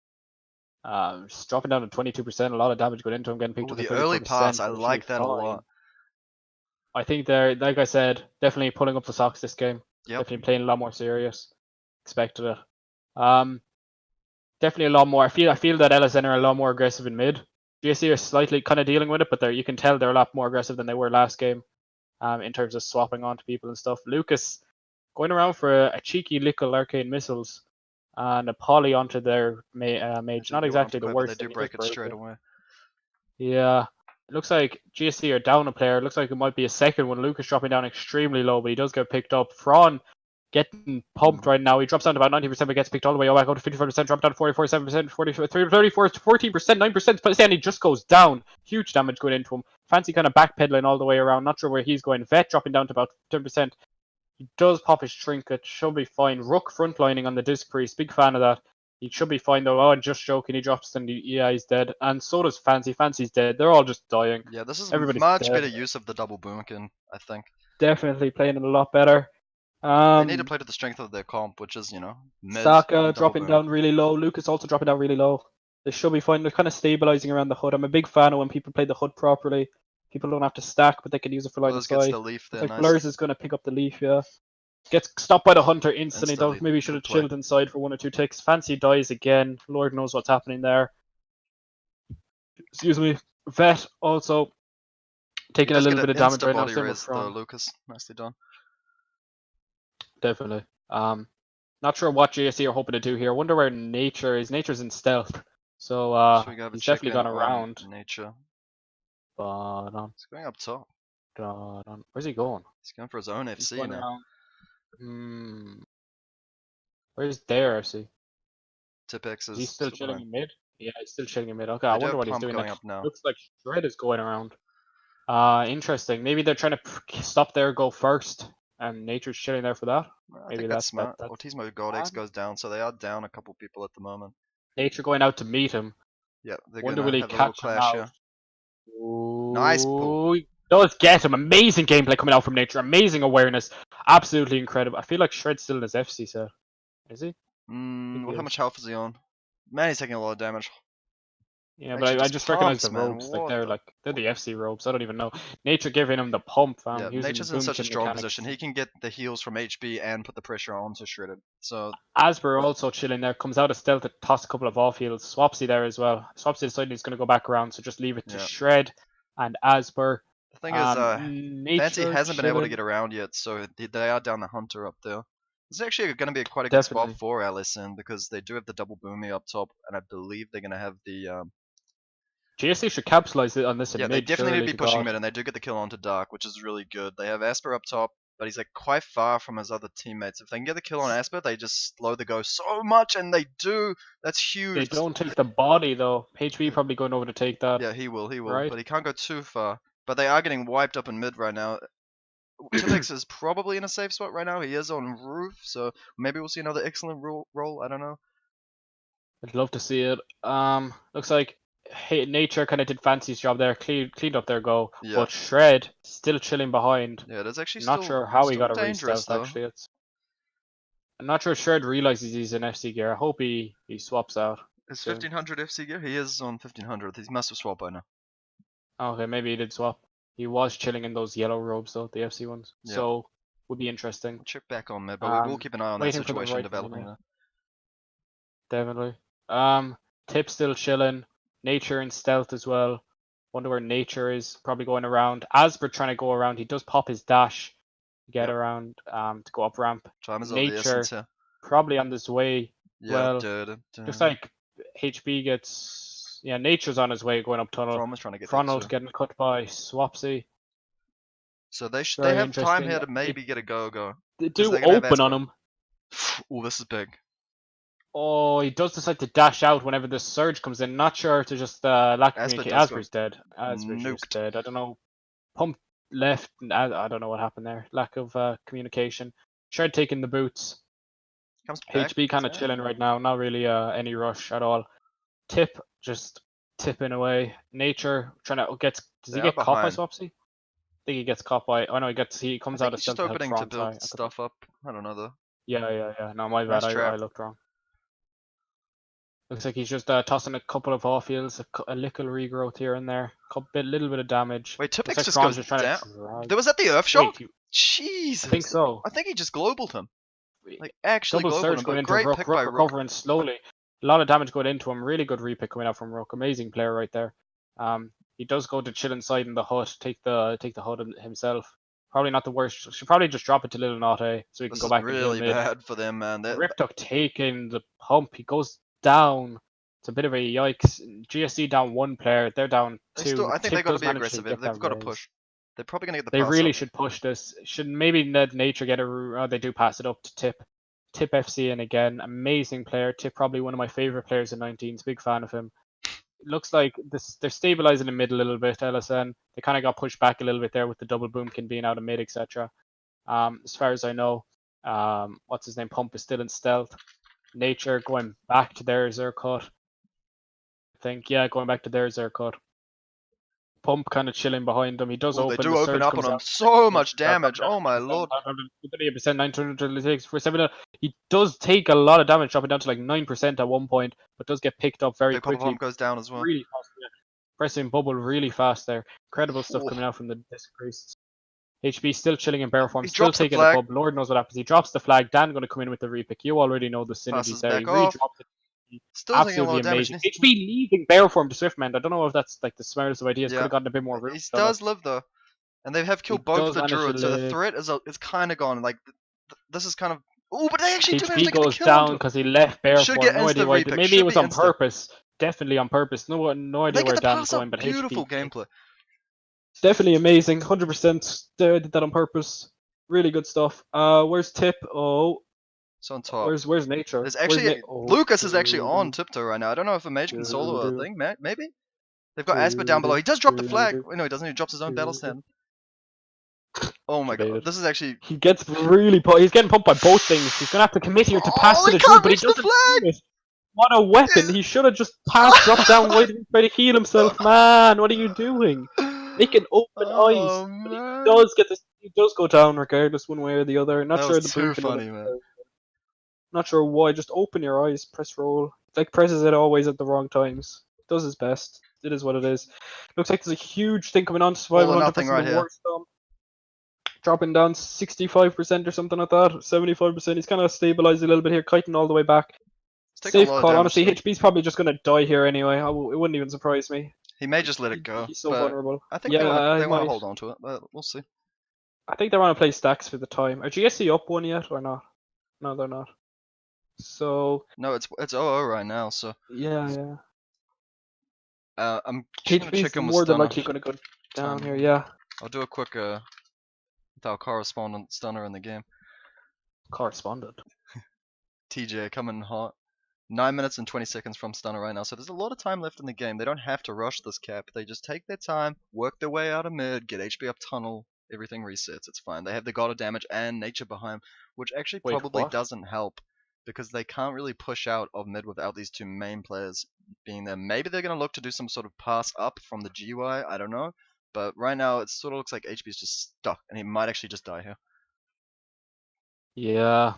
Speaker 1: Just dropping down to 22%, a lot of damage going into him, getting picked
Speaker 2: Ooh,
Speaker 1: up to
Speaker 2: the
Speaker 1: 34%.
Speaker 2: early pass, I
Speaker 1: but it should be
Speaker 2: like that a
Speaker 1: fine.
Speaker 2: lot.
Speaker 1: I think they're, like I said, definitely pulling up the socks this game.
Speaker 2: Yep.
Speaker 1: Definitely playing a lot more serious. Expected it. Definitely a lot more. I feel that LSN are a lot more aggressive in mid. GSC are slightly kind of dealing with it, but you can tell they're a lot more aggressive than they were last game. In terms of swapping onto people and stuff. Lucas going around for a cheeky little arcane missiles and a poly onto their mage. Not exactly the worst.
Speaker 2: They do break it straight away.
Speaker 1: Yeah. It looks like GSC are down a player. It looks like it might be a second one. Lucas dropping down extremely low, but he does get picked up. Fron getting pumped right now. He drops down to about 90%, but gets picked all the way back up to 55%, dropped down to 44, 7%, 44, 34, 14%, 9%, but then he just goes down. Huge damage going into him. Fancy kind of backpedaling all the way around. Not sure where he's going. Vet dropping down to about 10%. He does pop his trinket. Should be fine. Rook frontlining on the Disc Priest. Big fan of that. He should be fine though. Oh, I'm just joking. He drops and yeah, he's dead. And so does Fancy. Fancy's dead. They're all just dying.
Speaker 2: Yeah, this is
Speaker 1: Everybody's
Speaker 2: much
Speaker 1: dead.
Speaker 2: better use of the double boomkin, I think.
Speaker 1: Definitely playing it a lot better.
Speaker 2: They need to play to the strength of their comp, which is, mid.
Speaker 1: Saka dropping down really low. Lucas also dropping down really low. They should be fine. They're kind of stabilizing around the HUD. I'm a big fan of when people play the HUD properly. People don't have to stack, but they can use it for line of sight.
Speaker 2: Gets the leaf there,
Speaker 1: like
Speaker 2: nice.
Speaker 1: Blurs is going to pick up the leaf, yeah. Gets stopped by the hunter instantly, though. Maybe should have chilled inside for 1 or 2 ticks. Fancy dies again. Lord knows what's happening there. Excuse me. Vet also taking a little bit of damage right now. Same with
Speaker 2: Lucas. Nicely done.
Speaker 1: Definitely. Not sure what GSC are hoping to do here. I wonder where Nature is. Nature's in stealth. So he's definitely gone around.
Speaker 2: Nature.
Speaker 1: But
Speaker 2: he's going up top.
Speaker 1: Where's he going?
Speaker 2: He's going for his own FC now.
Speaker 1: Where's their FC?
Speaker 2: Tipex is
Speaker 1: he's still chilling in mid? Yeah, he's still chilling in mid. Okay, I wonder what he's doing now. Looks like Shred is going around. Interesting. Maybe they're trying to stop there, go first, and Nature's chilling there for that.
Speaker 2: Maybe that's smart. Autismo Godex goes down, so they are down a couple people at the moment.
Speaker 1: Nature going out to meet him.
Speaker 2: Yeah, they're
Speaker 1: wonder
Speaker 2: gonna
Speaker 1: will he
Speaker 2: have
Speaker 1: catch
Speaker 2: a little clash here.
Speaker 1: Nice pull. Does get him. Amazing gameplay coming out from Nature. Amazing awareness. Absolutely incredible. I feel like Shred's still in his FC set. Is he?
Speaker 2: How much health is he on? Man, he's taking a lot of damage.
Speaker 1: Yeah, but I just recognize the ropes. They're the FC ropes. I don't even know. Nature giving him the pump, fam.
Speaker 2: Yeah, Nature's in such a strong position. He can get the heals from HB and put the pressure onto Shredded. So
Speaker 1: Asper also chilling there. Comes out of stealth to toss a couple of off heals. Swapsy there as well. Swapsy decided he's going to go back around, so just leave it to Shred and Asper.
Speaker 2: The thing is, Fancy hasn't been able to get around yet, so they are down the Hunter up there. This is actually going to be quite a good spot for LSN because they do have the double boomy up top, and I believe they're going to have the
Speaker 1: GSC should capitalize it on this.
Speaker 2: Yeah, they definitely need to be pushing mid, and they do get the kill onto Dark, which is really good. They have Asper up top, but he's quite far from his other teammates. If they can get the kill on Asper, they just slow the go so much, and they do. That's huge.
Speaker 1: They don't take the body though. HB probably going over to take that.
Speaker 2: Yeah, he will, right? But he can't go too far. But they are getting wiped up in mid right now. Tipex is probably in a safe spot right now. He is on roof, so maybe we'll see another excellent roll. I don't know.
Speaker 1: I'd love to see it. Looks like Nature kind of did Fancy's job there, cleaned up their go, but Shred still chilling behind.
Speaker 2: Yeah, that's actually
Speaker 1: not sure how he got a restart. Actually, I'm not sure Shred realizes he's in FC gear. I hope he swaps out.
Speaker 2: Is 1500 FC gear? He is on 1500. He must have swapped by now.
Speaker 1: Okay, maybe he did swap. He was chilling in those yellow robes though, the FC ones. Yeah. So would be interesting.
Speaker 2: We'll check back on mid, but we will keep an eye on that situation developing.
Speaker 1: Definitely. Tip still chilling. Nature in stealth as well. Wonder where Nature is. Probably going around. Asper trying to go around. He does pop his dash to get around to go up ramp. Nature probably on this way.
Speaker 2: Yeah,
Speaker 1: looks like HB gets. Yeah, Nature's on his way going up tunnel. Chrono's getting cut by Swapsy.
Speaker 2: So they have time here to maybe get a go.
Speaker 1: They do open on him.
Speaker 2: Oh, this is big.
Speaker 1: Oh, he does decide to dash out whenever the surge comes in. Not sure to just lack communication. Asper's dead. Asper's dead. I don't know. Pump left. I don't know what happened there. Lack of communication. Shred taking the boots. HB kind of chilling right now. Not really any rush at all. Tip just tipping away. Nature trying to get. Does he get caught by Swapsy? think he gets caught by. Oh no, he
Speaker 2: I
Speaker 1: comes
Speaker 2: think
Speaker 1: out of
Speaker 2: he's just
Speaker 1: stealth to help
Speaker 2: opening to
Speaker 1: front.
Speaker 2: build stuff up. I don't know though.
Speaker 1: Yeah. No, my
Speaker 2: Nice
Speaker 1: bad. I
Speaker 2: trap.
Speaker 1: looked wrong. Looks like he's just tossing a couple of off heals, a little regrowth here and there, little bit of damage.
Speaker 2: Wait,
Speaker 1: Looks
Speaker 2: Tipix
Speaker 1: like
Speaker 2: just
Speaker 1: Thrawn's
Speaker 2: goes
Speaker 1: just trying
Speaker 2: down.
Speaker 1: to drag.
Speaker 2: There was that the Earth
Speaker 1: Wait,
Speaker 2: Shock? Jesus.
Speaker 1: I think so.
Speaker 2: I think he just globaled him. Like actually
Speaker 1: Double
Speaker 2: globaled
Speaker 1: surge
Speaker 2: him,
Speaker 1: going
Speaker 2: but
Speaker 1: into
Speaker 2: great
Speaker 1: Rook,
Speaker 2: pick
Speaker 1: Rook
Speaker 2: by Rook.
Speaker 1: recovering slowly. A lot of damage going into him. Really good repick coming out from Rook. Amazing player right there. He does go to chill inside in the hut, take the hut himself. Probably not the worst. Should probably just drop it to Little Nate so he can
Speaker 2: This
Speaker 1: go
Speaker 2: is
Speaker 1: back and heal
Speaker 2: really
Speaker 1: mid.
Speaker 2: bad for them, man.
Speaker 1: Riptuck taking the pump. He goes down. It's a bit of a yikes. GSC down one player. They're down two.
Speaker 2: I think they
Speaker 1: Tip
Speaker 2: got to
Speaker 1: does
Speaker 2: be
Speaker 1: manage
Speaker 2: aggressive.
Speaker 1: to get
Speaker 2: They've
Speaker 1: that
Speaker 2: got to
Speaker 1: res.
Speaker 2: push. They're probably gonna get the
Speaker 1: They
Speaker 2: pass
Speaker 1: really
Speaker 2: up.
Speaker 1: should push this. Should maybe let Nature get a. Oh, they do pass it up to Tip. Tip FC in again. Amazing player. Tip probably one of my favorite players in 19s. Big fan of him. It looks like they're stabilizing in mid a little bit. LSN. They kind of got pushed back a little bit there with the double boomkin being out of mid, etc. As far as I know, what's his name? Pump is still in stealth. Nature going back to their Zercut. I think, yeah, going back to their Zercut. Pump kind of chilling behind them. He does
Speaker 2: Ooh,
Speaker 1: open.
Speaker 2: they do
Speaker 1: The
Speaker 2: open
Speaker 1: surge
Speaker 2: up
Speaker 1: comes
Speaker 2: on him.
Speaker 1: out.
Speaker 2: So much damage. Oh my lord.
Speaker 1: 38%, 936 for 7. He does take a lot of damage, dropping down to like 9% at one point, but does get picked up very
Speaker 2: Big Papa
Speaker 1: quickly.
Speaker 2: Pump goes down as well.
Speaker 1: Really fast. Yeah. Pressing bubble really fast there. Incredible stuff
Speaker 2: Ooh.
Speaker 1: coming out from the disc priests. HB still chilling in bear form,
Speaker 2: He
Speaker 1: still
Speaker 2: drops the
Speaker 1: taking the
Speaker 2: flag.
Speaker 1: pub. Lord knows what happens. He drops the flag. Dan going to come in with the repick. You already know the synergies
Speaker 2: Passes
Speaker 1: there.
Speaker 2: back
Speaker 1: He
Speaker 2: off.
Speaker 1: re-drops it.
Speaker 2: Still taking a
Speaker 1: Absolutely
Speaker 2: lot of damage.
Speaker 1: amazing. HB leaving bear form to Swiftman. I don't know if that's like the smartest of ideas.
Speaker 2: Yeah.
Speaker 1: Could have gotten a bit more room.
Speaker 2: He does live though, and they have killed both the druids, so the threat is kind of gone. Like this is kind of. Oh, but they actually do manage
Speaker 1: HB
Speaker 2: to get the
Speaker 1: goes
Speaker 2: kill
Speaker 1: down
Speaker 2: onto it.
Speaker 1: because he left bear
Speaker 2: Should
Speaker 1: form.
Speaker 2: get
Speaker 1: No idea
Speaker 2: insta
Speaker 1: why.
Speaker 2: repick.
Speaker 1: Maybe
Speaker 2: Should
Speaker 1: it was
Speaker 2: be
Speaker 1: on
Speaker 2: insta.
Speaker 1: purpose. Definitely on purpose. No idea
Speaker 2: They
Speaker 1: where
Speaker 2: get the
Speaker 1: Dan's
Speaker 2: pass
Speaker 1: going,
Speaker 2: up.
Speaker 1: but
Speaker 2: Beautiful
Speaker 1: HB
Speaker 2: gameplay.
Speaker 1: definitely amazing. 100% they did that on purpose. Really good stuff. Where's Tip? Oh,
Speaker 2: It's on top.
Speaker 1: where's Nature?
Speaker 2: There's actually Lucas is actually on tiptoe right now. I don't know if a mage can solo a thing. Maybe they've got Asper down below. He does drop the flag. Wait, no, he doesn't. He drops his own battle stand. Oh my god, this is actually.
Speaker 1: He gets really he's getting pumped by both things. He's gonna have to commit here to pass to the
Speaker 2: can't
Speaker 1: druid, but he
Speaker 2: reach the
Speaker 1: doesn't
Speaker 2: flag!
Speaker 1: do it. What a weapon! He should have just passed, dropped down. Why did he try to heal himself, man? What are you doing? Make an open eyes.
Speaker 2: Man.
Speaker 1: But he does go down regardless, one way or the other. Not
Speaker 2: That
Speaker 1: sure
Speaker 2: was
Speaker 1: the
Speaker 2: too
Speaker 1: boom can
Speaker 2: funny, man.
Speaker 1: Not sure why. Just open your eyes, press roll. Like presses it always at the wrong times. Does his best. It is what it is. Looks like there's a huge thing coming on. Survival 100%
Speaker 2: right here.
Speaker 1: Dropping down 65% or something like that. 75%. He's kind of stabilized a little bit here, kiting all the way back. Safe call. Honestly, HB's probably just going to die here anyway. It wouldn't even surprise me.
Speaker 2: He may just let it go.
Speaker 1: He's so vulnerable.
Speaker 2: I think they want to hold on to it, but we'll see.
Speaker 1: I think they want to play stacks for the time. Are GSC up one yet or not? No, they're not. So
Speaker 2: no, it's 0-0 right now. So
Speaker 1: yeah.
Speaker 2: I'm just gonna check in with
Speaker 1: more than
Speaker 2: Stunner.
Speaker 1: likely going to go down here. Yeah.
Speaker 2: I'll do a quick with our correspondent Stunner in the game.
Speaker 1: Correspondent.
Speaker 2: TJ coming hot. 9 minutes and 20 seconds from Stunner right now, so there's a lot of time left in the game. They don't have to rush this cap. They just take their time, work their way out of mid, get HP up tunnel, everything resets. It's fine. They have the God of Damage and Nature behind, which actually probably doesn't help because they can't really push out of mid without these two main players being there. Maybe they're going to look to do some sort of pass up from the GY, I don't know. But right now it sort of looks like HB's just stuck, and he might actually just die here.
Speaker 1: Yeah,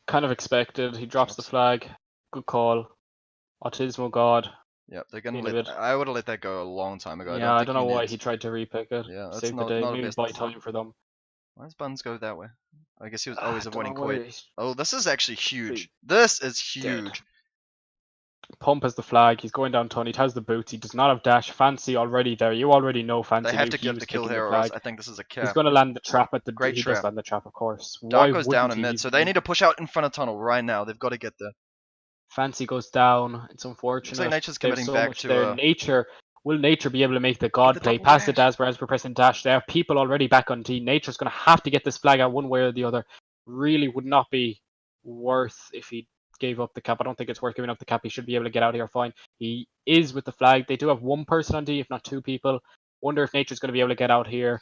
Speaker 1: kind of expected. He drops the flag. Good call. Autismo God.
Speaker 2: Yep, they're gonna let. I would have let that go a long time ago.
Speaker 1: Yeah, I don't know why he tried to repick it.
Speaker 2: Yeah, that's
Speaker 1: save
Speaker 2: not,
Speaker 1: the day.
Speaker 2: not
Speaker 1: Maybe buy time for them.
Speaker 2: Why does Buns go that way? I guess he was always avoiding Quaid. Oh, this is actually huge. This is huge.
Speaker 1: Dead. Pump has the flag. He's going down ton. He has the boots. He does not have dash. Fancy already there. You already know Fancy.
Speaker 2: They have to get the kill here, or else I think this is a cap.
Speaker 1: He's going to land the trap at the.
Speaker 2: Great
Speaker 1: he
Speaker 2: trap.
Speaker 1: does land the trap, of course.
Speaker 2: Dark goes down in mid, so they need to push out in front of tunnel right now. They've got to get there.
Speaker 1: Fancy goes down. It's unfortunate.
Speaker 2: Looks like Nature's committing
Speaker 1: so
Speaker 2: back to.
Speaker 1: Nature. Will Nature be able to make the God play? Pass it as we're pressing dash. There are people already back on T. Nature's going to have to get this flag out one way or the other. Really would not be worth if he gave up the cap. I don't think it's worth giving up the cap. He should be able to get out here fine. He is with the flag. They do have one person on D, if not two people. Wonder if Nature's going to be able to get out here.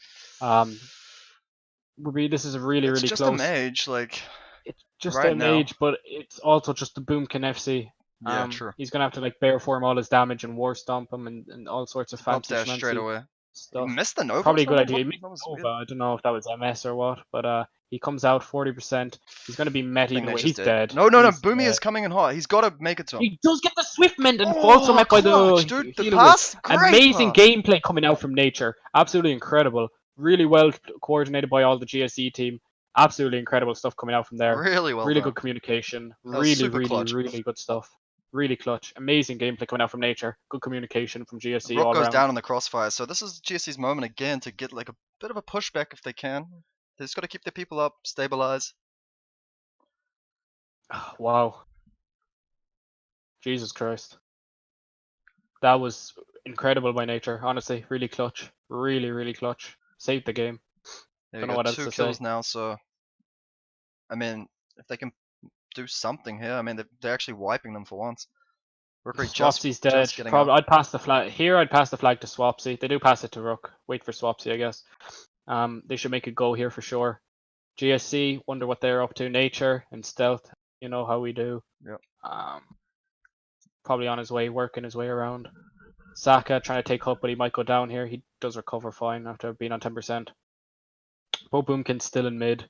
Speaker 1: This is really close.
Speaker 2: It's just a mage, like.
Speaker 1: It's just a mage, but it's also just the Boomkin FC.
Speaker 2: Yeah, true.
Speaker 1: He's gonna have to like bear form all his damage and war stomp him and all sorts of fancy
Speaker 2: dash straight away.
Speaker 1: stuff.
Speaker 2: missed the Nova.
Speaker 1: Probably a
Speaker 2: Or
Speaker 1: good
Speaker 2: something?
Speaker 1: idea. He missed
Speaker 2: That was
Speaker 1: Nova.
Speaker 2: weird.
Speaker 1: I don't know if that was MS or what, but he comes out 40%. He's going to be met
Speaker 2: I think
Speaker 1: either way.
Speaker 2: Nature's
Speaker 1: He's dead.
Speaker 2: No,
Speaker 1: He's
Speaker 2: Boomy
Speaker 1: dead.
Speaker 2: is coming in hot. He's got to make it to him.
Speaker 1: He does get the Swift Mend and also met by
Speaker 2: clutch,
Speaker 1: the
Speaker 2: dude. The
Speaker 1: healer whip.
Speaker 2: pass, great
Speaker 1: Amazing
Speaker 2: pass.
Speaker 1: gameplay coming out from Nature. Absolutely incredible. Really well coordinated by all the GSE team. Absolutely incredible stuff coming out from there.
Speaker 2: Really well
Speaker 1: Really
Speaker 2: done.
Speaker 1: good communication.
Speaker 2: That was super
Speaker 1: Really
Speaker 2: clutch.
Speaker 1: good stuff. Really clutch. Amazing gameplay coming out from Nature. Good communication from GSE
Speaker 2: Rook
Speaker 1: all
Speaker 2: goes
Speaker 1: around.
Speaker 2: down in the crossfire, so this is GSC's moment again to get like a bit of a pushback if they can. They just got to keep their people up, stabilize.
Speaker 1: Wow. Jesus Christ. That was incredible by Nature. Honestly, really clutch. Really clutch. Saved the game.
Speaker 2: There
Speaker 1: Don't
Speaker 2: you
Speaker 1: know
Speaker 2: go,
Speaker 1: what else
Speaker 2: 2
Speaker 1: to
Speaker 2: kills
Speaker 1: say.
Speaker 2: now, so I mean, if they can do something here, I mean, they're actually wiping them for once. Rookery
Speaker 1: Swapsy's dead.
Speaker 2: just getting
Speaker 1: Probably
Speaker 2: up.
Speaker 1: I'd pass the flag here. I'd pass the flag to Swapsy. They do pass it to Rook. Wait for Swapsy, I guess. They should make it go here for sure. GSC, wonder what they're up to. Nature and Stealth, you know how we do.
Speaker 2: Yep.
Speaker 1: Probably on his way, working his way around. Saka trying to take up, but he might go down here. He does recover fine after being on 10%. Boomkin's still in mid.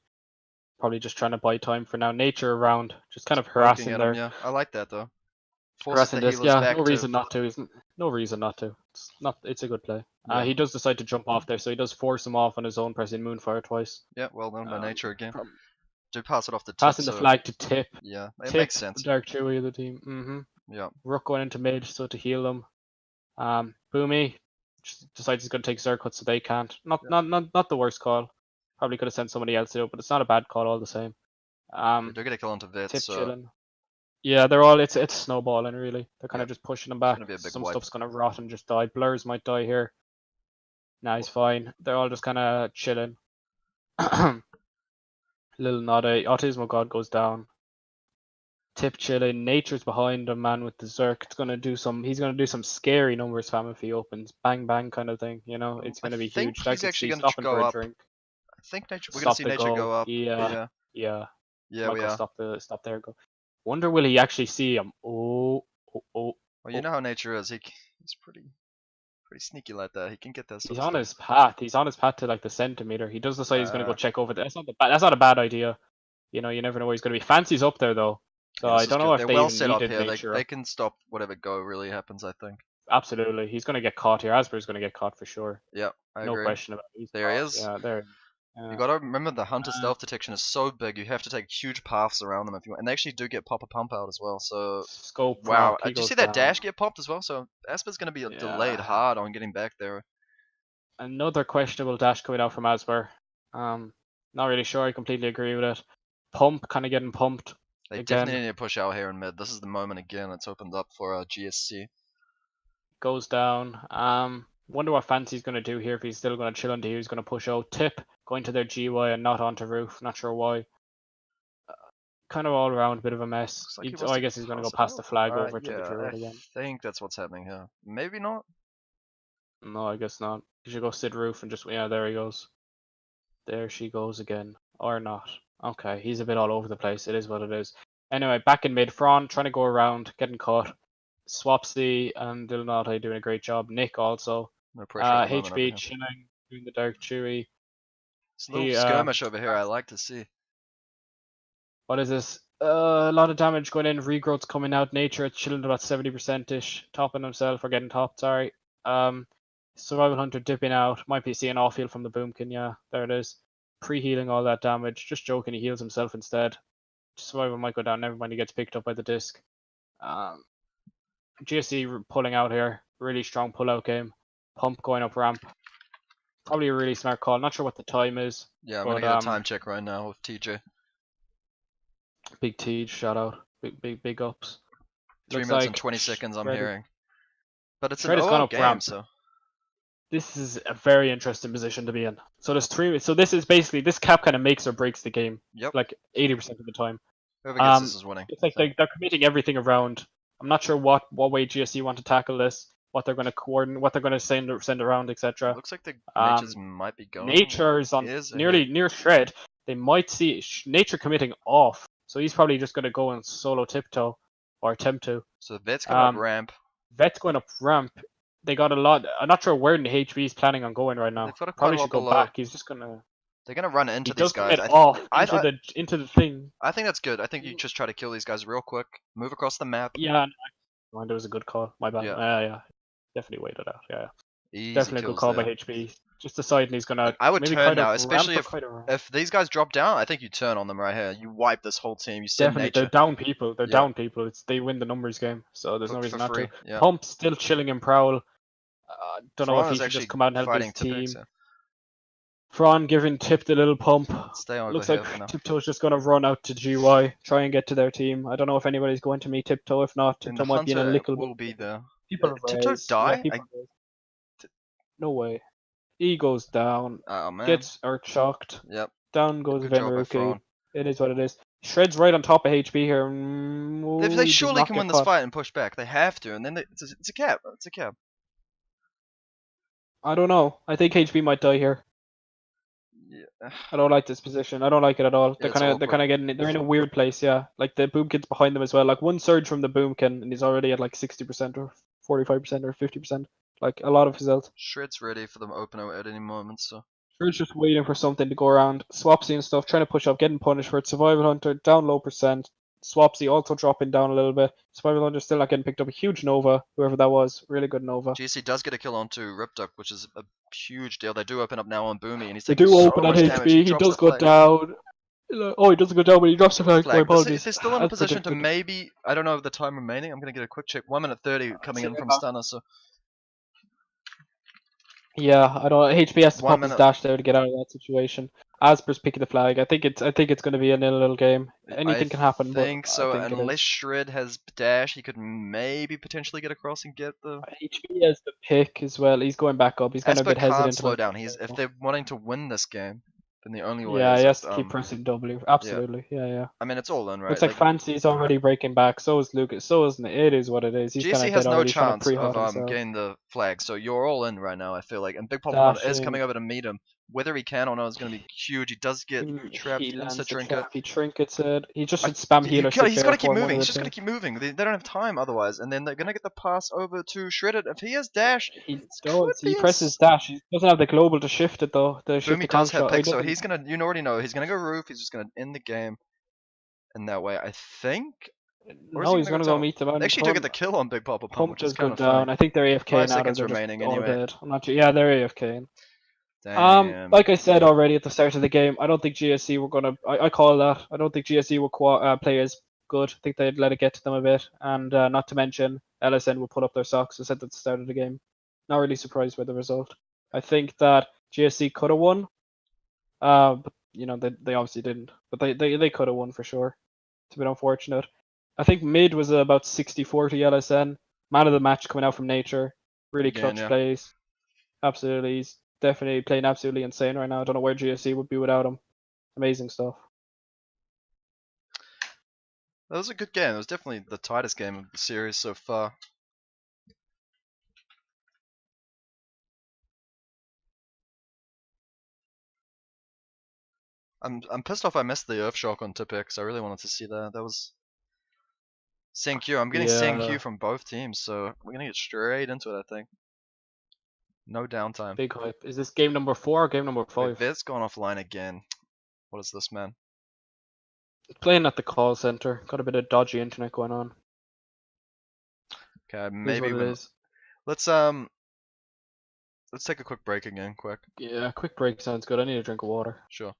Speaker 1: Probably just trying to buy time for now. Nature around, just kind of harassing
Speaker 2: At
Speaker 1: there.
Speaker 2: him, yeah. I like that though.
Speaker 1: Harassing this, yeah. No reason not to. No reason not to. It's not. It's a good play.
Speaker 2: Yeah.
Speaker 1: He does decide to jump off there, so he does force him off on his own, pressing Moonfire twice.
Speaker 2: Yeah, well done by Nature again. Do pass it off the tip.
Speaker 1: Passing the flag to Tip.
Speaker 2: Yeah, it
Speaker 1: Tip,
Speaker 2: makes sense.
Speaker 1: Dark Chewy of the team.
Speaker 2: Yeah.
Speaker 1: Rook going into mid, so to heal them. Boomy decides he's going to take Zercut, so they can't. Not the worst call. Probably could have sent somebody else out, but it's not a bad call all the same.
Speaker 2: They do get a kill onto Vits,
Speaker 1: Tip
Speaker 2: so
Speaker 1: chilling. Yeah, they're all. It's snowballing really. They're kind of just pushing them back. Some
Speaker 2: wipe.
Speaker 1: stuff's gonna rot and just die. Blurs might die here. Nah, he's fine. They're all just kind of chilling. Little Noddy, Autismo God goes down. Tip chilling. Nature's behind him, man with the Zerk. It's gonna do some. He's gonna do some scary numbers, fam, if he opens. Bang bang kind of thing. You know, it's gonna be huge.
Speaker 2: He's actually gonna go up. I think Nature. We're gonna see Nature go up.
Speaker 1: Yeah.
Speaker 2: Yeah, we are.
Speaker 1: Stop there. Go. Wonder will he actually see him? Oh.
Speaker 2: Well, you know how Nature is. He's pretty sneaky like that. He can get that.
Speaker 1: He's on his path. He's on his path to like the centimeter. He does decide he's going to go check over there. That's not a bad idea. You know, you never know where he's going to be. Fancy's up there though, so I don't know if
Speaker 2: they're
Speaker 1: they
Speaker 2: well
Speaker 1: even
Speaker 2: set up
Speaker 1: needed
Speaker 2: here.
Speaker 1: Nature.
Speaker 2: They can stop whatever go really happens. I think.
Speaker 1: Absolutely, he's going to get caught here. Asper's going to get caught for sure.
Speaker 2: Yeah, I
Speaker 1: agree.
Speaker 2: No
Speaker 1: question about it.
Speaker 2: There he is.
Speaker 1: Yeah, there.
Speaker 2: You gotta remember the Hunter stealth detection is so big. You have to take huge paths around them if you want, and they actually do get pop a pump out as well. So
Speaker 1: scope.
Speaker 2: Wow, did you see that dash get popped as well? So Asper's gonna be delayed hard on getting back there.
Speaker 1: Another questionable dash coming out from Asper. Not really sure. I completely agree with it. Pump, kind of getting pumped.
Speaker 2: They definitely need to push out here in mid. This is the moment again. It's opened up for GSC.
Speaker 1: Goes down. Wonder what Fancy's going to do here if he's still going to chill into here. He's going to push out. Tip, going to their GY and not onto roof. Not sure why. Kind of all around, bit of a mess. Like I guess he's going to go past the flag over to the Druid again.
Speaker 2: I think that's what's happening here. Maybe not.
Speaker 1: No, I guess not. He should go sit roof and just... Yeah, there he goes. There she goes again. Or not. Okay, he's a bit all over the place. It is what it is. Anyway, back in mid. Fron trying to go around, getting caught. Swapsy and Dilnate doing a great job. Nick also.
Speaker 2: No pressure.
Speaker 1: HB chilling, doing the Dark Chewy.
Speaker 2: It's a little skirmish over here. I like to see.
Speaker 1: What is this? A lot of damage going in. Regrowth's coming out. Nature it's chilling about 70%ish. Topping himself or getting topped. Sorry. Survival Hunter dipping out. Might be seeing off heal from the Boomkin. Yeah, there it is. Pre-healing all that damage. Just joking. He heals himself instead. Survival might go down. Never mind. He gets picked up by the disc. GSC pulling out here. Really strong pull-out game. Pump going up ramp. Probably a really smart call. Not sure what the time is.
Speaker 2: Yeah, I'm gonna get a time check right now with TJ.
Speaker 1: Big Tej, shout out. Big ups.
Speaker 2: 3 minutes and 20 seconds I'm hearing. But it's an
Speaker 1: gone up
Speaker 2: game,
Speaker 1: ramp.
Speaker 2: so
Speaker 1: this is a very interesting position to be in. So there's 3. So this is basically this cap kind of makes or breaks the game.
Speaker 2: Yep.
Speaker 1: Like 80% of the time.
Speaker 2: Whoever gets this is winning.
Speaker 1: It's like they're committing everything around. I'm not sure what way GSC want to tackle this. What they're going to coordinate, what they're going to send around, etc.
Speaker 2: Looks like the Nature's might be going.
Speaker 1: Nature's on near shred. They might see Nature committing off, so he's probably just going to go and solo tiptoe or attempt to.
Speaker 2: So Vet's going up ramp.
Speaker 1: Vet's going up ramp. they got a lot. I'm not sure where the HB is planning on going right now.
Speaker 2: They've got quite
Speaker 1: Probably
Speaker 2: a lot
Speaker 1: should go
Speaker 2: below.
Speaker 1: back. He's just gonna.
Speaker 2: They're gonna run
Speaker 1: He
Speaker 2: into
Speaker 1: does
Speaker 2: these guys.
Speaker 1: get off
Speaker 2: I
Speaker 1: into the thing.
Speaker 2: I think that's good. I think you just try to kill these guys real quick. Move across the map.
Speaker 1: Yeah, that was a good call. My bad.
Speaker 2: Yeah.
Speaker 1: Yeah. Definitely waited out. Yeah.
Speaker 2: Easy
Speaker 1: Definitely a good
Speaker 2: kills
Speaker 1: call
Speaker 2: there.
Speaker 1: by HB. Just deciding he's gonna.
Speaker 2: I would
Speaker 1: maybe
Speaker 2: turn
Speaker 1: kind of
Speaker 2: now, especially
Speaker 1: ramp up
Speaker 2: if these guys drop down. I think you turn on them right here. You wipe this whole team. You send
Speaker 1: Definitely,
Speaker 2: nature.
Speaker 1: they're down people. They're
Speaker 2: Yeah.
Speaker 1: down people. They win the numbers game, so there's no reason not
Speaker 2: free.
Speaker 1: to.
Speaker 2: Yeah.
Speaker 1: Pump still chilling in Prowl. Don't know if
Speaker 2: Thrawn
Speaker 1: he
Speaker 2: is
Speaker 1: should
Speaker 2: actually
Speaker 1: just come out and help
Speaker 2: fighting
Speaker 1: his team.
Speaker 2: Tipex, yeah.
Speaker 1: Thrawn giving Tip the little pump.
Speaker 2: Stay over
Speaker 1: Looks
Speaker 2: here
Speaker 1: like
Speaker 2: for now.
Speaker 1: Tiptoe's just gonna run out to GY, try and get to their team. I don't know if anybody's going to meet Tiptoe. If not,
Speaker 2: And
Speaker 1: Tiptoe
Speaker 2: the
Speaker 1: might be in a
Speaker 2: hunter
Speaker 1: little
Speaker 2: will
Speaker 1: bit.
Speaker 2: be there.
Speaker 1: People
Speaker 2: Tiptoe
Speaker 1: raise.
Speaker 2: die?
Speaker 1: Yeah, people raise. No way. He goes down.
Speaker 2: Oh man.
Speaker 1: Gets earth shocked.
Speaker 2: Yep.
Speaker 1: Down goes
Speaker 2: Good job by
Speaker 1: Venruki.
Speaker 2: Thrawn.
Speaker 1: It is what it is. Shred's right on top of HB here.
Speaker 2: They surely can win this fight and push back. They have to, and then it's a cap. It's a cap.
Speaker 1: I don't know. I think HB might die here.
Speaker 2: Yeah.
Speaker 1: I don't like this position. I don't like it at all. They're
Speaker 2: Yeah,
Speaker 1: kind of getting. They're in a weird place. Yeah, like the Boomkin's behind them as well. Like one surge from the Boomkin, and he's already at like 60% or 45% or 50%. Like a lot of his health.
Speaker 2: Shred's ready for them to open out at any moment, so.
Speaker 1: Shred's just waiting for something to go around. Swapsy and stuff trying to push up, getting punished for it. Survival Hunter down low percent. Swapsy also dropping down a little bit. Survival Hunter still not getting picked up. A huge Nova, whoever that was. Really good Nova.
Speaker 2: GC does get a kill onto Ripduck, which is a huge deal. They do open up now on Boomy, and he's
Speaker 1: They
Speaker 2: taking
Speaker 1: do
Speaker 2: so
Speaker 1: open
Speaker 2: much
Speaker 1: at
Speaker 2: damage.
Speaker 1: HB. He does go down. Oh, he doesn't go down, but he drops the flag. My apologies.
Speaker 2: They're still in a position to maybe. I don't know the time remaining. I'm gonna get a quick check. 1 minute 30 coming in from Stunner. So.
Speaker 1: Yeah, I don't. HB has to pop his
Speaker 2: minute.
Speaker 1: dash there to get out of that situation. Asper's picking the flag. I think it's going to be a nil game. Anything can happen.
Speaker 2: I think so.
Speaker 1: I think
Speaker 2: unless Shred has dash, he could maybe potentially get across and get the.
Speaker 1: HB has the pick as well. He's going back up. He's kind of a bit hesitant.
Speaker 2: Can't slow down. If they're wanting to win this game, then the only way.
Speaker 1: Yeah,
Speaker 2: is
Speaker 1: he has to keep pressing W. Absolutely. Yeah.
Speaker 2: I mean, it's all in, right?
Speaker 1: Looks like Fancy's already breaking back. So is Lucas. So isn't it? It is what it is. He's
Speaker 2: GC has no chance of getting the flag, so you're all in right now. I feel like, and Big Pop is coming over to meet him. Whether he can or not is going to be huge. He does get trapped into Trinket.
Speaker 1: He trinkets it. He just should spam healer.
Speaker 2: He's got to keep moving. He's just going to keep moving. They don't have time otherwise, and then they're going to get the pass over to Shredded. If he has dash,
Speaker 1: he does. He presses dash. He doesn't have the global to shift it though.
Speaker 2: Boomy does have pick, so he's gonna. You already know he's gonna go roof. He's just gonna end the game, and that way I think.
Speaker 1: No, he's gonna go meet them.
Speaker 2: They actually do get the kill on Big Papa Pump, which is kind of
Speaker 1: down. I think they're AFK
Speaker 2: 5
Speaker 1: now.
Speaker 2: seconds remaining anyway.
Speaker 1: I'm not sure. Yeah, they're AFK.
Speaker 2: Damn.
Speaker 1: Like I said already at the start of the game, I don't think GSC were gonna. I call that. I don't think GSC will play as good. I think they'd let it get to them a bit, and not to mention LSN will put up their socks. I said at the start of the game. Not really surprised by the result. I think that GSC could have won. But you know they obviously didn't. But they could have won for sure. It's a bit unfortunate. I think mid was about 60-40 LSN. Man of the match coming out from Nature. Really clutch plays. Absolutely. He's definitely playing absolutely insane right now. I don't know where GSC would be without him. Amazing stuff.
Speaker 2: That was a good game. It was definitely the tightest game of the series so far. I'm pissed off I missed the Earthshock on Tipex. I really wanted to see that. That was CNQ. I'm getting CNQ from both teams, so we're gonna get straight into it, I think. No downtime.
Speaker 1: Big hype. Is this game number 4 or game number 5?
Speaker 2: Vet's gone offline again. What is this, man?
Speaker 1: Playing at the call center. Got a bit of dodgy internet going on.
Speaker 2: Okay, maybe let's take a quick break again, quick.
Speaker 1: Yeah, quick break sounds good. I need a drink of water.
Speaker 2: Sure.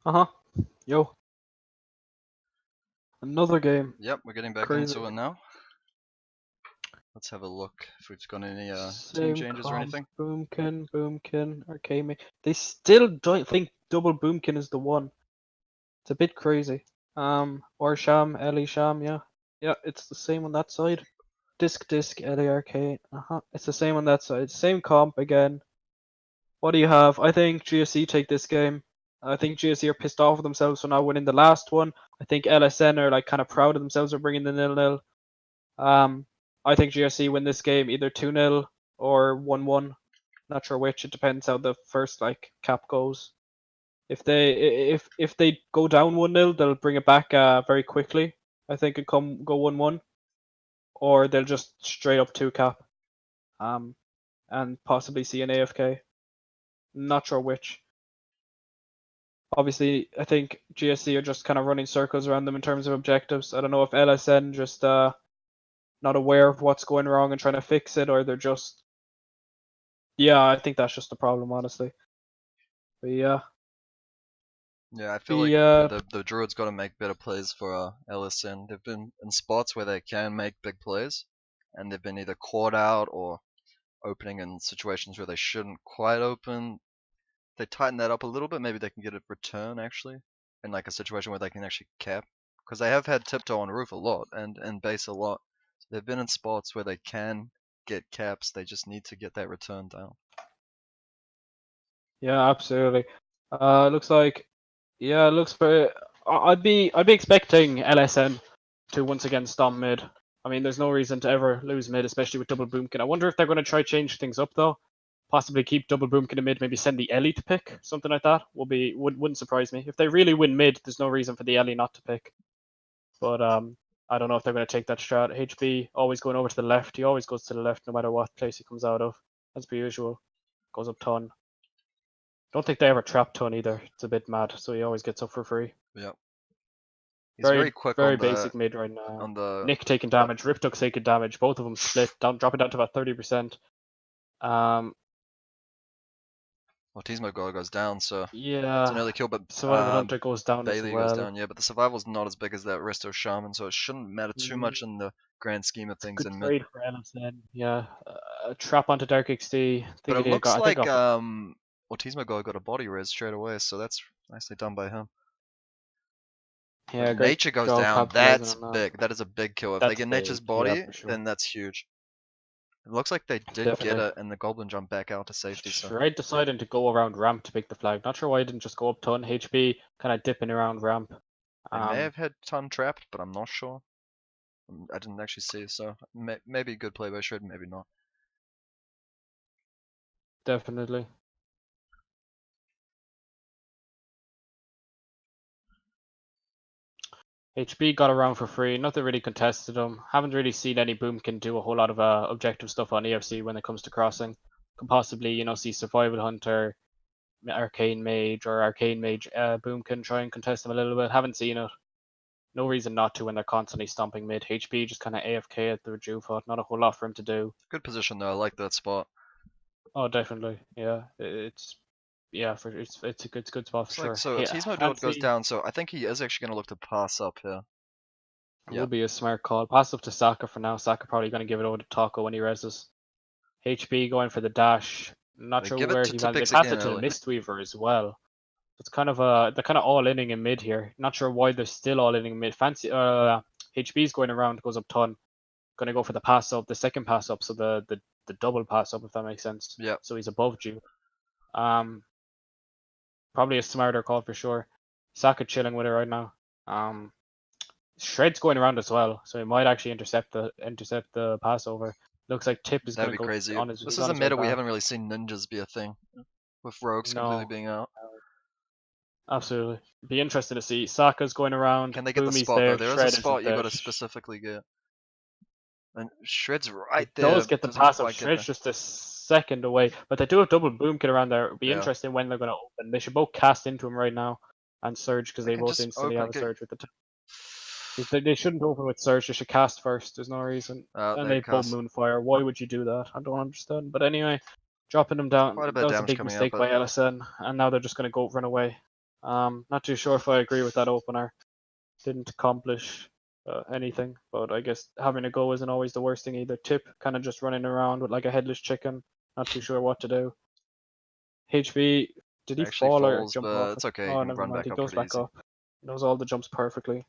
Speaker 1: Uh-huh. Yo. Another game.
Speaker 2: Yep, we're getting back
Speaker 1: Crazy.
Speaker 2: into it now. Let's have a look if we've got any team
Speaker 1: Same
Speaker 2: changes or
Speaker 1: comp.
Speaker 2: anything.
Speaker 1: Boomkin, Arcade. They still don't think double Boomkin is the one. It's a bit crazy. Or Sham, Ellie Sham, yeah. Yeah, it's the same on that side. Disc, Ellie Arcade. It's the same on that side. Same comp again. What do you have? I think GSC take this game. I think GSC are pissed off with themselves for not winning the last one. I think LSN are like kind of proud of themselves for bringing the 0-0. I think GSC win this game either 2-0 or 1-1. Not sure which. It depends how the first like cap goes. If they go down 1-0, they'll bring it back very quickly. I think it go 1-1, or they'll just straight up 2 cap. And possibly see an AFK. Not sure which. Obviously, I think GSC are just kind of running circles around them in terms of objectives. I don't know if LSN just not aware of what's going wrong and trying to fix it, or they're just. Yeah, I think that's just the problem, honestly. But yeah.
Speaker 2: Yeah, I feel like the Druids got to make better plays for LSN. They've been in spots where they can make big plays, and they've been either caught out or opening in situations where they shouldn't quite open. They tighten that up a little bit, maybe they can get a return actually, in like a situation where they can actually cap. Because they have had tiptoe on roof a lot and base a lot. So they've been in spots where they can get caps. They just need to get that return down.
Speaker 1: Yeah, absolutely. Looks like, yeah, it looks very. I'd be expecting LSN to once again stomp mid. I mean, there's no reason to ever lose mid, especially with double boomkin. I wonder if they're going to try change things up though. Possibly keep double boomkin in mid, maybe send the Ellie to pick something like that. Wouldn't surprise me if they really win mid. There's no reason for the Ellie not to pick. But I don't know if they're going to take that strat. HB always going over to the left. He always goes to the left no matter what place he comes out of, as per usual. Goes up ton. Don't think they ever trap ton either. It's a bit mad, so he always gets up for free.
Speaker 2: Yep. He's very quick
Speaker 1: very
Speaker 2: on
Speaker 1: basic mid right now.
Speaker 2: on the
Speaker 1: Nick taking damage, Ripduck's taking damage. Both of them split down, dropping down to about 30%.
Speaker 2: Autismo goes down, so
Speaker 1: Yeah.
Speaker 2: it's an early kill, but
Speaker 1: Survival Hunter goes down
Speaker 2: Bailey
Speaker 1: as well.
Speaker 2: goes down, yeah, but the survival's not as big as that Resto Shaman, so it shouldn't matter too much in the grand scheme of things
Speaker 1: Good
Speaker 2: in mid.
Speaker 1: trade for LSN. Yeah. Trap onto Dark XD.
Speaker 2: But it looks
Speaker 1: I think
Speaker 2: like Autismo got a body res straight away, so that's nicely done by him.
Speaker 1: Yeah,
Speaker 2: If
Speaker 1: great
Speaker 2: Nature goes
Speaker 1: job
Speaker 2: down,
Speaker 1: capitalizing
Speaker 2: that's
Speaker 1: on that.
Speaker 2: big. That is a big kill. If they
Speaker 1: That's
Speaker 2: get
Speaker 1: big,
Speaker 2: Nature's
Speaker 1: yeah,
Speaker 2: body,
Speaker 1: for sure.
Speaker 2: then that's huge. It looks like they did get
Speaker 1: Definitely.
Speaker 2: it, and the Goblin jumped back out to safety. So
Speaker 1: Shred deciding to go around ramp to pick the flag. Not sure why he didn't just go up ton. HB kind of dipping around ramp.
Speaker 2: they may have had Ton trapped, but I'm not sure. I didn't actually see, so maybe good play by Shred, maybe not.
Speaker 1: Definitely. HB got around for free. Nothing really contested him. Haven't really seen any Boomkin do a whole lot of objective stuff on EFC when it comes to crossing. Can possibly, see Survival Hunter, Arcane Mage, or Arcane Mage Boomkin try and contest him a little bit. Haven't seen it. No reason not to when they're constantly stomping mid. HB just kind of AFK at the Rejuva. Not a whole lot for him to do.
Speaker 2: Good position though. I like that spot.
Speaker 1: Oh, definitely. Yeah, it's a good spot for
Speaker 2: It's
Speaker 1: sure.
Speaker 2: like so.
Speaker 1: Hey,
Speaker 2: Teasmo Dude goes
Speaker 1: fancy
Speaker 2: down, so I think he is actually gonna look to pass up here. Yeah.
Speaker 1: would be a smart call. Pass up to Saka for now. Saka probably going to give it over to Taco when he reses. HB going for the dash. Not
Speaker 2: They
Speaker 1: sure
Speaker 2: give it
Speaker 1: where
Speaker 2: to
Speaker 1: he went. They
Speaker 2: Tipix
Speaker 1: passed
Speaker 2: again
Speaker 1: it to the
Speaker 2: early.
Speaker 1: Mistweaver as well. It's kind of they're kind of all inning in mid here. Not sure why they're still all inning mid. Fancy HB's going around, goes up ton. Gonna go for the pass up, the second pass up, so the double pass up if that makes sense.
Speaker 2: Yeah.
Speaker 1: So he's above you. Probably a smarter call for sure. Saka chilling with it right now. Shred's going around as well, so he might actually intercept the passover. Looks like Tip is
Speaker 2: That'd
Speaker 1: going
Speaker 2: be
Speaker 1: to go
Speaker 2: crazy.
Speaker 1: on his.
Speaker 2: This
Speaker 1: He's
Speaker 2: is
Speaker 1: on
Speaker 2: a
Speaker 1: his way
Speaker 2: meta we
Speaker 1: back.
Speaker 2: haven't really seen ninjas be a thing, with rogues completely
Speaker 1: No,
Speaker 2: being out.
Speaker 1: absolutely. Be interesting to see. Saka's going around.
Speaker 2: Can they get the
Speaker 1: Boomy's
Speaker 2: spot
Speaker 1: there.
Speaker 2: though? There is a
Speaker 1: Shred
Speaker 2: spot
Speaker 1: isn't
Speaker 2: you
Speaker 1: there.
Speaker 2: got to specifically get, and Shred's right
Speaker 1: It
Speaker 2: there.
Speaker 1: does get the
Speaker 2: Doesn't
Speaker 1: pass up.
Speaker 2: quite get
Speaker 1: Shred's
Speaker 2: there.
Speaker 1: just a second away, but they do have double Boomkin around there. It'll be
Speaker 2: Yeah.
Speaker 1: interesting when they're going to open. They should both cast into him right now and Surge because
Speaker 2: They
Speaker 1: they
Speaker 2: can
Speaker 1: both
Speaker 2: just
Speaker 1: instantly
Speaker 2: open.
Speaker 1: have a Surge with the. They shouldn't open with Surge. They should cast first. There's no reason. And
Speaker 2: They
Speaker 1: they both
Speaker 2: cast.
Speaker 1: Moonfire. Why would you do that? I don't understand. But anyway, dropping them down.
Speaker 2: Quite a bit
Speaker 1: That
Speaker 2: of
Speaker 1: was a
Speaker 2: damage
Speaker 1: big
Speaker 2: coming out,
Speaker 1: mistake
Speaker 2: but
Speaker 1: by LSN, and now they're just going to go run away. Not too sure if I agree with that opener. Didn't accomplish anything, but I guess having a go isn't always the worst thing either. Tip kind of just running around with like a headless chicken, not too sure what to do. HB, did he
Speaker 2: actually
Speaker 1: fall or
Speaker 2: falls,
Speaker 1: jump
Speaker 2: but
Speaker 1: off?
Speaker 2: it's okay.
Speaker 1: Oh,
Speaker 2: You can
Speaker 1: never
Speaker 2: run
Speaker 1: mind.
Speaker 2: back
Speaker 1: He
Speaker 2: up
Speaker 1: goes
Speaker 2: pretty
Speaker 1: back
Speaker 2: easy.
Speaker 1: up. He knows all the jumps perfectly.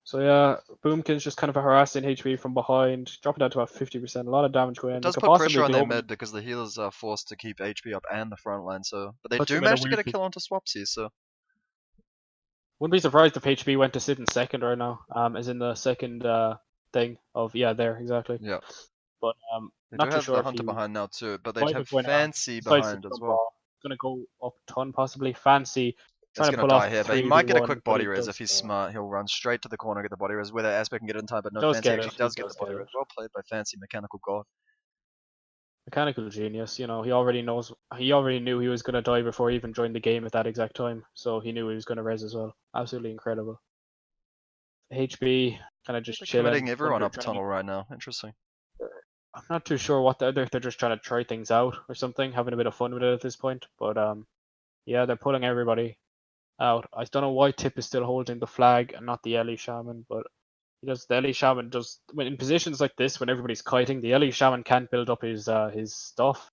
Speaker 1: So yeah, Boomkin's just kind of harassing HB from behind, dropping down to about 50%. A lot of damage going in.
Speaker 2: It does
Speaker 1: They could
Speaker 2: put pressure
Speaker 1: possibly
Speaker 2: on
Speaker 1: be
Speaker 2: their
Speaker 1: open.
Speaker 2: mid because the healers are forced to keep HP up and the front line. So, but they
Speaker 1: Puts
Speaker 2: do
Speaker 1: them in a
Speaker 2: manage to get
Speaker 1: weird
Speaker 2: a kill onto Swapsy. So
Speaker 1: Wouldn't be surprised if HB went to sit in second right now. As in the second thing of there exactly.
Speaker 2: yeah,
Speaker 1: But
Speaker 2: they
Speaker 1: not
Speaker 2: do
Speaker 1: too
Speaker 2: have
Speaker 1: sure
Speaker 2: the
Speaker 1: if
Speaker 2: hunter
Speaker 1: he
Speaker 2: behind now too. But they'd
Speaker 1: might
Speaker 2: have
Speaker 1: have went around.
Speaker 2: Fancy
Speaker 1: Decides to
Speaker 2: behind as
Speaker 1: jump
Speaker 2: well.
Speaker 1: off. Gonna go up ton possibly. Fancy
Speaker 2: It's
Speaker 1: trying to
Speaker 2: gonna
Speaker 1: pull off
Speaker 2: die here, but he
Speaker 1: 3v1,
Speaker 2: might get a quick
Speaker 1: but
Speaker 2: body
Speaker 1: he
Speaker 2: res
Speaker 1: does
Speaker 2: if he's smart. He'll run straight to the corner, get the body res. Whether Aspect can get it in time, but no,
Speaker 1: does
Speaker 2: Fancy
Speaker 1: get
Speaker 2: actually
Speaker 1: it.
Speaker 2: does
Speaker 1: He
Speaker 2: get
Speaker 1: does
Speaker 2: the body
Speaker 1: get
Speaker 2: res.
Speaker 1: it.
Speaker 2: Well played by Fancy, Mechanical God.
Speaker 1: Mechanical genius. He already knows. He already knew he was gonna die before he even joined the game at that exact time. So he knew he was gonna res as well. Absolutely incredible. HB kind of just
Speaker 2: They're
Speaker 1: chilling.
Speaker 2: committing everyone up
Speaker 1: trying to
Speaker 2: tunnel right now. Interesting.
Speaker 1: I'm not too sure what if they're just trying to try things out or something, having a bit of fun with it at this point. But yeah, they're pulling everybody out. I don't know why Tip is still holding the flag and not the Ellie Shaman, but the Ellie Shaman does when in positions like this when everybody's kiting, the Ellie Shaman can't build up his stuff.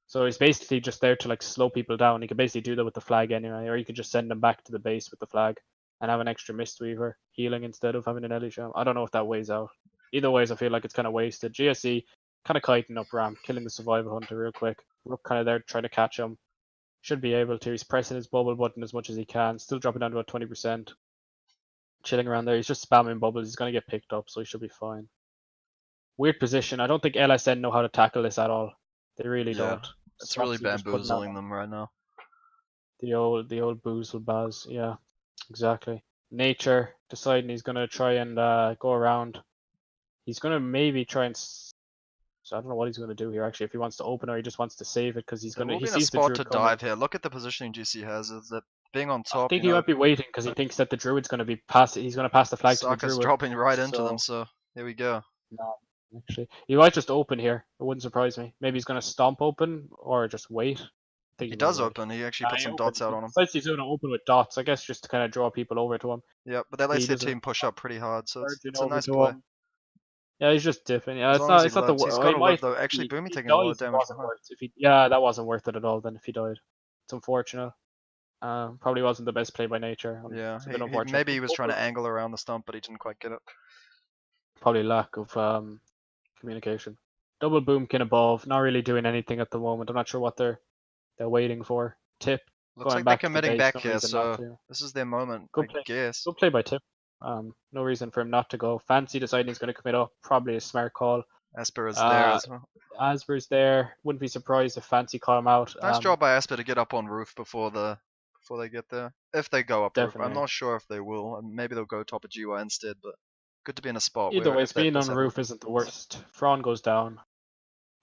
Speaker 1: So he's basically just there to like slow people down. He can basically do that with the flag anyway, or you could just send them back to the base with the flag and have an extra Mistweaver healing instead of having an Ellie Shaman. I don't know if that weighs out. Either ways, I feel like it's kind of wasted. GSE kind of kiting up ramp, killing the survival hunter real quick. Rook kind of there trying to catch him. Should be able to. He's pressing his bubble button as much as he can. Still dropping down to about 20%. Chilling around there. He's just spamming bubbles. He's going to get picked up, so he should be fine. Weird position. I don't think LSN know how to tackle this at all. They really don't.
Speaker 2: It's really
Speaker 1: Swapsy just putting that
Speaker 2: bamboozling them right now.
Speaker 1: The old boozle baz. Yeah, exactly. Nature deciding he's going to try and go around. He's going to maybe try and. So I don't know what he's going to do here actually. If he wants to open or he just wants to save it because he's
Speaker 2: There
Speaker 1: going to.
Speaker 2: will
Speaker 1: He
Speaker 2: be in a
Speaker 1: sees the
Speaker 2: spot
Speaker 1: druid
Speaker 2: to
Speaker 1: coming.
Speaker 2: dive here. Look at the positioning GC has. Is that being on
Speaker 1: I
Speaker 2: top?
Speaker 1: think he might be waiting because he thinks that the druid's going to be pass. He's going to pass the flag to the
Speaker 2: Saka's
Speaker 1: druid.
Speaker 2: dropping right into them. So here we go.
Speaker 1: No, actually, he might just open here. It wouldn't surprise me. Maybe he's going to stomp open or just wait. I think
Speaker 2: He
Speaker 1: might
Speaker 2: does
Speaker 1: wait.
Speaker 2: open. He actually put
Speaker 1: He
Speaker 2: some
Speaker 1: opens.
Speaker 2: dots out on him.
Speaker 1: Besides, he's going to open with dots. I guess just to kind of draw people over to him.
Speaker 2: Yeah, but that lets
Speaker 1: He
Speaker 2: their
Speaker 1: doesn't
Speaker 2: team push up pretty hard. So
Speaker 1: urging
Speaker 2: it's a
Speaker 1: over
Speaker 2: nice
Speaker 1: to
Speaker 2: play.
Speaker 1: him. Yeah, he's just dipping. Yeah,
Speaker 2: As
Speaker 1: it's
Speaker 2: long
Speaker 1: not.
Speaker 2: as he
Speaker 1: It's not the.
Speaker 2: lives, he's
Speaker 1: He
Speaker 2: got to live
Speaker 1: might.
Speaker 2: though. Actually,
Speaker 1: If
Speaker 2: Boomy
Speaker 1: he
Speaker 2: taking a lot of
Speaker 1: dies, it
Speaker 2: damage
Speaker 1: wasn't
Speaker 2: behind.
Speaker 1: worth. That wasn't worth it at all. Then if he died, it's unfortunate. Probably wasn't the best play by nature.
Speaker 2: Yeah,
Speaker 1: It's a bit unfortunate.
Speaker 2: maybe he was trying to angle around the stump, but he didn't quite get it.
Speaker 1: Probably lack of communication. Double boomkin above, not really doing anything at the moment. I'm not sure what they're waiting for. Tip
Speaker 2: Looks
Speaker 1: going
Speaker 2: like they're
Speaker 1: back to the
Speaker 2: committing
Speaker 1: base.
Speaker 2: back
Speaker 1: No
Speaker 2: here,
Speaker 1: reason not
Speaker 2: so
Speaker 1: to.
Speaker 2: this is their moment, I
Speaker 1: Good play.
Speaker 2: guess.
Speaker 1: Good play by Tip. No reason for him not to go. Fancy deciding he's going to commit up. Probably a smart call.
Speaker 2: Asper is there as well.
Speaker 1: Asper's there. Wouldn't be surprised if Fancy call him out.
Speaker 2: Nice job by Asper to get up on roof before they get there. If they go up roof, I'm
Speaker 1: Definitely.
Speaker 2: not sure if they will. Maybe they'll go top of GY instead, but good to be in a spot
Speaker 1: Either
Speaker 2: where
Speaker 1: way,
Speaker 2: if that
Speaker 1: being
Speaker 2: does
Speaker 1: on the
Speaker 2: happen.
Speaker 1: roof isn't the worst. Thrawn goes down.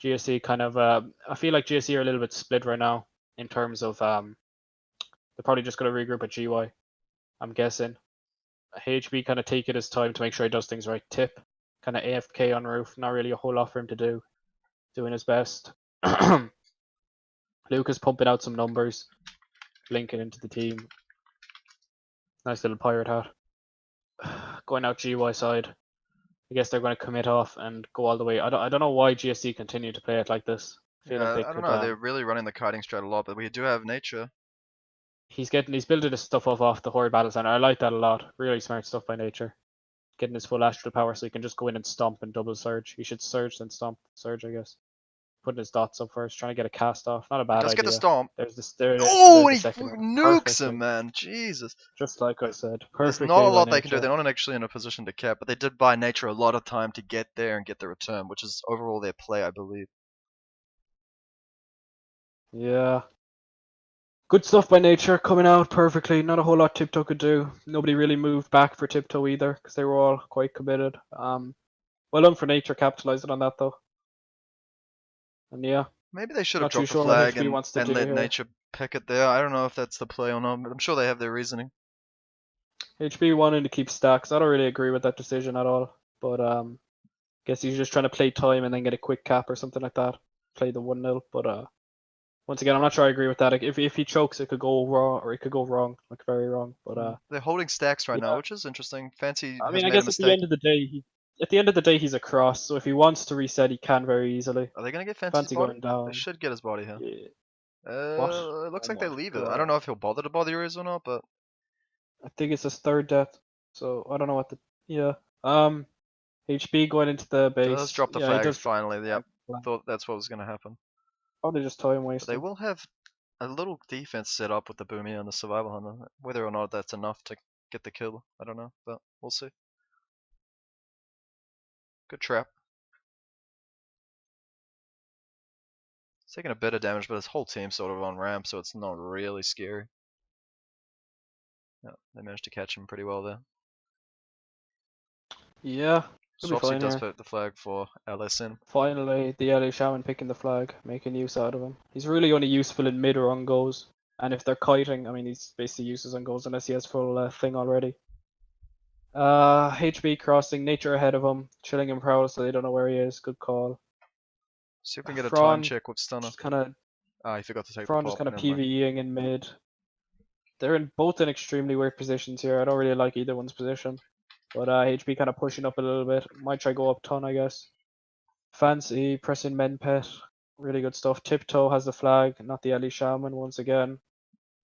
Speaker 1: GSC kind of. I feel like GSC are a little bit split right now in terms of. They're probably just going to regroup at GY. I'm guessing. HB kind of taking his time to make sure he does things right. Tip kind of AFK on roof. Not really a whole lot for him to do. Doing his best. Lucas pumping out some numbers. Blinking into the team. Nice little pirate hat. Going out GY side. I guess they're going to commit off and go all the way. I don't know why GSC continue to play it like this. I feel like they
Speaker 2: I don't
Speaker 1: could.
Speaker 2: know. They're really running the kiting strat a lot, but we do have nature.
Speaker 1: He's building his stuff off the Horde Battle Center. I like that a lot. Really smart stuff by nature. Getting his full astral power so he can just go in and stomp and double surge. He should surge then stomp. Surge, I guess. Putting his dots up first, trying to get a cast off. Not a bad
Speaker 2: Does
Speaker 1: idea.
Speaker 2: get the stomp.
Speaker 1: There's the
Speaker 2: Oh,
Speaker 1: there's
Speaker 2: and
Speaker 1: the
Speaker 2: he
Speaker 1: second one.
Speaker 2: nukes
Speaker 1: Perfectly.
Speaker 2: him, man. Jesus.
Speaker 1: Just like I said.
Speaker 2: There's
Speaker 1: Perfect.
Speaker 2: not a lot they can do. They're not actually in a position to cap, but they did buy nature a lot of time to get there and get the return, which is overall their play, I believe.
Speaker 1: Yeah. Good stuff by nature, coming out perfectly. Not a whole lot Tiptoe could do. Nobody really moved back for Tiptoe either, because they were all quite committed. Well done for nature, capitalizing on that though. And yeah.
Speaker 2: Maybe they should have
Speaker 1: Not too
Speaker 2: dropped the
Speaker 1: sure what
Speaker 2: flag
Speaker 1: HB wants to
Speaker 2: and
Speaker 1: do
Speaker 2: let
Speaker 1: here.
Speaker 2: nature pick it there. I don't know if that's the play or not, but I'm sure they have their reasoning.
Speaker 1: HB wanting to keep stacks. I don't really agree with that decision at all. But guess he's just trying to play time and then get a quick cap or something like that. Play the 1-0. But once again, I'm not sure I agree with that. If he chokes, it could go wrong, or it could go wrong, like very wrong. But
Speaker 2: they're holding stacks right
Speaker 1: yeah.
Speaker 2: now, which is interesting. Fancy
Speaker 1: I
Speaker 2: has
Speaker 1: mean, I
Speaker 2: made a
Speaker 1: guess
Speaker 2: mistake.
Speaker 1: at the end of the day, he's a cross. So if he wants to reset, he can very easily.
Speaker 2: Are they gonna get Fancy's
Speaker 1: Fancy
Speaker 2: body?
Speaker 1: going down.
Speaker 2: They should get his body here.
Speaker 1: Yeah.
Speaker 2: It looks like they leave it. I don't know if he'll bother to body raise or not, but
Speaker 1: I think it's his third death. So I don't know what the HB going into the base.
Speaker 2: does drop the
Speaker 1: yeah,
Speaker 2: flag
Speaker 1: he does
Speaker 2: finally. Yep. Thought that's what was gonna happen.
Speaker 1: Probably just time
Speaker 2: But
Speaker 1: wasting.
Speaker 2: they will have a little defense set up with the Boomy and the Survival Hunter. Whether or not that's enough to get the kill, I don't know, but we'll see. Good trap. It's taking a bit of damage, but his whole team's sort of on ramp, so it's not really scary. Yeah, they managed to catch him pretty well there.
Speaker 1: Yeah.
Speaker 2: Swapsy does put the flag for LSN.
Speaker 1: Finally, the LA Shaman picking the flag, making use out of him. He's really only useful in mid or on goes. And if they're kiting, I mean, he's basically useless on goes unless he has full thing already. HB crossing, nature ahead of him, chilling him proud so they don't know where he is. Good call.
Speaker 2: See if we can get a time check with Stunner.
Speaker 1: Just kind of.
Speaker 2: He forgot to take
Speaker 1: Thrawn
Speaker 2: the
Speaker 1: just
Speaker 2: pop.
Speaker 1: kind of PvEing in mid. They're both in extremely weird positions here. I don't really like either one's position. But HB kind of pushing up a little bit. Might try go up ton, I guess. Fancy, pressing men pet. Really good stuff. Tiptoe has the flag, not the Ellie Shaman once again.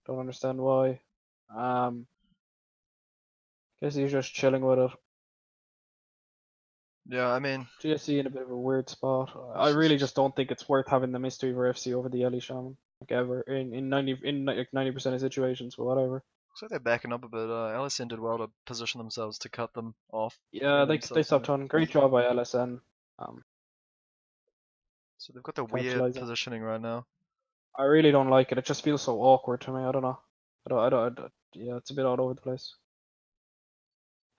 Speaker 1: Don't understand why. Guess he's just chilling with it.
Speaker 2: Yeah, I mean,
Speaker 1: GSC in a bit of a weird spot. I really just don't think it's worth having the Mystery for FC over the Ellie Shaman. Like ever. In 90% of situations, but whatever.
Speaker 2: Looks like they're backing up a bit. LSN did well to position themselves to cut them off.
Speaker 1: Yeah, they stopped on. Great job by LSN.
Speaker 2: So they've got the weird positioning right now.
Speaker 1: I really don't like it. It just feels so awkward to me. I don't know. Yeah, it's a bit all over the place.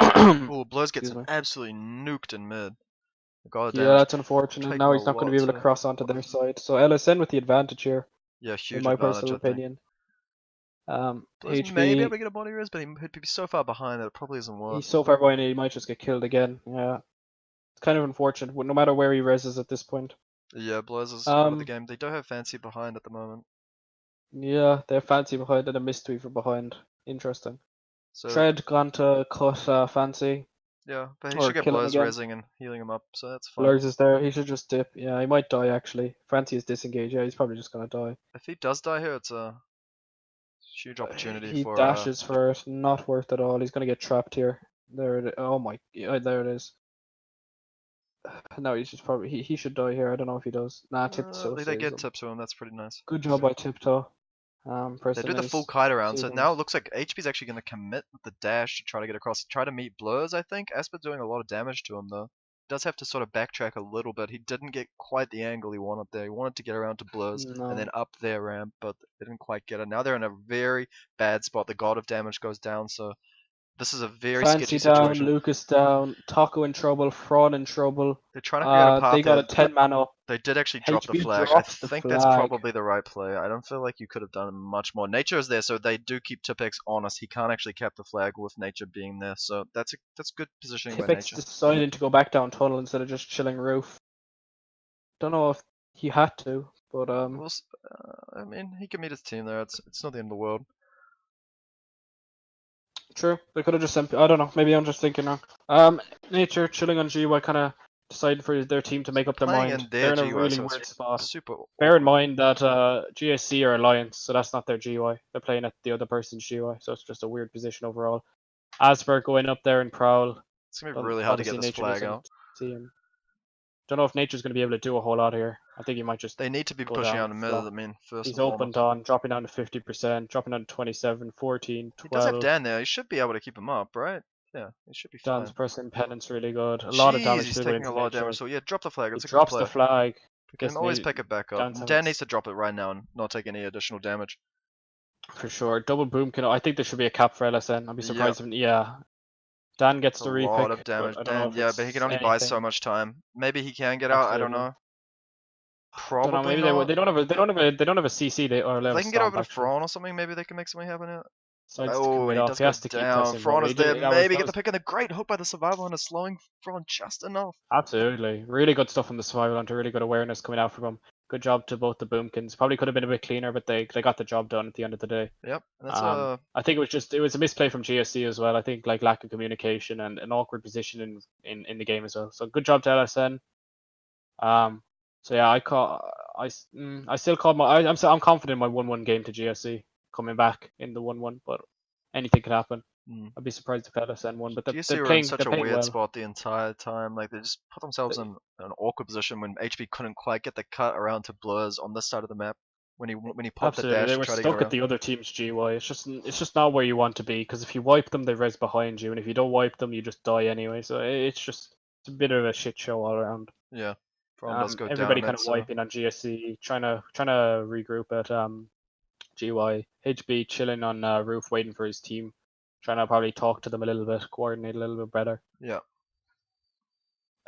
Speaker 2: Oh, Blows gets absolutely nuked in mid.
Speaker 1: Yeah, that's unfortunate. Now he's not going to be able to cross onto their side. So LSN with the advantage here.
Speaker 2: Yeah, huge
Speaker 1: in my
Speaker 2: advantage,
Speaker 1: personal opinion.
Speaker 2: HB may be able to get a body res, but he'd be so far behind that it probably isn't worth.
Speaker 1: He's so far behind, he might just get killed again. Yeah, it's kind of unfortunate. No matter where he reses at this point.
Speaker 2: Yeah, Blows is out of the game. They don't have Fancy behind at the moment.
Speaker 1: Yeah, they have Fancy behind and a Mystery for behind. Interesting.
Speaker 2: So,
Speaker 1: Tread gone to cut Fancy.
Speaker 2: Yeah, but he should get Blurs resing and healing him up, so that's fine.
Speaker 1: Blurs is there. He should just dip. Yeah, he might die actually. Fancy is disengaged. Yeah, he's probably just gonna die.
Speaker 2: If he does die here, it's a Huge opportunity
Speaker 1: He
Speaker 2: for.
Speaker 1: dashes for it. Not worth it all. He's gonna get trapped here. There it is. Oh my. Yeah, there it is. No, he's just probably he should die here. I don't know if he does. Nah, Tiptoe
Speaker 2: They
Speaker 1: saves
Speaker 2: get
Speaker 1: him.
Speaker 2: tip to him. That's pretty nice.
Speaker 1: Good job by Tiptoe.
Speaker 2: They do the full kite around, so now it looks like HP's actually going to commit with the dash to try to get across. Try to meet Blurs, I think. Esper doing a lot of damage to him, though. Does have to sort of backtrack a little bit. He didn't get quite the angle he wanted there. He wanted to get around to Blurs and then up their ramp, but they didn't quite get it. Now they're in a very bad spot. The God of Damage goes down, so this is a very sketchy
Speaker 1: down,
Speaker 2: situation.
Speaker 1: Lucas down, Taco in trouble, Fraud in trouble.
Speaker 2: They're trying to create a path.
Speaker 1: They got a 10-man up.
Speaker 2: They did actually drop the
Speaker 1: HB
Speaker 2: flag. I
Speaker 1: drops the
Speaker 2: think
Speaker 1: flag.
Speaker 2: that's probably the right play. I don't feel like you could have done much more. Nature is there, so they do keep Tipex honest. He can't actually cap the flag with Nature being there, so that's good positioning by
Speaker 1: Tipex
Speaker 2: Nature.
Speaker 1: decided to go back down tunnel instead of just chilling roof. Don't know if he had to, but
Speaker 2: I mean, he can meet his team there. It's not the end of the world.
Speaker 1: True. They could have just sent. I don't know. Maybe I'm just thinking wrong. Nature chilling on GY, kind of deciding for their team to make up their mind. They're in a really weird spot. Bear in mind that GSC are Alliance, so that's not their GY. They're playing at the other person's GY, so it's just a weird position overall. Asper going up there and Prowl.
Speaker 2: It's gonna be really hard to get this flag out.
Speaker 1: Don't know if Nature's going to be able to do a whole lot here. I think he might just.
Speaker 2: They need to be pushing out in the middle. I mean, first.
Speaker 1: He's opened on, dropping down to 50%, dropping down to 27, 14, 12.
Speaker 2: He does have Dan there. He should be able to keep him up, right? Yeah, he should be fine.
Speaker 1: Dan's pressing penance really good. A lot of damage.
Speaker 2: He's taking a lot of damage. So yeah, drop the flag. It's a good
Speaker 1: drops
Speaker 2: play.
Speaker 1: the flag.
Speaker 2: You can always pick it back up. Dan needs to drop it right now and not take any additional damage.
Speaker 1: For sure. Double boom can. I think there should be a cap for LSN. I'd be surprised if. Yeah. Dan gets the repick.
Speaker 2: A lot of damage. Dan, yeah, but he can only buy so much time. Maybe he can get out. I don't know. Probably
Speaker 1: don't know, maybe
Speaker 2: not.
Speaker 1: They don't have a CC. They can
Speaker 2: get over to Thrawn or something. Maybe they can make something happen here.
Speaker 1: Oh, he does go
Speaker 2: down. Thrawn is there. Maybe get the pick in the great hook by the survival and is slowing Thrawn just enough.
Speaker 1: Absolutely. Really good stuff from the survival and really good awareness coming out from him. Good job to both the Boomkins. Probably could have been a bit cleaner, but they got the job done at the end of the day.
Speaker 2: Yep.
Speaker 1: I think it was a misplay from GSC as well. I think like lack of communication and an awkward position in the game as well. So good job to LSN. So yeah, I still call I'm confident in my 1-1 game to GSC coming back in the 1-1, but anything could happen. I'd be surprised if LSN won, but
Speaker 2: GSC were in such a weird spot the entire time. Like they just put themselves in an awkward position when HB couldn't quite get the cut around to Blurs on this side of the map. When he popped the dash,
Speaker 1: they were stuck at the other team's GY. It's just not where you want to be, because if you wipe them, they res behind you, and if you don't wipe them, you just die anyway. So it's a bit of a shit show all around.
Speaker 2: Yeah.
Speaker 1: Everybody kind of wiping on GSC, trying to regroup at GY. HB chilling on roof, waiting for his team, trying to probably talk to them a little bit, coordinate a little bit better.
Speaker 2: Yeah.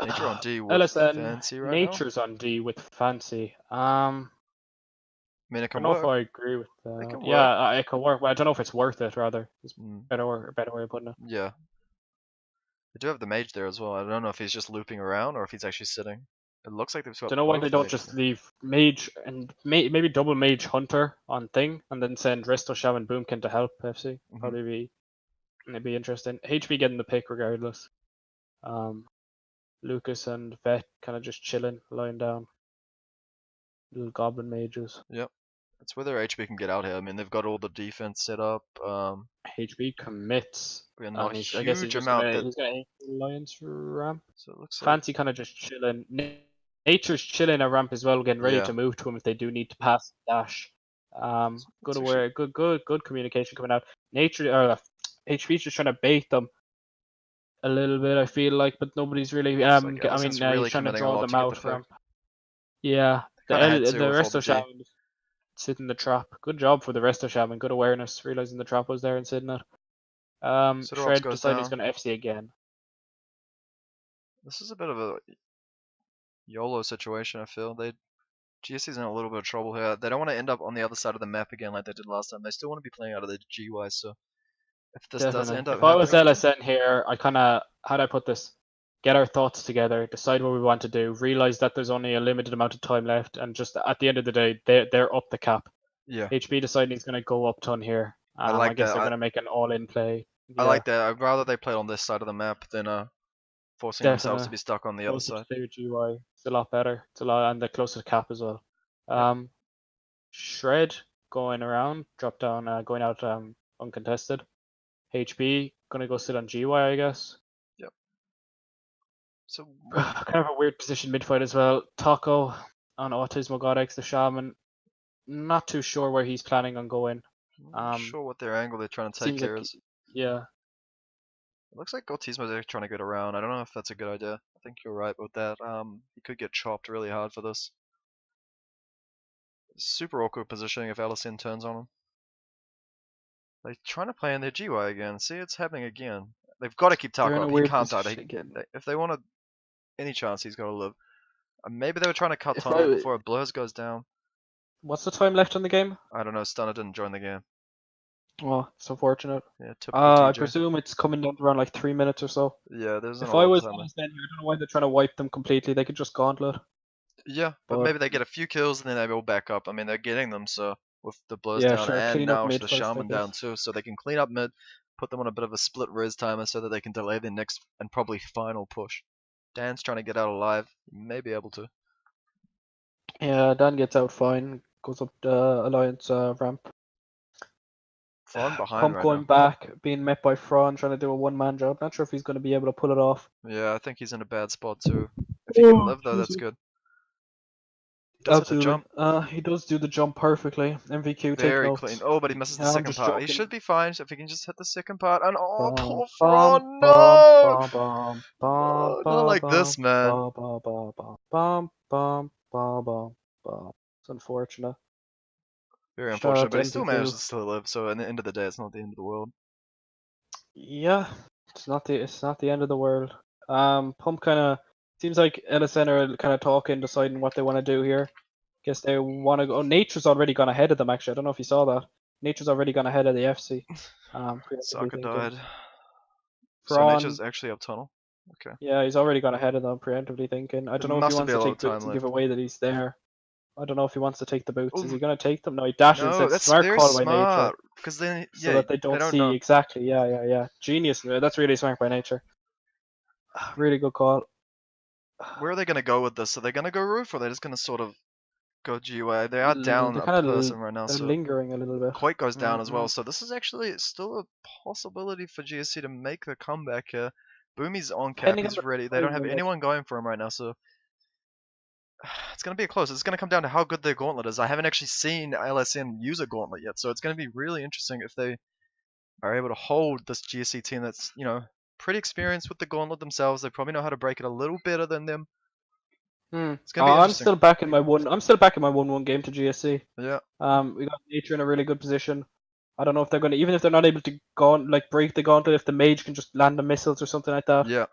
Speaker 2: Nature on D with
Speaker 1: LSN,
Speaker 2: Fancy right
Speaker 1: Nature's
Speaker 2: now?
Speaker 1: On D with Fancy.
Speaker 2: I mean, it can work.
Speaker 1: I don't know if I agree with that. Yeah, it can work, but I don't know if it's worth it, rather. It's better way of putting it.
Speaker 2: Yeah. They do have the mage there as well. I don't know if he's just looping around or if he's actually sitting. It looks like they've got.
Speaker 1: Don't know why they don't just leave mage and maybe double mage hunter on thing and then send Resto Shaman Boomkin to help FC. Probably be interesting. HB getting the pick regardless. Lucas and Vet kind of just chilling, lying down. Little goblin mages.
Speaker 2: Yep. It's whether HB can get out here. I mean, they've got all the defense set up.
Speaker 1: HB commits.
Speaker 2: Not a
Speaker 1: huge
Speaker 2: amount.
Speaker 1: He's got a Alliance ramp.
Speaker 2: So it looks
Speaker 1: Fancy kind of just chilling. Nature's chilling at ramp as well, getting ready to move to him if they do need to pass dash. Good communication coming out. HB's just trying to bait them a little bit, I feel like, but nobody's really. He's trying to draw them out ramp. Yeah, the Resto Shaman sitting the trap. Good job for the Resto Shaman. Good awareness, realizing the trap was there and sitting it. Shred decided he's going to FC again.
Speaker 2: This is a bit of a YOLO situation, I feel. GSC's in a little bit of trouble here. They don't want to end up on the other side of the map again like they did last time. They still want to be playing out of the GY, so if this does end up
Speaker 1: If I was LSN here, I kind of, how'd I put this? Get our thoughts together, decide what we want to do, realize that there's only a limited amount of time left, and just at the end of the day, they're up the cap.
Speaker 2: Yeah.
Speaker 1: HB deciding he's going to go up ton here. I guess they're going to make an all-in play.
Speaker 2: I like that. I'd rather they played on this side of the map than forcing themselves to be stuck on the other side.
Speaker 1: GY. It's a lot better. It's a lot, and they're closer to cap as well. Shred going around, drop down, going out uncontested. HB gonna go sit on GY, I guess.
Speaker 2: Yep. So
Speaker 1: Kind of a weird position midfight as well. Taco on Autismo Godex, the Shaman. Not too sure where he's planning on going.
Speaker 2: I'm not sure what their angle they're trying to take
Speaker 1: Seems
Speaker 2: here
Speaker 1: like,
Speaker 2: is.
Speaker 1: yeah.
Speaker 2: It looks like Autismo they're trying to get around. I don't know if that's a good idea. I think you're right with that. He could get chopped really hard for this. Super awkward positioning if LSN turns on him. They're trying to play in their GY again. See, it's happening again. They've got to keep
Speaker 1: They're
Speaker 2: Taco
Speaker 1: in a
Speaker 2: up. He
Speaker 1: weird
Speaker 2: can't die.
Speaker 1: position again.
Speaker 2: If they want any chance, he's got to live. Maybe they were trying to cut
Speaker 1: If
Speaker 2: tunnel
Speaker 1: I-
Speaker 2: before it blurs goes down.
Speaker 1: What's the time left in the game?
Speaker 2: I don't know. Stunner didn't join the game.
Speaker 1: Oh, it's unfortunate.
Speaker 2: Yeah, typical
Speaker 1: I
Speaker 2: TJ.
Speaker 1: presume it's coming down to around like 3 minutes or so.
Speaker 2: Yeah, there's not
Speaker 1: If
Speaker 2: a
Speaker 1: I
Speaker 2: lot
Speaker 1: was
Speaker 2: of time.
Speaker 1: honest, then I don't know why they're trying to wipe them completely. They could just gauntlet.
Speaker 2: Yeah, but maybe they get a few kills and then they all back up. I mean, they're getting them, so with the blurs
Speaker 1: Yeah,
Speaker 2: down
Speaker 1: sure,
Speaker 2: and
Speaker 1: clean up
Speaker 2: now
Speaker 1: mid
Speaker 2: the
Speaker 1: first, I
Speaker 2: Shaman down
Speaker 1: guess.
Speaker 2: too, so they can clean up mid, put them on a bit of a split res timer so that they can delay their next and probably final push. Dan's trying to get out alive. He may be able to.
Speaker 1: Yeah, Dan gets out fine. Goes up the Alliance ramp.
Speaker 2: Fron behind
Speaker 1: Pump
Speaker 2: right
Speaker 1: going
Speaker 2: now.
Speaker 1: back, being met by Fron, trying to do a one-man job. Not sure if he's going to be able to pull it off.
Speaker 2: Yeah, I think he's in a bad spot too. If he can live though, that's good. Does hit the
Speaker 1: Absolutely.
Speaker 2: jump.
Speaker 1: He does do the jump perfectly. MVQ, take
Speaker 2: Very
Speaker 1: notes.
Speaker 2: clean. Oh, but he misses the
Speaker 1: Yeah, I'm
Speaker 2: second
Speaker 1: just
Speaker 2: part. He
Speaker 1: joking.
Speaker 2: should be fine if he can just hit the second part. And oh,
Speaker 1: Bum,
Speaker 2: poor
Speaker 1: bum,
Speaker 2: Fron,
Speaker 1: bum,
Speaker 2: no!
Speaker 1: bum, bum,
Speaker 2: No, not
Speaker 1: bum,
Speaker 2: like
Speaker 1: bum,
Speaker 2: this, man.
Speaker 1: bum, bum, bum, bum, bum, bum, bum, bum. It's unfortunate.
Speaker 2: Very
Speaker 1: Shout
Speaker 2: unfortunate,
Speaker 1: out
Speaker 2: but
Speaker 1: to
Speaker 2: he still
Speaker 1: MVQ.
Speaker 2: manages to still live. So at the end of the day, it's not the end of the world.
Speaker 1: Yeah, it's not the end of the world. Pump kind of seems like LSN are kind of talking, deciding what they want to do here. Guess they want to go. Nature's already gone ahead of them. Actually, I don't know if you saw that. Nature's already gone ahead of the FC. Preemptively
Speaker 2: Saka
Speaker 1: thinking.
Speaker 2: died. So
Speaker 1: Fron,
Speaker 2: Nature's actually up tunnel. Okay.
Speaker 1: yeah, he's already gone ahead of them. Preemptively thinking. I
Speaker 2: There
Speaker 1: don't know if he
Speaker 2: mustn't
Speaker 1: wants
Speaker 2: be a
Speaker 1: to
Speaker 2: lot
Speaker 1: take
Speaker 2: of time
Speaker 1: boots and give
Speaker 2: left.
Speaker 1: away that he's there. I don't know if he wants to take the boots. Is
Speaker 2: Ooh.
Speaker 1: he gonna take them? No, he dashes.
Speaker 2: No,
Speaker 1: It's a
Speaker 2: that's
Speaker 1: smart
Speaker 2: very
Speaker 1: call by
Speaker 2: smart.
Speaker 1: Nature,
Speaker 2: Because then,
Speaker 1: so
Speaker 2: yeah,
Speaker 1: that they don't see
Speaker 2: know.
Speaker 1: exactly. Yeah. Genius. That's really smart by Nature. Really good call.
Speaker 2: Where are they going to go with this? Are they going to go roof or are they just going to sort of go GUA? They are down
Speaker 1: They're
Speaker 2: a
Speaker 1: kind
Speaker 2: person right now,
Speaker 1: they're
Speaker 2: so
Speaker 1: lingering a little bit.
Speaker 2: Quake goes down as well. So this is actually still a possibility for GSC to make the comeback here. Boomy's on cap,
Speaker 1: Depending on
Speaker 2: he's
Speaker 1: the
Speaker 2: ready. They don't have
Speaker 1: timing of-
Speaker 2: anyone going for him right now, so it's going to be a close. It's going to come down to how good their gauntlet is. I haven't actually seen LSN use a gauntlet yet, so it's going to be really interesting if they are able to hold this GSC team that's, you know, pretty experienced with the gauntlet themselves. They probably know how to break it a little better than them. It's gonna be
Speaker 1: I'm
Speaker 2: interesting.
Speaker 1: still back in my one. I'm still back in my 1-1 game to GSC.
Speaker 2: Yeah.
Speaker 1: We got Nature in a really good position. I don't know if they're gonna, even if they're not able to break the gauntlet, if the mage can just land the missiles or something like that.
Speaker 2: Yeah.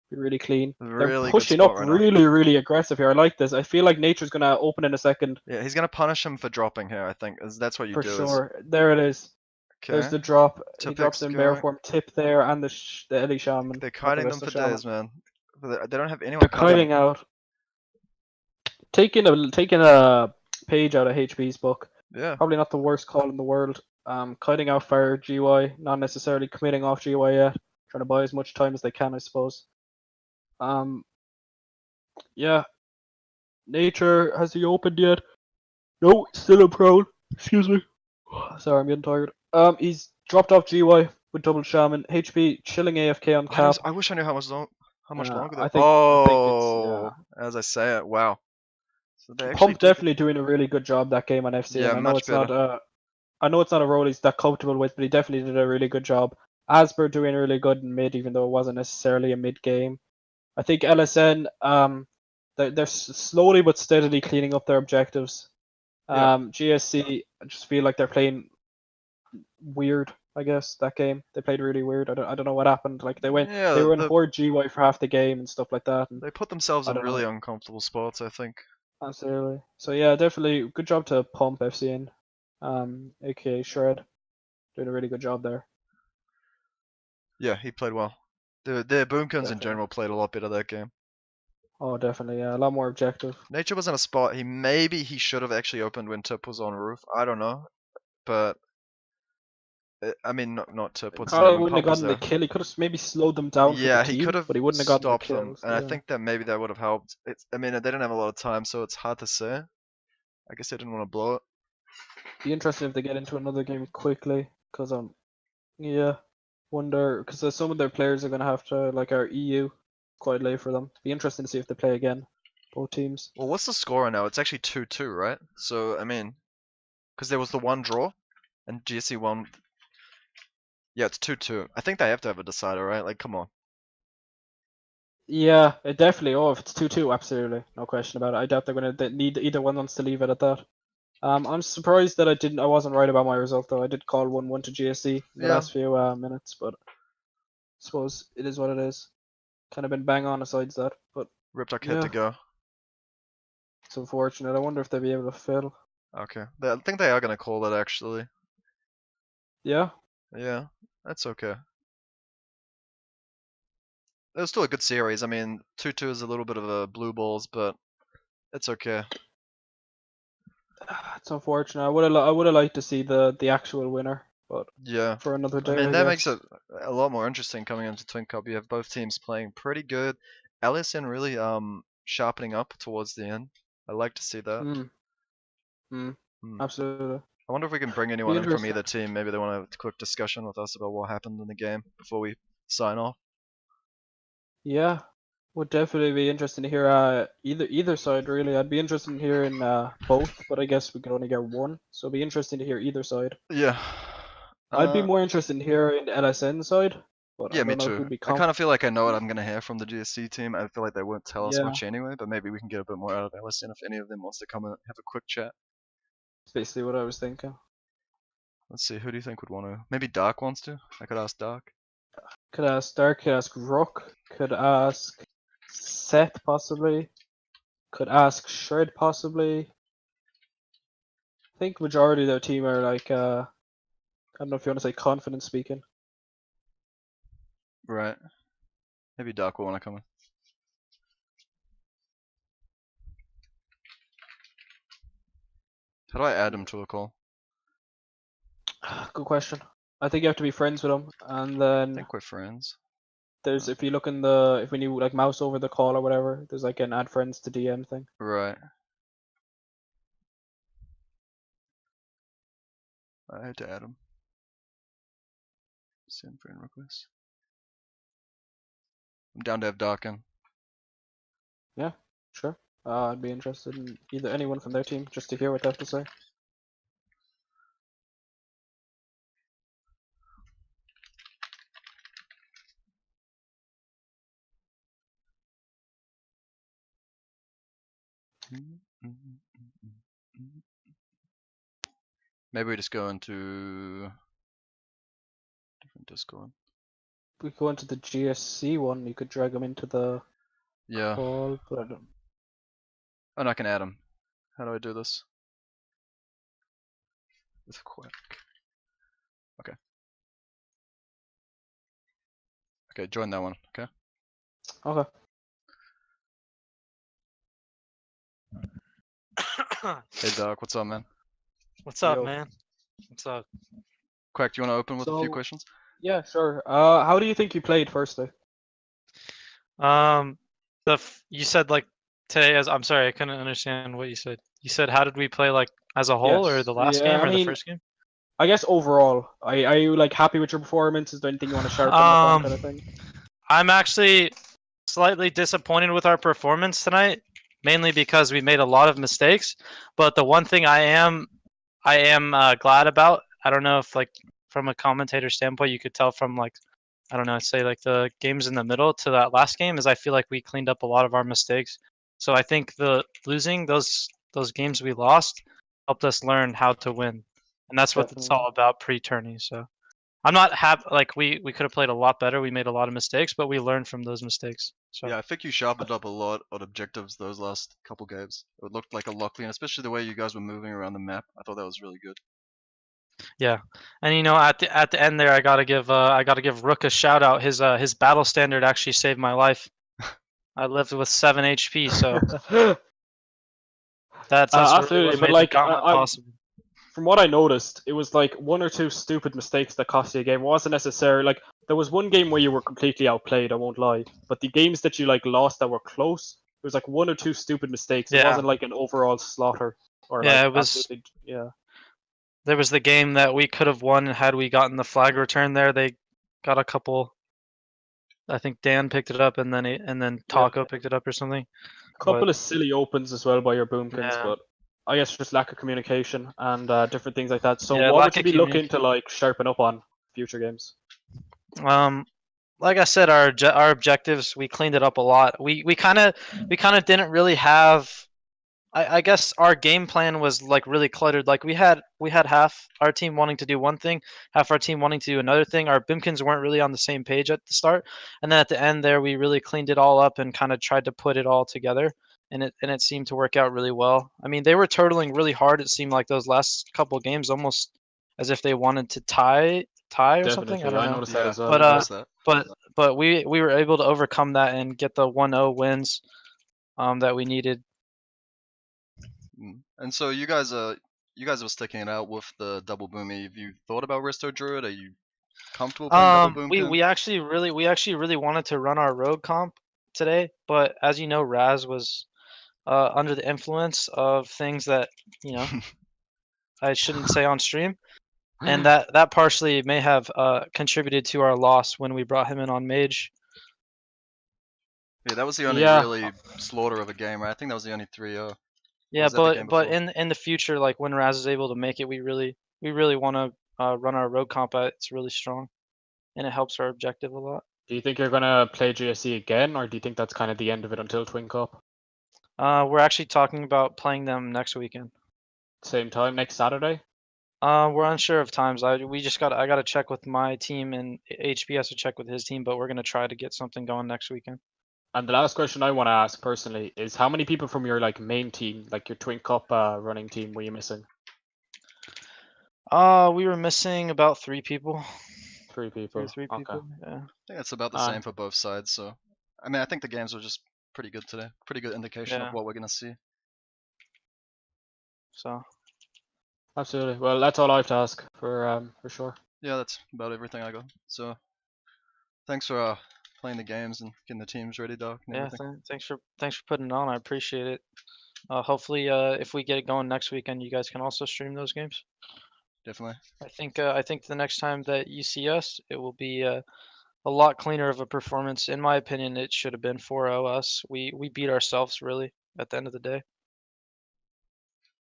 Speaker 1: Be really clean.
Speaker 2: Really
Speaker 1: They're pushing
Speaker 2: good
Speaker 1: up
Speaker 2: spot right now.
Speaker 1: really aggressive here. I like this. I feel like Nature's gonna open in a second.
Speaker 2: Yeah, he's gonna punish him for dropping here. I think that's what you
Speaker 1: For
Speaker 2: do.
Speaker 1: sure. There it is.
Speaker 2: Okay.
Speaker 1: There's the drop. He
Speaker 2: Tip
Speaker 1: drops in
Speaker 2: X
Speaker 1: bear
Speaker 2: going.
Speaker 1: form. Tip there, and the Ellie Shaman.
Speaker 2: They're
Speaker 1: not the
Speaker 2: kiting them
Speaker 1: Resto
Speaker 2: for
Speaker 1: Shaman.
Speaker 2: days, man. They don't have anyone
Speaker 1: They're
Speaker 2: covering.
Speaker 1: kiting out. Taking a page out of HB's book.
Speaker 2: Yeah.
Speaker 1: Probably not the worst call in the world. Kiting out fire GY, not necessarily committing off GY yet. Trying to buy as much time as they can, I suppose. Yeah. Nature, has he opened yet? No, still in prone. Excuse me. Sorry, I'm getting tired. He's dropped off GY with double shaman. HB chilling AFK on cap.
Speaker 2: I wish I knew how much longer.
Speaker 1: I think
Speaker 2: Oh, as I say it, wow. So they actually
Speaker 1: Pump definitely doing a really good job that game on FC.
Speaker 2: Yeah,
Speaker 1: I know
Speaker 2: much
Speaker 1: it's
Speaker 2: better.
Speaker 1: not. I know it's not a role he's that comfortable with, but he definitely did a really good job. Asper doing really good in mid, even though it wasn't necessarily a mid game. I think LSN, they're slowly but steadily cleaning up their objectives. GSC, I just feel like they're playing weird. I guess that game they played really weird. I don't know what happened. Like they were in horde GY for half the game and stuff like that. And
Speaker 2: they put themselves in really uncomfortable spots, I think.
Speaker 1: Absolutely. So yeah, definitely good job to Pump FCN, aka Shred, doing a really good job there.
Speaker 2: Yeah, he played well. Their Boomkins in general played a lot better that game.
Speaker 1: Oh, definitely, yeah, a lot more objective.
Speaker 2: Nature was in a spot maybe he should have actually opened when Tip was on roof. I don't know, but I mean not Tip. What's his name?
Speaker 1: Probably wouldn't have gotten the kill. He could have maybe slowed them down.
Speaker 2: Yeah,
Speaker 1: for the
Speaker 2: he
Speaker 1: team,
Speaker 2: could have,
Speaker 1: but he wouldn't have gotten
Speaker 2: stopped
Speaker 1: the
Speaker 2: them.
Speaker 1: kills.
Speaker 2: And I think that maybe that would have helped. I mean, they didn't have a lot of time, so it's hard to say. I guess they didn't want to blow it.
Speaker 1: Be interesting if they get into another game quickly, because yeah, wonder because some of their players are gonna have to like our EU quite late for them. Be interesting to see if they play again, both teams.
Speaker 2: Well, what's the score now? It's actually 2-2, right? So I mean, because there was the one draw, and GSC won. Yeah, it's 2-2. I think they have to have a decider, right? Like, come on.
Speaker 1: Yeah, it definitely. Oh, if it's 2-2, absolutely, no question about it. I doubt they're gonna need either one wants to leave it at that. I'm surprised that I wasn't right about my result though. I did call 1-1 to GSC in the
Speaker 2: Yeah.
Speaker 1: last few minutes, but I suppose it is what it is. Kind of been bang on besides that, but
Speaker 2: Riptide
Speaker 1: yeah,
Speaker 2: had to go.
Speaker 1: it's unfortunate. I wonder if they'll be able to fill.
Speaker 2: Okay. I think they are gonna call it actually.
Speaker 1: Yeah.
Speaker 2: Yeah, that's okay. It was still a good series. I mean, 2-2 is a little bit of a blue balls, but it's okay.
Speaker 1: It's unfortunate. I would have liked to see the actual winner, but
Speaker 2: Yeah.
Speaker 1: for another
Speaker 2: I
Speaker 1: day,
Speaker 2: mean,
Speaker 1: I
Speaker 2: that makes
Speaker 1: guess.
Speaker 2: it a lot more interesting coming into Twin Cup. You have both teams playing pretty good. LSN really sharpening up towards the end. I like to see that.
Speaker 1: Mm, mm,
Speaker 2: Hmm.
Speaker 1: absolutely.
Speaker 2: I wonder if we can bring
Speaker 1: Be
Speaker 2: anyone in from
Speaker 1: interesting.
Speaker 2: either team. Maybe they want to have a quick discussion with us about what happened in the game before we sign off.
Speaker 1: Yeah, would definitely be interesting to hear either side really. I'd be interested in hearing both, but I guess we could only get one, so it'd be interesting to hear either side.
Speaker 2: Yeah.
Speaker 1: I'd be more interested in hearing the LSN side, but
Speaker 2: Yeah,
Speaker 1: I
Speaker 2: me
Speaker 1: don't know
Speaker 2: too.
Speaker 1: who'd be
Speaker 2: I kind of feel like I know what I'm
Speaker 1: confident.
Speaker 2: gonna hear from the GSC team. I feel like they won't tell us
Speaker 1: Yeah,
Speaker 2: much anyway, but maybe we can get a bit more out of LSN if any of them wants to come and have a quick chat.
Speaker 1: that's basically what I was thinking.
Speaker 2: Let's see, who do you think would want to? Maybe Dark wants to? I could ask Dark.
Speaker 1: Could ask Dark, could ask Rook, could ask Seth possibly, could ask Shred possibly. I think majority of their team are like I don't know if you want to say confident speaking.
Speaker 2: Right. Maybe Dark will want to come in. How do I add him to a call?
Speaker 1: Good question. I think you have to be friends with them, and
Speaker 2: I
Speaker 1: then
Speaker 2: think we're friends.
Speaker 1: there's if you look in the if when you like mouse over the call or whatever, there's like an add friends to DM thing.
Speaker 2: Right. I had to add him. Send friend request. I'm down to have Dark in.
Speaker 1: Yeah, sure. I'd be interested in either anyone from their team just to hear what they have to say.
Speaker 2: Maybe we just go into different Discord.
Speaker 1: We go into the GSC one. You could drag them into the
Speaker 2: Yeah.
Speaker 1: call, but I don't.
Speaker 2: Oh, and I can add him. How do I do this? With quick. Okay. Okay, join that one. Okay.
Speaker 1: Okay.
Speaker 2: Hey Dark, what's up, man?
Speaker 3: What's up,
Speaker 1: Yo.
Speaker 3: man? What's up?
Speaker 2: Quack, do you want to open with a few
Speaker 1: So
Speaker 2: questions?
Speaker 1: yeah, sure. How do you think you played firstly?
Speaker 3: You said like today as I'm sorry, I couldn't understand what you said. You said how did we play like as a whole or
Speaker 1: Yes.
Speaker 3: the last
Speaker 1: Yeah.
Speaker 3: game
Speaker 1: I
Speaker 3: or the
Speaker 1: mean,
Speaker 3: first game?
Speaker 1: I guess overall, are you like happy with your performance? Is there anything you want to sharpen up on, kind of thing?
Speaker 3: I'm actually slightly disappointed with our performance tonight, mainly because we made a lot of mistakes. But the one thing I am glad about, I don't know if like from a commentator standpoint you could tell from like I don't know, say like the games in the middle to that last game is I feel like we cleaned up a lot of our mistakes. So I think the losing those games we lost helped us learn how to win, and that's what it's
Speaker 1: Definitely.
Speaker 3: all about pre-tourney. So I'm not happy. Like we could have played a lot better. We made a lot of mistakes, but we learned from those mistakes. So
Speaker 2: Yeah, I think you sharpened up a lot on objectives those last couple games. It looked like a lot cleaner, especially the way you guys were moving around the map. I thought that was really good.
Speaker 3: yeah, and you know at the end there, I gotta give Rook a shout out. His battle standard actually saved my life. I lived with 7 HP, so that's really
Speaker 1: Absolutely,
Speaker 3: what
Speaker 1: but
Speaker 3: made the
Speaker 1: like
Speaker 3: gauntlet possible.
Speaker 1: from what I noticed, it was like one or two stupid mistakes that cost you a game. It wasn't necessarily like there was one game where you were completely outplayed. I won't lie, but the games that you like lost that were close, it was like one or two stupid mistakes. It
Speaker 3: Yeah,
Speaker 1: wasn't like an overall slaughter or
Speaker 3: yeah,
Speaker 1: like
Speaker 3: it was
Speaker 1: absolutely yeah.
Speaker 3: There was the game that we could have won had we gotten the flag return there. They got a couple. I think Dan picked it up, and then Taco picked it up or something.
Speaker 1: A couple of silly opens as well by your boomkins,
Speaker 3: Yeah.
Speaker 1: but I guess just lack of communication and different things like that. So
Speaker 3: Yeah,
Speaker 1: what
Speaker 3: lack
Speaker 1: would you
Speaker 3: of
Speaker 1: be looking to like sharpen up on future games?
Speaker 3: Like I said, our objectives, we cleaned it up a lot. We kind of didn't really have. I guess our game plan was like really cluttered. Like we had half our team wanting to do one thing, half our team wanting to do another thing. Our Bimkins weren't really on the same page at the start, and then at the end there, we really cleaned it all up and kind of tried to put it all together, and it seemed to work out really well. I mean, they were turtling really hard. It seemed like those last couple of games almost as if they wanted to tie or something. I
Speaker 1: Definitely,
Speaker 3: don't
Speaker 1: I
Speaker 3: know.
Speaker 1: noticed that as well.
Speaker 3: But
Speaker 2: I noticed that.
Speaker 3: but we were able to overcome that and get the 1-0 wins that we needed.
Speaker 2: And so you guys were sticking it out with the double boomy. Have you thought about Resto Druid? Are you comfortable playing double boomkin?
Speaker 3: We actually really wanted to run our rogue comp today, but as you know, Raz was under the influence of things that I shouldn't say on stream, and that partially may have contributed to our loss when we brought him in on mage.
Speaker 2: Yeah, that was the only really slaughter of a game, right? I think that was the only 3-0.
Speaker 3: Yeah, but in the future, like when Raz is able to make it, we really want to run our rogue comp. It's really strong, and it helps our objective a lot.
Speaker 1: Do you think you're gonna play GSC again, or do you think that's kind of the end of it until Twin Cup?
Speaker 3: We're actually talking about playing them next weekend.
Speaker 1: Same time next Saturday?
Speaker 3: We're unsure of times. I gotta check with my team, and HB has to check with his team, but we're gonna try to get something going next weekend.
Speaker 1: And the last question I want to ask personally is, how many people from your like main team, like your Twin Cup running team, were you missing?
Speaker 3: We were missing about 3 people.
Speaker 1: 3 people.
Speaker 3: 3 people. Yeah.
Speaker 2: I think it's about the same for both sides. So, I mean, I think the games were just pretty good today. Pretty good indication of what we're gonna see.
Speaker 3: So.
Speaker 1: Absolutely. Well, that's all I have to ask for sure.
Speaker 2: Yeah, that's about everything I got. So, thanks for playing the games and getting the teams ready, Doc. And everything.
Speaker 3: Thanks for putting it on. I appreciate it. Hopefully, if we get it going next weekend, you guys can also stream those games.
Speaker 2: Definitely.
Speaker 3: I think the next time that you see us, it will be a lot cleaner of a performance. In my opinion, it should have been 4-0 us. We beat ourselves really at the end of the day.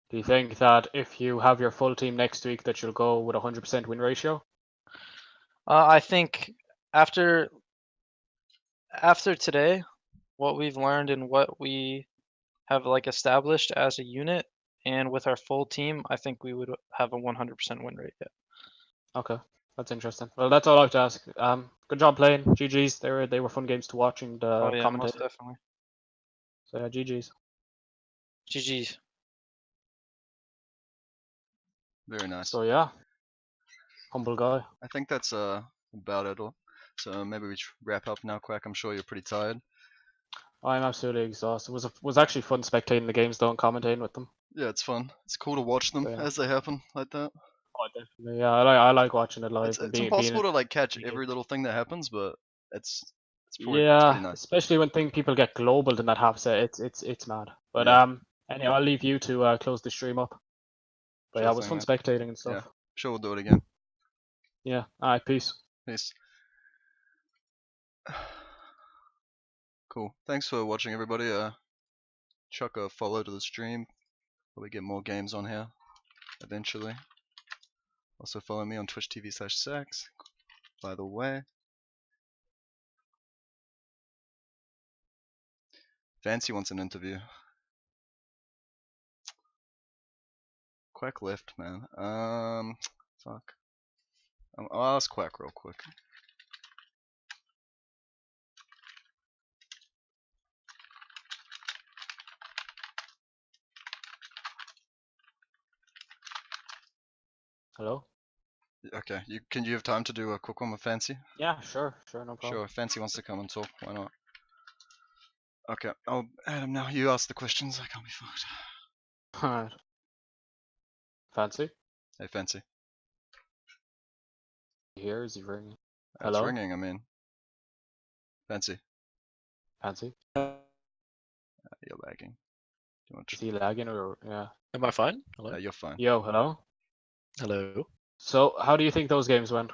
Speaker 1: Do you think that if you have your full team next week that you'll go with 100% win ratio?
Speaker 3: I think after today, what we've learned and what we have like established as a unit and with our full team, I think we would have a 100% win rate. Yeah.
Speaker 1: Okay, that's interesting. Well, that's all I have to ask. Good job playing. GG's. They were fun games to watch and commentate.
Speaker 3: Most definitely.
Speaker 1: So yeah, GG's.
Speaker 3: GG's.
Speaker 2: Very nice.
Speaker 1: So yeah, humble guy.
Speaker 2: I think that's about it all. So maybe we wrap up now, Quack. I'm sure you're pretty tired.
Speaker 1: I'm absolutely exhausted. It was actually fun spectating the games though and commentating with them.
Speaker 2: Yeah, it's fun. It's cool to watch them as they happen like that.
Speaker 1: Oh, definitely. Yeah, I like watching it live.
Speaker 2: It's impossible to like catch every little thing that happens, but it's pretty nice.
Speaker 1: Especially when people get global in that half set. It's mad. But anyway, I'll leave you to close the stream up. But yeah, it was fun spectating and stuff.
Speaker 2: Yeah, sure we'll do it again.
Speaker 1: Yeah. Alright, peace.
Speaker 2: Peace. Cool. Thanks for watching, everybody. Chuck a follow to the stream. Probably get more games on here eventually. Also follow me on Twitch TV/Sax. By the way. Fancy wants an interview. Quack left, man. Fuck. I'll ask Quack real quick.
Speaker 1: Hello?
Speaker 2: Okay, can you have time to do a quick one with Fancy?
Speaker 1: Yeah, sure, no problem.
Speaker 2: Sure, Fancy wants to come and talk, why not? Okay, I'll add him now. You ask the questions, I can't be fucked.
Speaker 1: Alright. Fancy?
Speaker 2: Hey, Fancy.
Speaker 1: Here, is he ringing?
Speaker 2: It's ringing, I mean. Fancy.
Speaker 1: Fancy?
Speaker 2: You're lagging.
Speaker 1: Is he lagging or, yeah?
Speaker 4: Am I fine? Hello?
Speaker 2: You're fine.
Speaker 1: Yo, hello?
Speaker 4: Hello.
Speaker 1: So, how do you think those games went?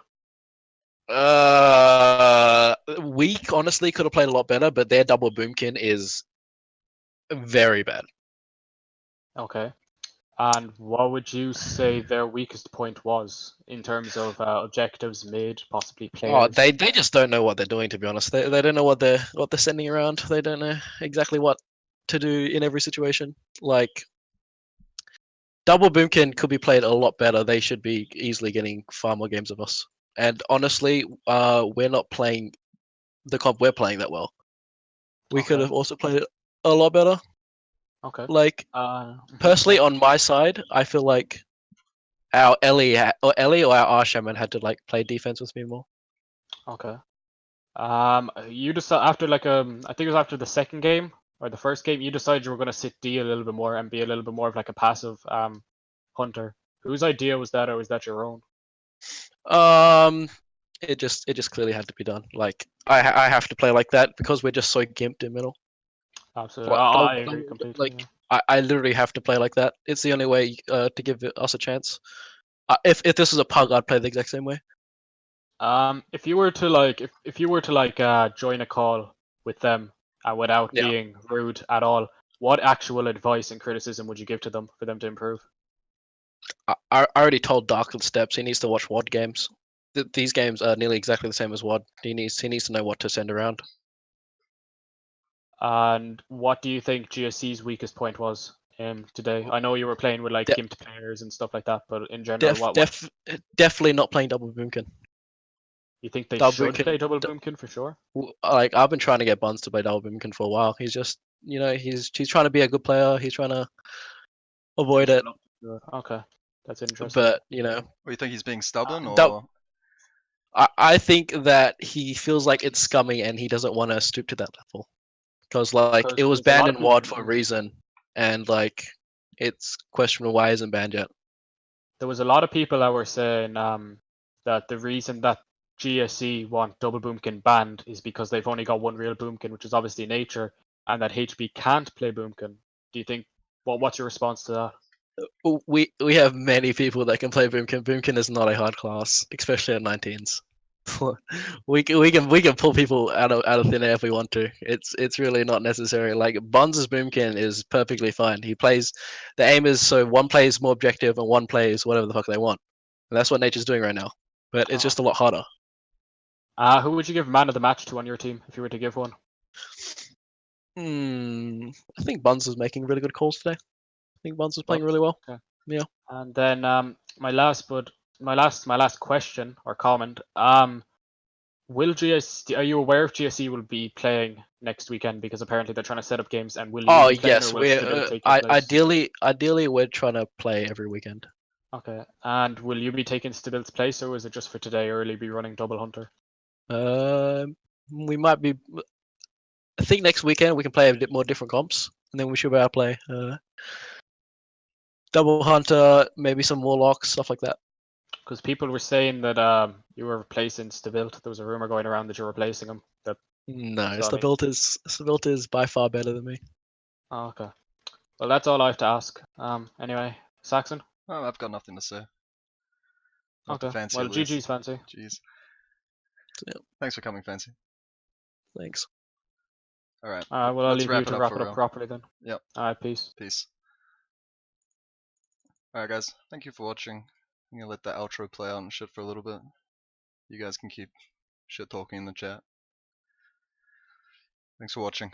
Speaker 4: Weak honestly could have played a lot better, but their double boomkin is very bad.
Speaker 1: Okay. And what would you say their weakest point was in terms of objectives made, possibly
Speaker 4: Oh,
Speaker 1: players?
Speaker 4: they just don't know what they're doing. To be honest, they don't know what they're sending around. They don't know exactly what to do in every situation. Like double boomkin could be played a lot better. They should be easily getting far more games of us. And honestly, we're not playing the comp we're playing that well. We could
Speaker 1: Okay.
Speaker 4: have also played it a lot better.
Speaker 1: Okay.
Speaker 4: Like
Speaker 1: Mhm,
Speaker 4: personally,
Speaker 1: yeah.
Speaker 4: on my side, I feel like our Ellie or our Arshaman had to like play defense with me more.
Speaker 1: Okay. You decided after I think it was after the second game or the first game, you decided you were going to sit D a little bit more and be a little bit more of like a passive hunter. Whose idea was that, or was that your own?
Speaker 4: It just clearly had to be done. Like I have to play like that because we're just so gimped in middle.
Speaker 1: Absolutely,
Speaker 4: Like,
Speaker 1: I agree completely.
Speaker 4: like I literally have to play like that. It's the only way to give us a chance. If this was a pug, I'd play the exact same way.
Speaker 1: If you were to if you were to join a call with them without
Speaker 4: Yeah.
Speaker 1: being rude at all, what actual advice and criticism would you give to them for them to improve?
Speaker 4: I already told Darkland Steps he needs to watch WOD games. These games are nearly exactly the same as WOD. He needs to know what to send around.
Speaker 1: And what do you think GSC's weakest point was today? I know you were playing with like
Speaker 4: De-
Speaker 1: gimped players and stuff like that, but in general, what
Speaker 4: Definitely not playing double boomkin.
Speaker 1: you think they
Speaker 4: Double
Speaker 1: should
Speaker 4: boomkin.
Speaker 1: play double boomkin for sure?
Speaker 4: Like I've been trying to get Buns to play double boomkin for a while. He's just he's trying to be a good player. He's trying to avoid
Speaker 1: Just
Speaker 4: it,
Speaker 1: reluctant to do it. Okay, that's interesting.
Speaker 4: but
Speaker 2: Or you think he's being stubborn,
Speaker 4: Dou-
Speaker 2: or
Speaker 4: I think that he feels like it's scummy and he doesn't want to stoop to that level because like
Speaker 1: Because
Speaker 4: it was
Speaker 1: there's a
Speaker 4: banned
Speaker 1: lot of
Speaker 4: in
Speaker 1: people.
Speaker 4: WOD for a reason, and like it's questionable why it isn't banned yet.
Speaker 1: There was a lot of people that were saying that the reason that GSC want double boomkin banned is because they've only got one real boomkin, which is obviously nature, and that HB can't play boomkin. Do you think? What's your response to that?
Speaker 4: We have many people that can play Boomkin. Boomkin is not a hard class, especially at 19s. we can pull people out of thin air if we want to. It's really not necessary. Like Buns' Boomkin is perfectly fine. He plays. The aim is so one plays more objective and one plays whatever the fuck they want. And that's what Nature's doing right now. But it's just a lot harder.
Speaker 1: Who would you give man of the match to on your team if you were to give one?
Speaker 4: I think Buns is making really good calls today. I think Buns is playing really well.
Speaker 1: Okay.
Speaker 4: Yeah.
Speaker 1: And then my last question or comment. Will GSC? Are you aware if GSC will be playing next weekend? Because apparently they're trying to set up games. And will you
Speaker 4: Oh
Speaker 1: be playing,
Speaker 4: yes,
Speaker 1: or will Stibil take your
Speaker 4: I
Speaker 1: place?
Speaker 4: ideally we're trying to play every weekend.
Speaker 1: Okay. And will you be taking Stibil's place, or is it just for today, or will you be running double hunter?
Speaker 4: We might be. I think next weekend we can play a bit more different comps, and then we should be able to play double hunter, maybe some warlocks, stuff like that.
Speaker 1: Because people were saying that you were replacing Stibil. There was a rumor going around that you're replacing him.
Speaker 4: No,
Speaker 1: So,
Speaker 4: Stabilt is by far better than me.
Speaker 1: Oh, okay. Well, that's all I have to ask. Anyway, Saxon.
Speaker 2: oh, I've got nothing to say.
Speaker 1: Okay.
Speaker 2: Fancy,
Speaker 1: Well,
Speaker 2: at least.
Speaker 1: GG's fancy.
Speaker 2: Jeez.
Speaker 4: Yeah.
Speaker 2: Thanks for coming, Fancy.
Speaker 4: Thanks.
Speaker 2: All right.
Speaker 1: Well, I'll
Speaker 2: Let's
Speaker 1: leave you to wrap
Speaker 2: for
Speaker 1: it up
Speaker 2: real.
Speaker 1: properly then.
Speaker 2: Yep.
Speaker 1: All right, peace.
Speaker 2: Peace. Alright guys, thank you for watching. I'm gonna let that outro play out and shit for a little bit. You guys can keep shit talking in the chat. Thanks for watching.